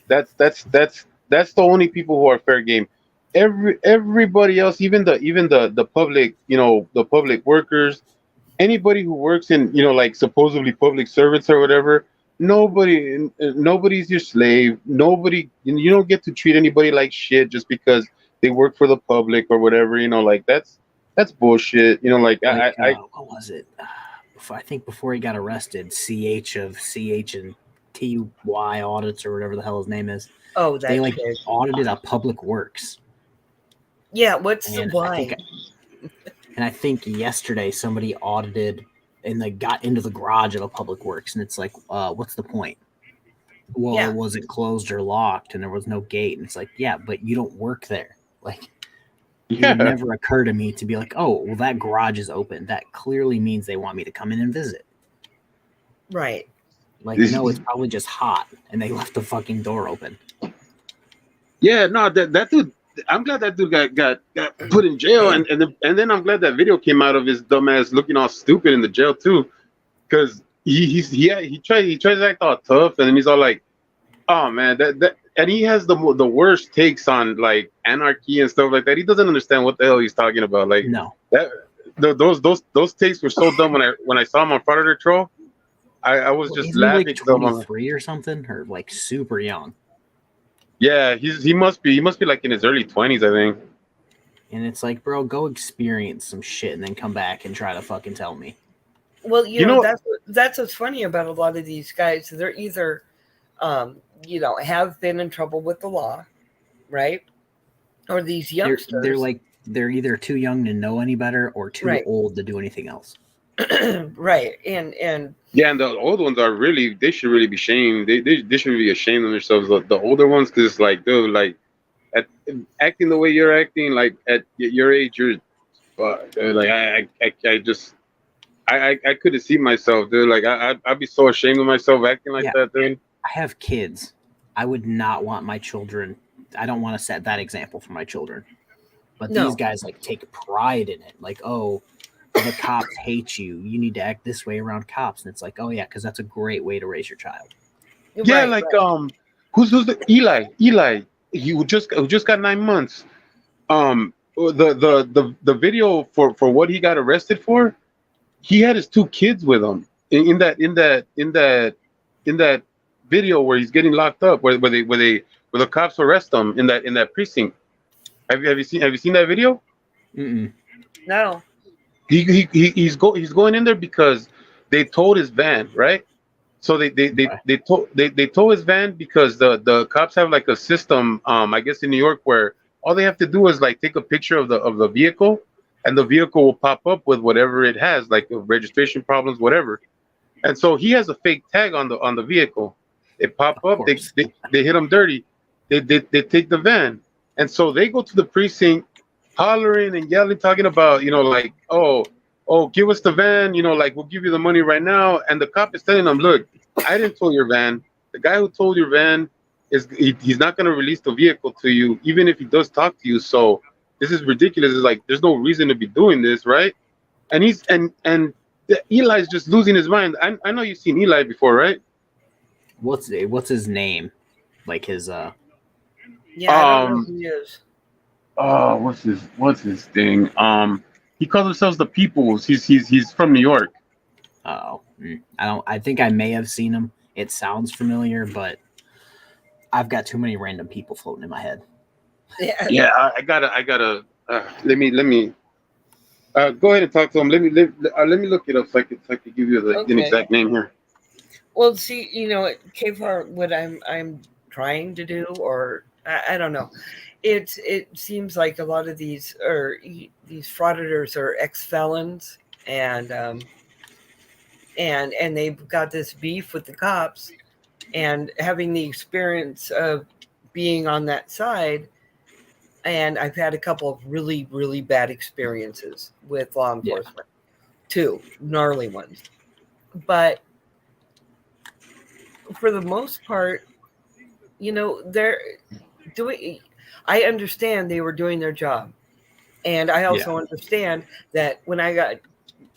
That's the only people who are fair game. Everybody else, even the public, the public workers, anybody who works in, like supposedly public servants or whatever, nobody's your slave. Nobody, you don't get to treat anybody like shit just because they work for the public or whatever. Like that's bullshit. What was it? I think before he got arrested, CH and TY audits or whatever the hell his name is. Oh, they audited a public works. Yeah, what's the why? I think yesterday somebody audited and they got into the garage of a public works, and it's like, what's the point? Well, Yeah. It wasn't closed or locked, and there was no gate. And it's like, yeah, but you don't work there. Like, it would never occur to me to be like, oh, well, that garage is open. That clearly means they want me to come in and visit. Right. Like, no, it's probably just hot, and they left the fucking door open. Yeah, no, that dude. I'm glad that dude got put in jail, and then I'm glad that video came out of his dumbass looking all stupid in the jail too, because he tries to act all tough, and then he's all like, oh man, that and he has the worst takes on like anarchy and stuff like that. He doesn't understand what the hell he's talking about. Like No, those takes were so dumb when I saw him on Predator Troll. I was just Isn't he laughing. like so much. 23 or something, or like super young? Yeah, he must be like in his early 20s, I think. And it's like, bro, go experience some shit and then come back and try to fucking tell me. Well, You know- that's what's funny about a lot of these guys. They're either, have been in trouble with the law, right? Or these youngsters. They're either too young to know any better or too Right. old to do anything else. Right. And Yeah, and the old ones are really, they should really be shamed. They should be ashamed of themselves. The older ones, because it's like, dude, like, acting the way you're acting, like at your age, you're, dude, like I couldn't see myself, dude. Like I'd be so ashamed of myself acting like Yeah. that, dude. I have kids. I would not want my children. I don't want to set that example for my children. But No. these guys like take pride in it. Like, oh, the cops hate you. You need to act this way around cops. And it's like, oh yeah, because that's a great way to raise your child. Yeah, right, like right. who's the Eli? He just got 9 months. The video for what he got arrested for, he had his 2 kids with him in that video where he's getting locked up, where the cops arrest him in that precinct. Have you seen that video? Mm-mm. No. He's going in there because they towed his van, right? So they tow his van because the cops have like a system, I guess in New York, where all they have to do is like take a picture of the vehicle, and the vehicle will pop up with whatever it has, like registration problems, whatever. And so he has a fake tag on the vehicle. It pop Of up, they course. hit him dirty, they take the van, and so they go to the precinct, hollering and yelling, talking about, like, oh, give us the van, like we'll give you the money right now. And the cop is telling them, look, I didn't tow your van. The guy who told your van he's not going to release the vehicle to you, even if he does talk to you. So this is ridiculous. It's like there's no reason to be doing this, right? And Eli's just losing his mind. I know you've seen Eli before, right? What's his name? Like his Yeah, I don't know who he is. Oh, what's his thing? He calls himself the Peoples. He's from New York. I think I may have seen him. It sounds familiar, but I've got too many random people floating in my head. Yeah. Yeah, I gotta. Let me. Go ahead and talk to him. Let me look it up so I can give you the Okay. exact name here. Well, see, KFAR, what I'm trying to do, or I don't know, it seems like a lot of these frauditors are ex-felons, and they've got this beef with the cops, and having the experience of being on that side. And I've had a couple of really, really bad experiences with law enforcement. 2 gnarly ones. But for the most part, they're doing. I understand they were doing their job, and I also understand that when I got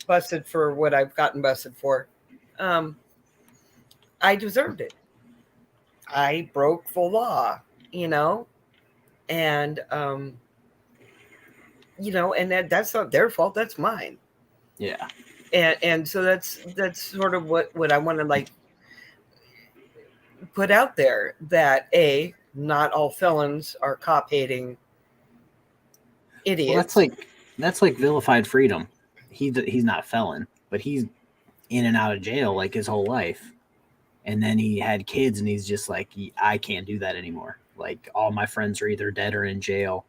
busted for what I've gotten busted for, I deserved it. I broke the law, and and that's not their fault. That's mine. Yeah. And so that's sort of what I want to like put out there, that not all felons are cop hating idiots. Well, that's like vilified freedom. He's not a felon, but he's in and out of jail like his whole life. And then he had kids, and he's just like, I can't do that anymore. Like, all my friends are either dead or in jail,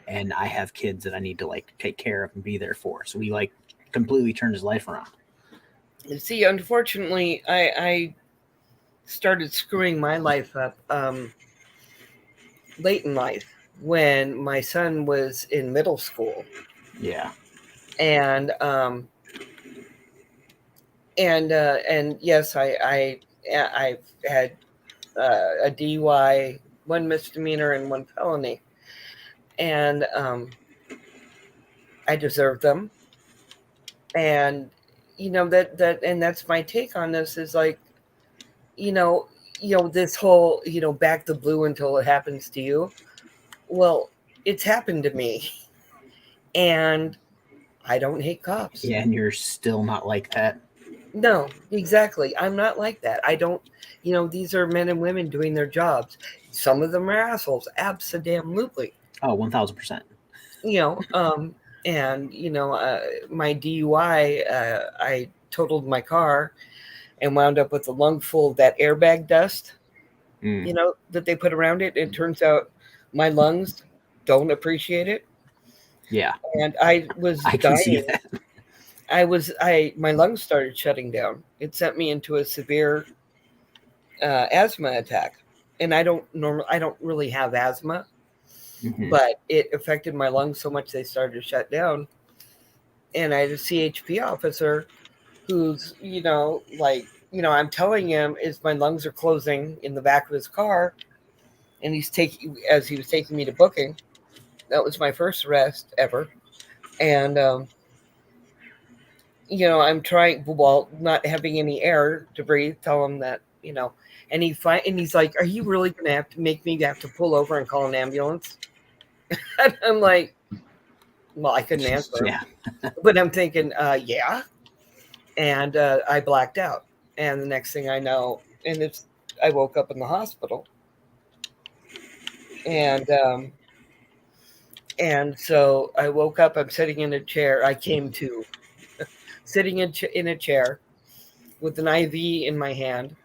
and I have kids that I need to like take care of and be there for. So he like completely turned his life around. See, unfortunately, I started screwing my life up late in life when my son was in middle school. Yeah. And yes, I've had a DUI, 1 misdemeanor, and 1 felony, and I deserve them. And and that's my take on this, is like, this whole back the blue until it happens to you. Well, it's happened to me, and I don't hate cops. Yeah, and you're still not like that. No, exactly. I'm not like that. I don't, these are men and women doing their jobs. Some of them are assholes. Absolutely. Oh, 1000%. And my DUI, I totaled my car and wound up with a lung full of that airbag dust, that they put around it. It turns out my lungs don't appreciate it. Yeah. And I was I can dying. see that. My lungs started shutting down. It sent me into a severe asthma attack. And I don't really have asthma, Mhm. but it affected my lungs so much they started to shut down. And I had a CHP officer who's, I'm telling him is my lungs are closing in the back of his car. And as he was taking me to booking, that was my first arrest ever. And, I'm trying, not having any air to breathe, tell him that, and he's like, are you really going to have to make me have to pull over and call an ambulance? And I'm like, well, I couldn't answer him. Yeah. But I'm thinking, yeah. And I blacked out. And the next thing I know, I woke up in the hospital. And so I woke up, I'm sitting in a chair. I came to sitting in a chair with an IV in my hand,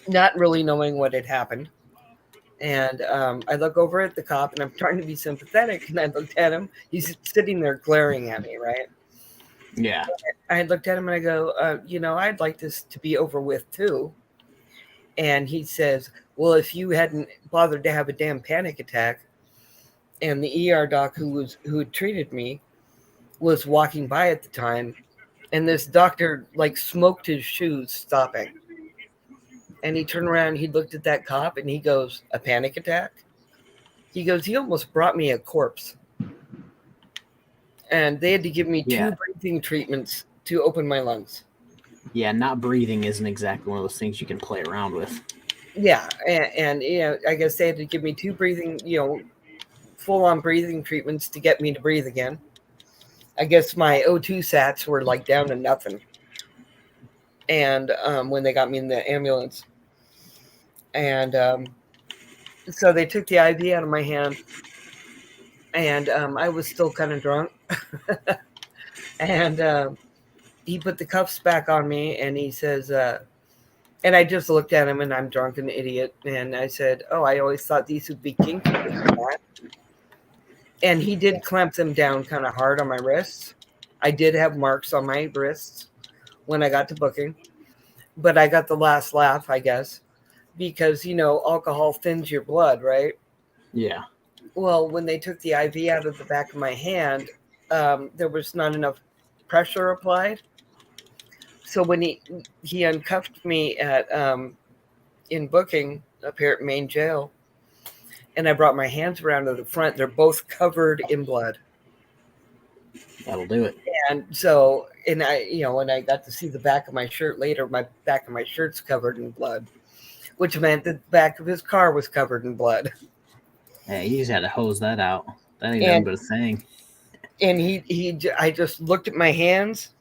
not really knowing what had happened. And I look over at the cop and I'm trying to be sympathetic. And I looked at him. He's sitting there glaring at me, right? Yeah. I looked at him and I go, I'd like this to be over with too. And he says, well, if you hadn't bothered to have a damn panic attack, and the ER doc who had treated me was walking by at the time, and this doctor smoked his shoes stopping. And he turned around, he looked at that cop and he goes, a panic attack? He goes, he almost brought me a corpse. And they had to give me 2 breathing treatments to open my lungs. Yeah, not breathing isn't exactly one of those things you can play around with. Yeah, and I guess they had to give me 2 breathing, full-on breathing treatments to get me to breathe again. I guess my O2 sats were down to nothing. And when they got me in the ambulance. And so they took the IV out of my hand. And I was still kind of drunk. And he put the cuffs back on me and he says, and I just looked at him and I'm drunk and idiot. And I said, oh, I always thought these would be kinky. And he did clamp them down kind of hard on my wrists. I did have marks on my wrists when I got to booking. But I got the last laugh, I guess, because, alcohol thins your blood, right? Yeah. Well, when they took the IV out of the back of my hand, there was not enough pressure applied. So when he uncuffed me at in booking up here at Main Jail, and I brought my hands around to the front, they're both covered in blood. That'll do it. And so, and I, when I got to see the back of my shirt later, my back of my shirt's covered in blood, which meant the back of his car was covered in blood. Hey, you just had to hose that out. That ain't nothing but a thing. And I just looked at my hands,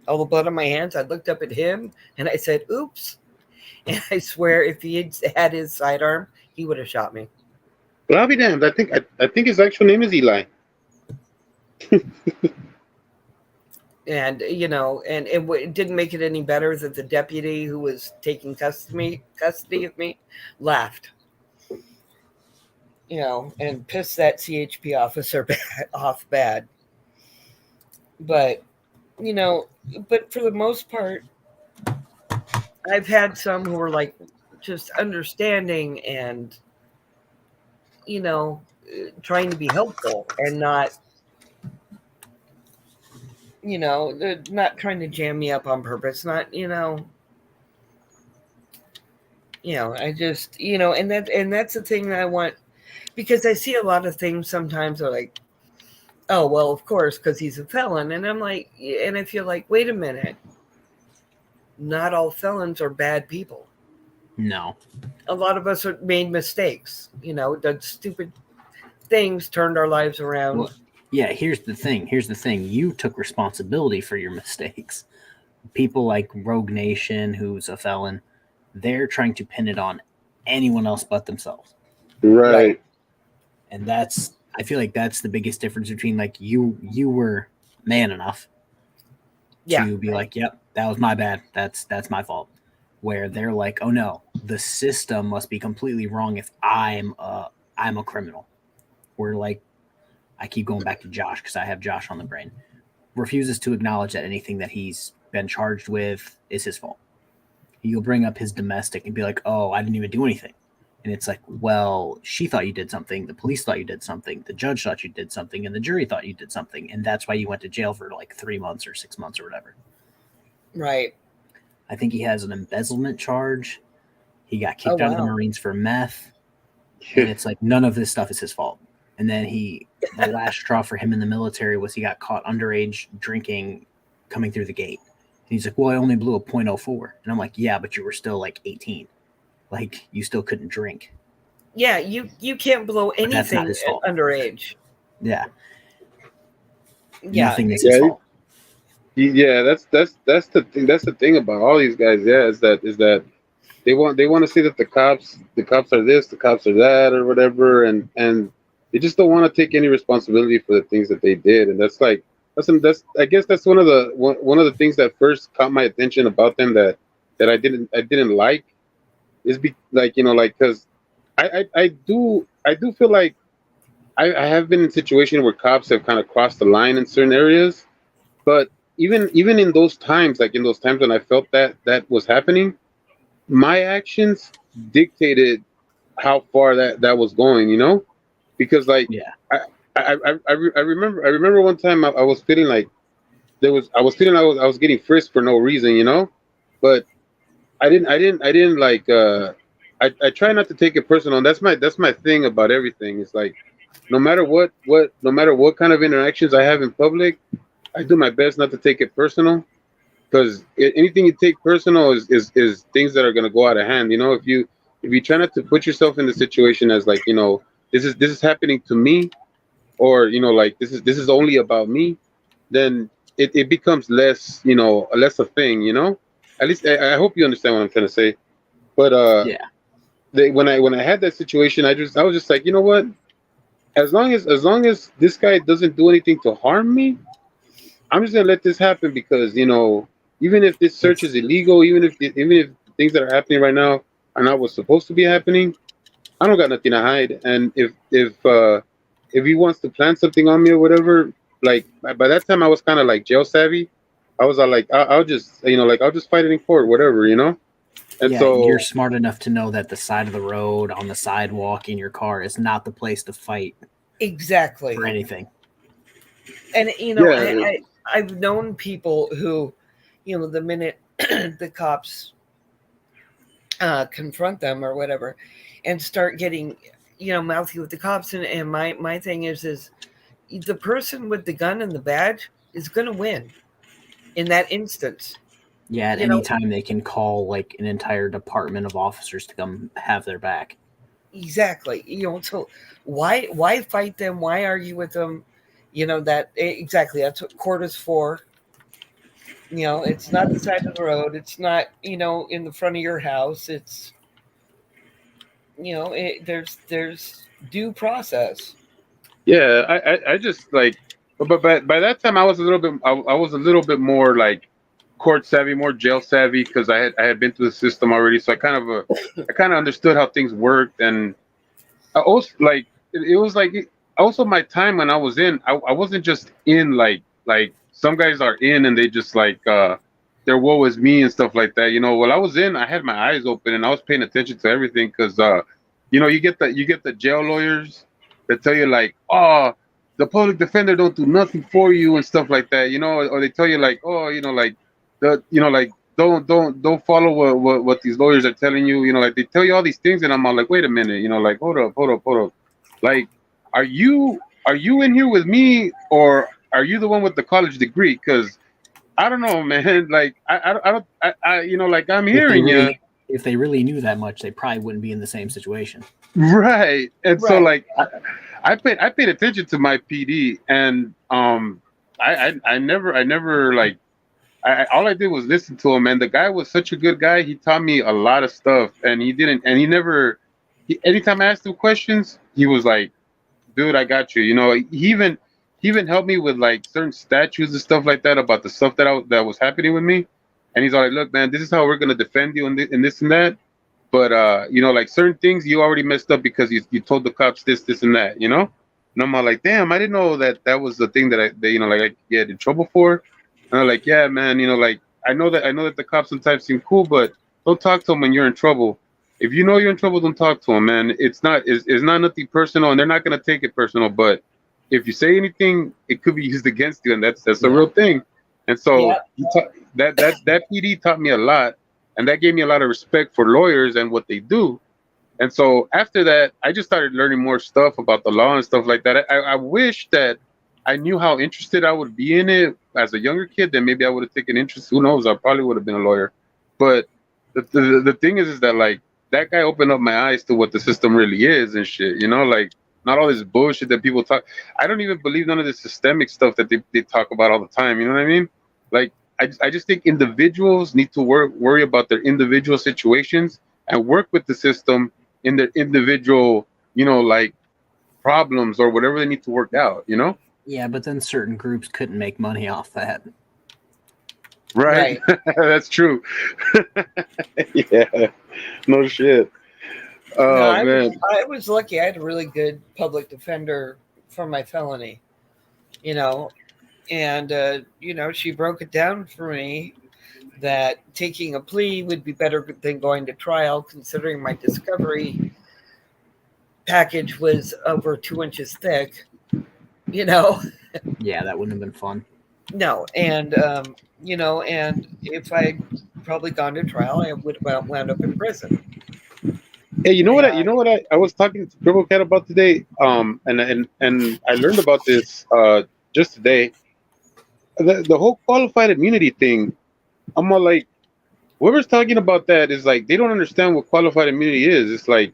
all the blood on my hands. I looked up at him and I said, oops. And I swear if he had his sidearm, he would have shot me. Well, I'll be damned. I think his actual name is Eli. And, and it didn't make it any better that the deputy who was taking custody of me laughed, and pissed that CHP officer off bad. But, but for the most part, I've had some who were just understanding and, trying to be helpful and not, they're not trying to jam me up on purpose. Not, I just, and that's the thing that I want, because I see a lot of things sometimes are like, oh, well, of course, because he's a felon. And I'm like, and I feel like, wait a minute. Not all felons are bad people. No. A lot of us made mistakes, done stupid things, turned our lives around. Well, Yeah, here's the thing. You took responsibility for your mistakes. People like Rogue Nation, who's a felon, they're trying to pin it on anyone else but themselves. Right. And I feel like that's the biggest difference between like you were man enough Yeah. to be like, yep, that was my bad. That's my fault. Where they're like, oh no, the system must be completely wrong if I'm a criminal. Where like, I keep going back to Josh because I have Josh on the brain. Refuses to acknowledge that anything that he's been charged with is his fault. You'll bring up his domestic and be like, oh, I didn't even do anything. And it's like, well, she thought you did something. The police thought you did something. The judge thought you did something. And the jury thought you did something. And that's why you went to jail for like 3 months or 6 months or whatever. Right. I think he has an embezzlement charge. He got kicked out of the Marines for meth. And it's like, none of this stuff is his fault. And then the last straw for him in the military was he got caught underage drinking coming through the gate. And he's like, well, I only blew a .04. And I'm like, yeah, but you were still like 18. Like, you still couldn't drink. Yeah, you can't blow anything underage. Yeah. Yeah. Nothing is his fault. Yeah, that's the thing. That's the thing about all these guys. Yeah, is that they want to say that the cops are this, the cops are that, or whatever, and they just don't want to take any responsibility for the things that they did. And that's I guess that's one of the things that first caught my attention about them that I didn't like is because I do feel like I have been in situations where cops have kind of crossed the line in certain areas, but even in those times, like in those times when I felt that was happening, my actions dictated how far that was going, because like I remember one time I was feeling like I was getting frisked for no reason, but I didn't like I try not to take it personal. And that's my thing about everything. It's like no matter what kind of interactions I have in public, I do my best not to take it personal, because anything you take personal is things that are going to go out of hand. If you try not to put yourself in the situation as like, this is happening to me, or like this is only about me, then it becomes less a thing. At least I hope you understand what I'm trying to say. But when I had that situation, I was just like, you know what? As long as this guy doesn't do anything to harm me, I'm just gonna let this happen, because even if this search is illegal, even if things that are happening right now are not what's supposed to be happening, I don't got nothing to hide. And if he wants to plan something on me or whatever, like by that time I was kind of like jail savvy. I was like, I'll just I'll just fight it in court, whatever, And so you're smart enough to know that the side of the road, on the sidewalk, in your car is not the place to fight. Exactly. For anything. And I've known people who, the minute the cops confront them or whatever, and start getting, mouthy with the cops, and my thing is the person with the gun and the badge is going to win in that instance. Yeah, at any time they can call like an entire department of officers to come have their back. Exactly. So why fight them? Why argue with them? Exactly. That's what court is for. It's not the side of the road. It's not, in the front of your house. It's, there's due process. Yeah, I just like, but by that time I was a little bit more like court savvy, more jail savvy, because I had been through the system already, so I kind of understood how things worked. And I also like it was like also my time when I was in, I wasn't just in like some guys are in and they just like their woe is me and stuff like that. While I was in, I had my eyes open and I was paying attention to everything, because you get the jail lawyers that tell you like, oh, the public defender don't do nothing for you and stuff like that, or they tell you like, oh, like don't follow what these lawyers are telling you, like they tell you all these things, and I'm all like, wait a minute, like hold up, like are you in here with me, or are you the one with the college degree? Because I don't know, man. Like I like I'm hearing you. If they really knew that much, they probably wouldn't be in the same situation. Right. And so like I paid attention to my PD, and I never like all I did was listen to him, and the guy was such a good guy. He taught me a lot of stuff, and he never. Anytime I asked him questions, he was like, "Dude, I got you." You know, he even helped me with like certain statues and stuff like that about the stuff that was happening with me. And he's all like, "Look, man, this is how we're gonna defend you and this and that." But you know, like certain things you already messed up because you told the cops this and that, you know. And I'm all like, damn, I didn't know that was the thing that you know, like I get in trouble for. And I'm like, yeah, man, you know, like I know that the cops sometimes seem cool, but don't talk to them when you're in trouble. If you know you're in trouble, don't talk to them, man. It's not nothing personal, and they're not gonna take it personal. But if you say anything, it could be used against you, and that's a real thing. And so that PD taught me a lot, and that gave me a lot of respect for lawyers and what they do. And so after that, I just started learning more stuff about the law and stuff like that. I wish that I knew how interested I would be in it as a younger kid. Then maybe I would have taken interest. Who knows? I probably would have been a lawyer. But the thing is that like that guy opened up my eyes to what the system really is and shit. You know, like not all this bullshit that people talk. I don't even believe none of this systemic stuff that they talk about all the time. You know what I mean? Like I just think individuals need to worry about their individual situations and work with the system in their individual, you know, like problems or whatever they need to work out, you know? Yeah, but then certain groups couldn't make money off that. Right. That's true. Yeah. No shit. Oh, No, man. I was lucky. I had a really good public defender for my felony, you know, and, you know, she broke it down for me that taking a plea would be better than going to trial, considering my discovery package was over 2 inches thick, you know. Yeah, that wouldn't have been fun. No, and you know, and if I'd probably gone to trial, I would have wound up in prison. Hey, you know what? I was talking to Cribble Cat about today. And I learned about this just today. The whole qualified immunity thing. I'm all like, whoever's talking about that is like they don't understand what qualified immunity is. It's like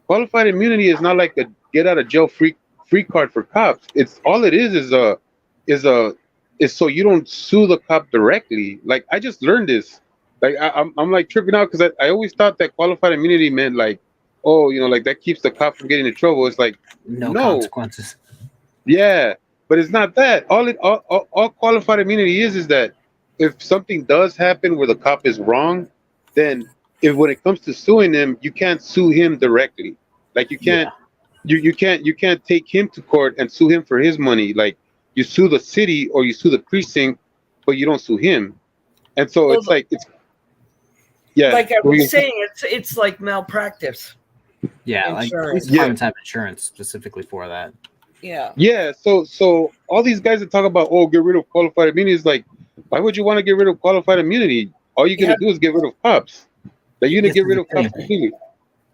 qualified immunity is not like a get out of jail free card for cops. It's all it is so you don't sue the cop directly. Like I just learned this. Like I'm like tripping out because I always thought that qualified immunity meant like, oh, you know, like that keeps the cop from getting in trouble. It's like no consequences. Yeah, but it's not that. All qualified immunity is that if something does happen where the cop is wrong, then when it comes to suing him, you can't sue him directly. Like you can't you can't take him to court and sue him for his money. Like you sue the city or you sue the precinct, but you don't sue him. And so it's like like I was saying, it's like malpractice. Yeah, insurance. like police departments have insurance specifically for that. Yeah. Yeah. So all these guys that talk about get rid of qualified immunity is like, why would you want to get rid of qualified immunity? All you're gonna do is get rid of cops. Like you're gonna get rid of cops completely.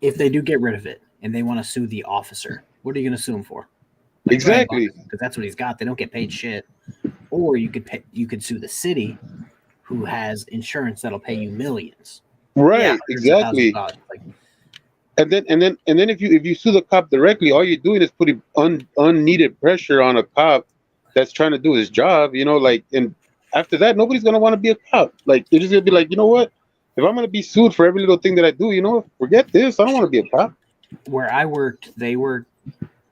If they do get rid of it and they want to sue the officer, what are you gonna sue him for? Like exactly. Because that's what he's got. They don't get paid shit. Or you could sue the city, who has insurance that'll pay you millions. Right. Yeah, exactly. Like, and then if you sue the cop directly, all you're doing is putting unneeded pressure on a cop that's trying to do his job. You know, like, and after that, nobody's gonna want to be a cop. Like they're just gonna be like, you know what? If I'm gonna be sued for every little thing that I do, you know, forget this. I don't want to be a cop. Where I worked, they were,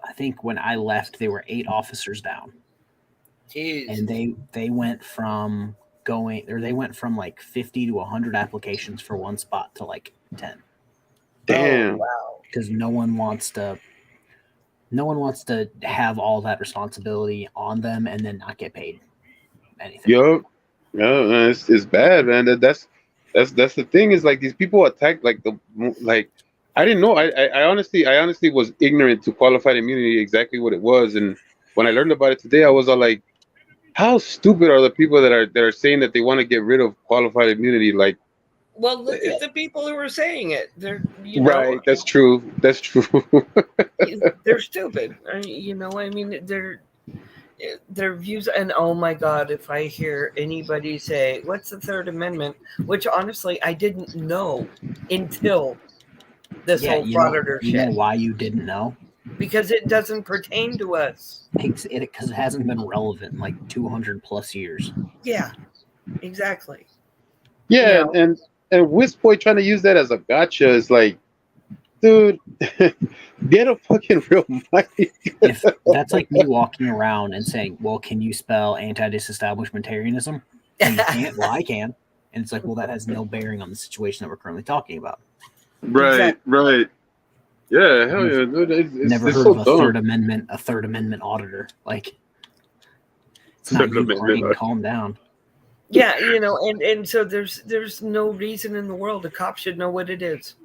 I think when I left, they were 8 officers down. Jeez. And they went from like 50 to 100 applications for one spot to like 10. Damn. Oh, wow. Because no one wants to have all that responsibility on them and then not get paid anything. Yo, yeah, it's bad, man. That's the thing is like these people attack like I didn't know. I honestly was ignorant to qualified immunity exactly what it was, and when I learned about it today, I was all like, how stupid are the people that are saying that they want to get rid of qualified immunity? Like, well, look at the people who are saying it. They're right. That's true. That's true. They're stupid. You know, I mean, their views. And oh my God, if I hear anybody say, "What's the Third Amendment?" which honestly I didn't know until this whole frauditor shit. You know why you didn't know? because it doesn't pertain to us. Because it hasn't been relevant in like 200 plus years. Yeah, exactly. Yeah, You know. and Wisboy trying to use that as a gotcha is like, dude, get a fucking real mic. If that's like me walking around and saying, well, can you spell anti-disestablishmentarianism? Oh, you can't? Well, I can. And it's like, well, that has no bearing on the situation that we're currently talking about. Right, right. Yeah, hell yeah, dude. It's Never it's heard so of a dumb. Third Amendment auditor. Like, it's not Third you, Amendment Brain. auditor. Calm down. Yeah, you know, and so there's no reason in the world a cop should know what it is.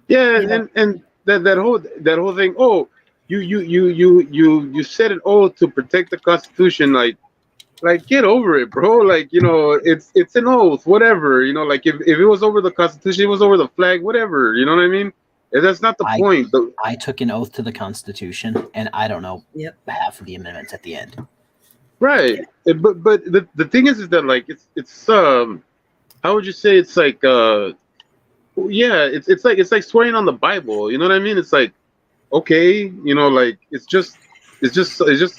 Yeah, You know. and that whole thing. Oh, you said an oath to protect the Constitution. Like get over it, bro. Like, you know, it's an oath, whatever. You know, like if it was over the Constitution, it was over the flag, whatever. You know what I mean? And that's not the point. I took an oath to the Constitution, and I don't know half of the amendments at the end. Right. But the thing is that like it's how would you say it's like yeah, it's like swearing on the Bible. You know what I mean? It's like, okay, you know, like it's just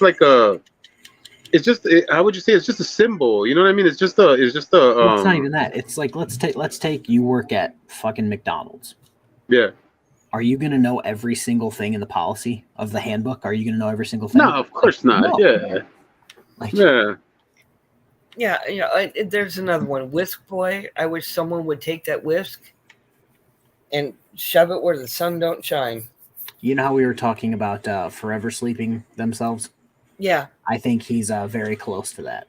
like a how would you say, it's just a symbol. You know what I mean? It's just a Well, it's not even that. It's like let's take you work at fucking McDonald's. Yeah. Are you gonna know every single thing in the policy of the handbook? Are you gonna know every single thing? No, of course not. No. Yeah. Like, Yeah. Yeah, you know, there's another one, Whisk Boy. I wish someone would take that whisk and shove it where the sun don't shine. you know how we were talking about forever sleeping themselves? Yeah, I think he's very close to that.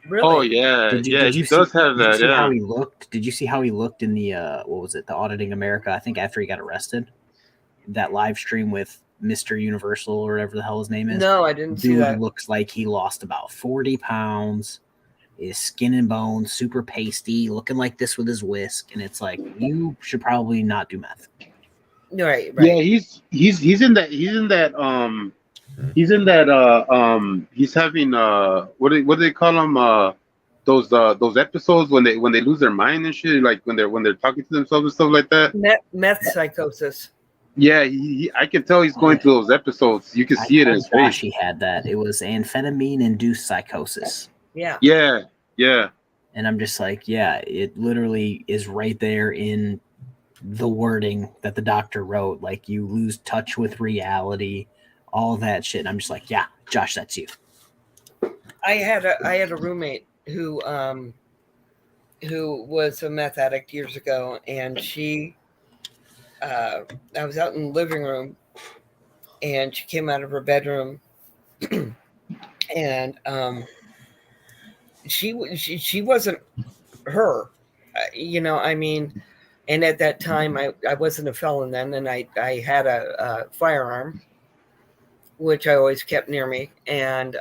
really. Oh yeah. Did you He does have Did you that. see Yeah. how he looked? Did you see how he looked in the what was it? The Auditing America? I think after he got arrested, that live stream with Mr. Universal or whatever the hell his name is. No, I didn't see Dude that. looks like he lost about 40 pounds. Is skin and bones, super pasty, looking like this with his whisk, and it's like you should probably not do meth. Right. Yeah, he's in that he's having what do they call them, those episodes when they lose their mind and shit, like when they're talking to themselves and stuff like that. Meth psychosis. Yeah, I can tell he's going through those episodes. You can see it in his Josh, face. he had that. It was amphetamine-induced psychosis. Yeah. Yeah. And I'm just like, yeah, it literally is right there in the wording that the doctor wrote. Like, you lose touch with reality, all that shit. And I'm just like, yeah, Josh, that's you. I had a roommate who was a meth addict years ago, and she I was out in the living room, and she came out of her bedroom, and she wasn't her, you know. I mean, and at that time I wasn't a felon then, and I had a firearm, which I always kept near me, and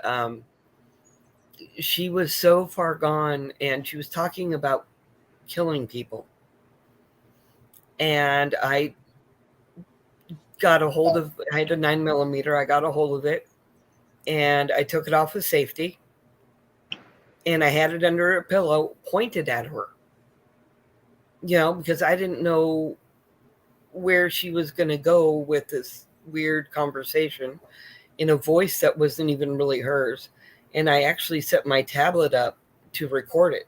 she was so far gone, and she was talking about killing people, and I got a hold of, I had a 9mm, I got a hold of it, and I took it off with safety, and I had it under a pillow pointed at her, you know, because I didn't know where she was going to go with this weird conversation in a voice that wasn't even really hers. And I actually set my tablet up to record it,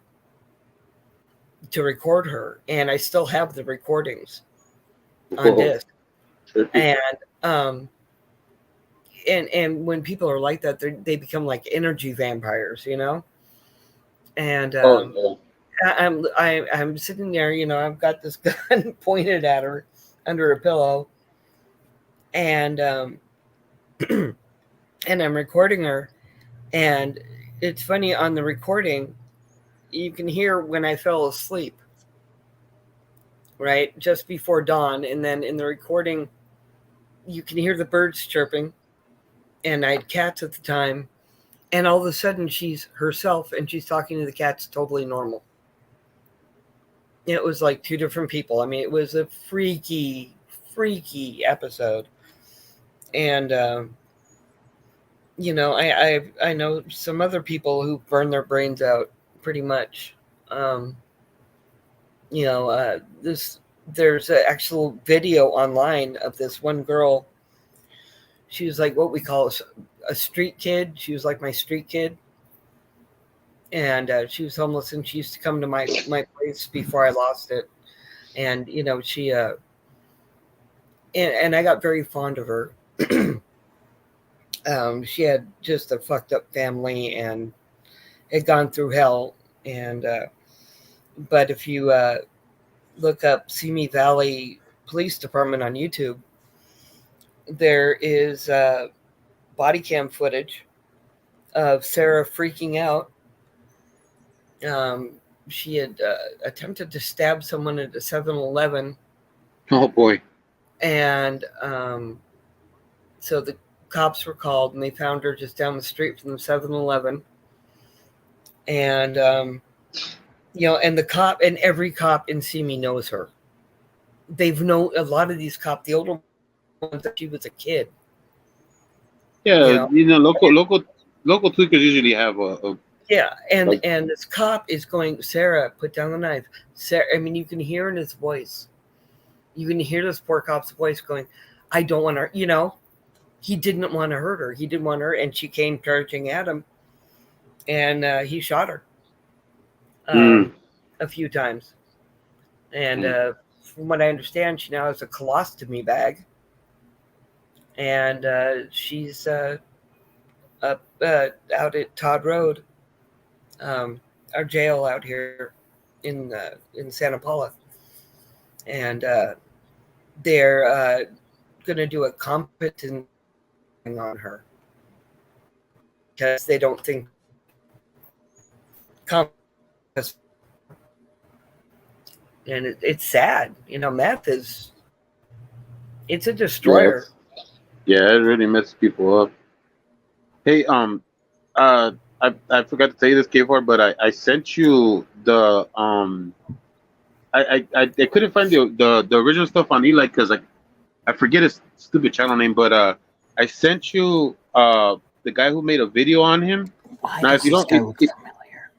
to record her. And I still have the recordings on disc. And when people are like that, they become like energy vampires, you know? And I'm sitting there, you know, I've got this gun pointed at her under a pillow, and and I'm recording her. And it's funny, on the recording, you can hear when I fell asleep, right? Just before dawn. And then in the recording, you can hear the birds chirping. And I had cats at the time. And all of a sudden, she's herself and she's talking to the cats totally normal. It was like two different people. I mean, it was a freaky episode. And, you know, I know some other people who burn their brains out pretty much. You know, this there's an actual video online of this one girl. She was like what we call a street kid. She was like my street kid. And she was homeless, and she used to come to my place before I lost it. And, you know, she, and I got very fond of her. She had just a fucked up family and had gone through hell. And, but if you look up Simi Valley Police Department on YouTube, there is body cam footage of Sarah freaking out. She had attempted to stab someone at a 7-Eleven. Oh boy. And so the cops were called, and they found her just down the street from the 7-Eleven. And, you know, and the cop, and every cop in Simi knows her. They've known a lot of these cops, the older ones, that she was a kid. Yeah, you know, local tweakers usually have a yeah, and like, and this cop is going, Sarah, put down the knife. Sarah, I mean, you can hear in his voice. You can hear this poor cop's voice going, I don't want her, you know. He didn't want to hurt her. He didn't want her, and she came charging at him, and he shot her a few times. And from what I understand, she now has a colostomy bag, and she's up out at Todd Road, our jail out here in Santa Paula, and they're going to do a competent on her because they don't think and it's sad, you know. Meth it's a destroyer. Yeah, it really messes people up. Hey, I forgot to tell you this, K4, but I sent you the I couldn't find the original stuff on Eli because I forget his stupid channel name, but I sent you the guy who made a video on him. Why Now, does this guy look familiar?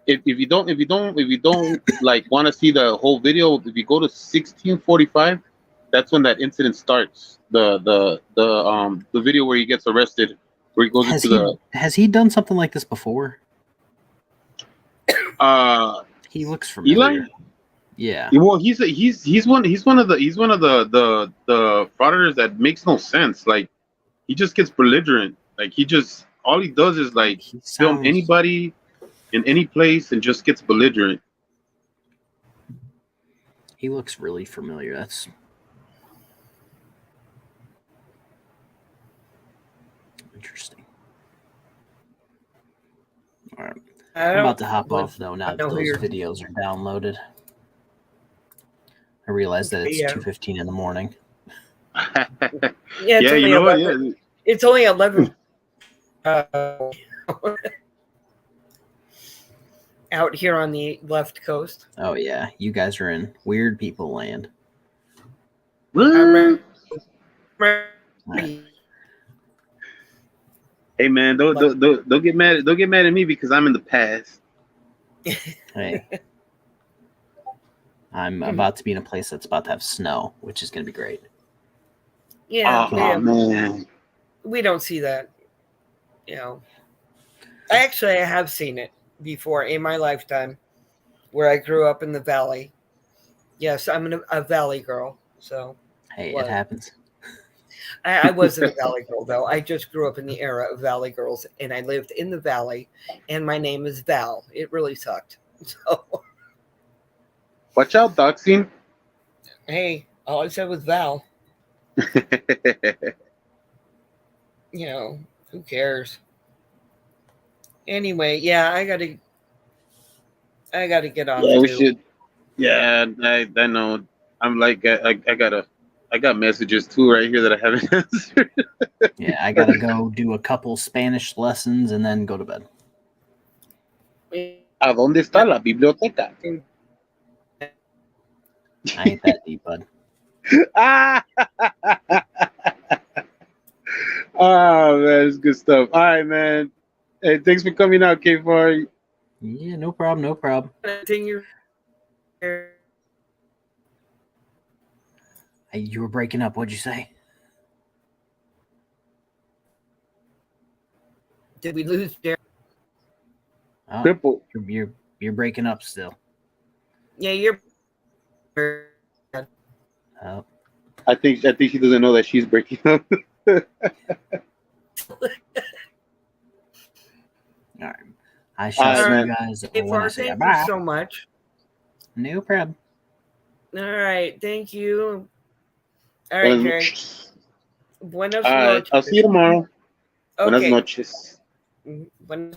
If you don't like want to see the whole video, if you go to 1645, that's when that incident starts. The video where he gets arrested, where he goes Has he done something like this before? He looks familiar. Eli? Yeah. Well, he's one of the fraudsters that makes no sense. Like, he just gets belligerent. Like, all he does is like film anybody in any place and just gets belligerent. He looks really familiar. That's interesting. All right. I'm about to hop off though now that those videos are downloaded. I realize that it's 2:15 in the morning. Yeah, you know what? Yeah. It's only 11. Out here on the left coast. Oh yeah, you guys are in weird people land. Hey man, don't get mad. Don't get mad at me because I'm in the past. Hey, I'm about to be in a place that's about to have snow, which is going to be great. Yeah, man, we don't see that. You know, I have seen it before in my lifetime, where I grew up in the valley. Yes, I'm a valley girl. So hey, it happens. I wasn't a valley girl though. I just grew up in the era of valley girls, and I lived in the valley. And my name is Val. It really sucked. So watch out, doxing. Hey, all I said was Val. You know, who cares? Anyway, yeah, I gotta get on. Yeah, we should. Yeah, I know. I'm like, I got messages too right here that I haven't answered. Yeah, I gotta go do a couple Spanish lessons and then go to bed. ¿A dónde está la biblioteca? I ain't that deep, bud. Oh man, it's good stuff. All right, man. Hey, thanks for coming out, K4. Yeah, no problem, no problem. Hey, you were breaking up. What'd you say? Did we lose Derek? Oh, Cripple. you're breaking up still. Yeah, you're. Oh, I think she doesn't know that she's breaking up. all right. I shall All see right. you guys Hey, when I Far, say thank bye. you so much. No problem. All right, thank you. All right, Jerry. Buenos All right, noches. I'll see you tomorrow. Buenas Okay. noches. Buenas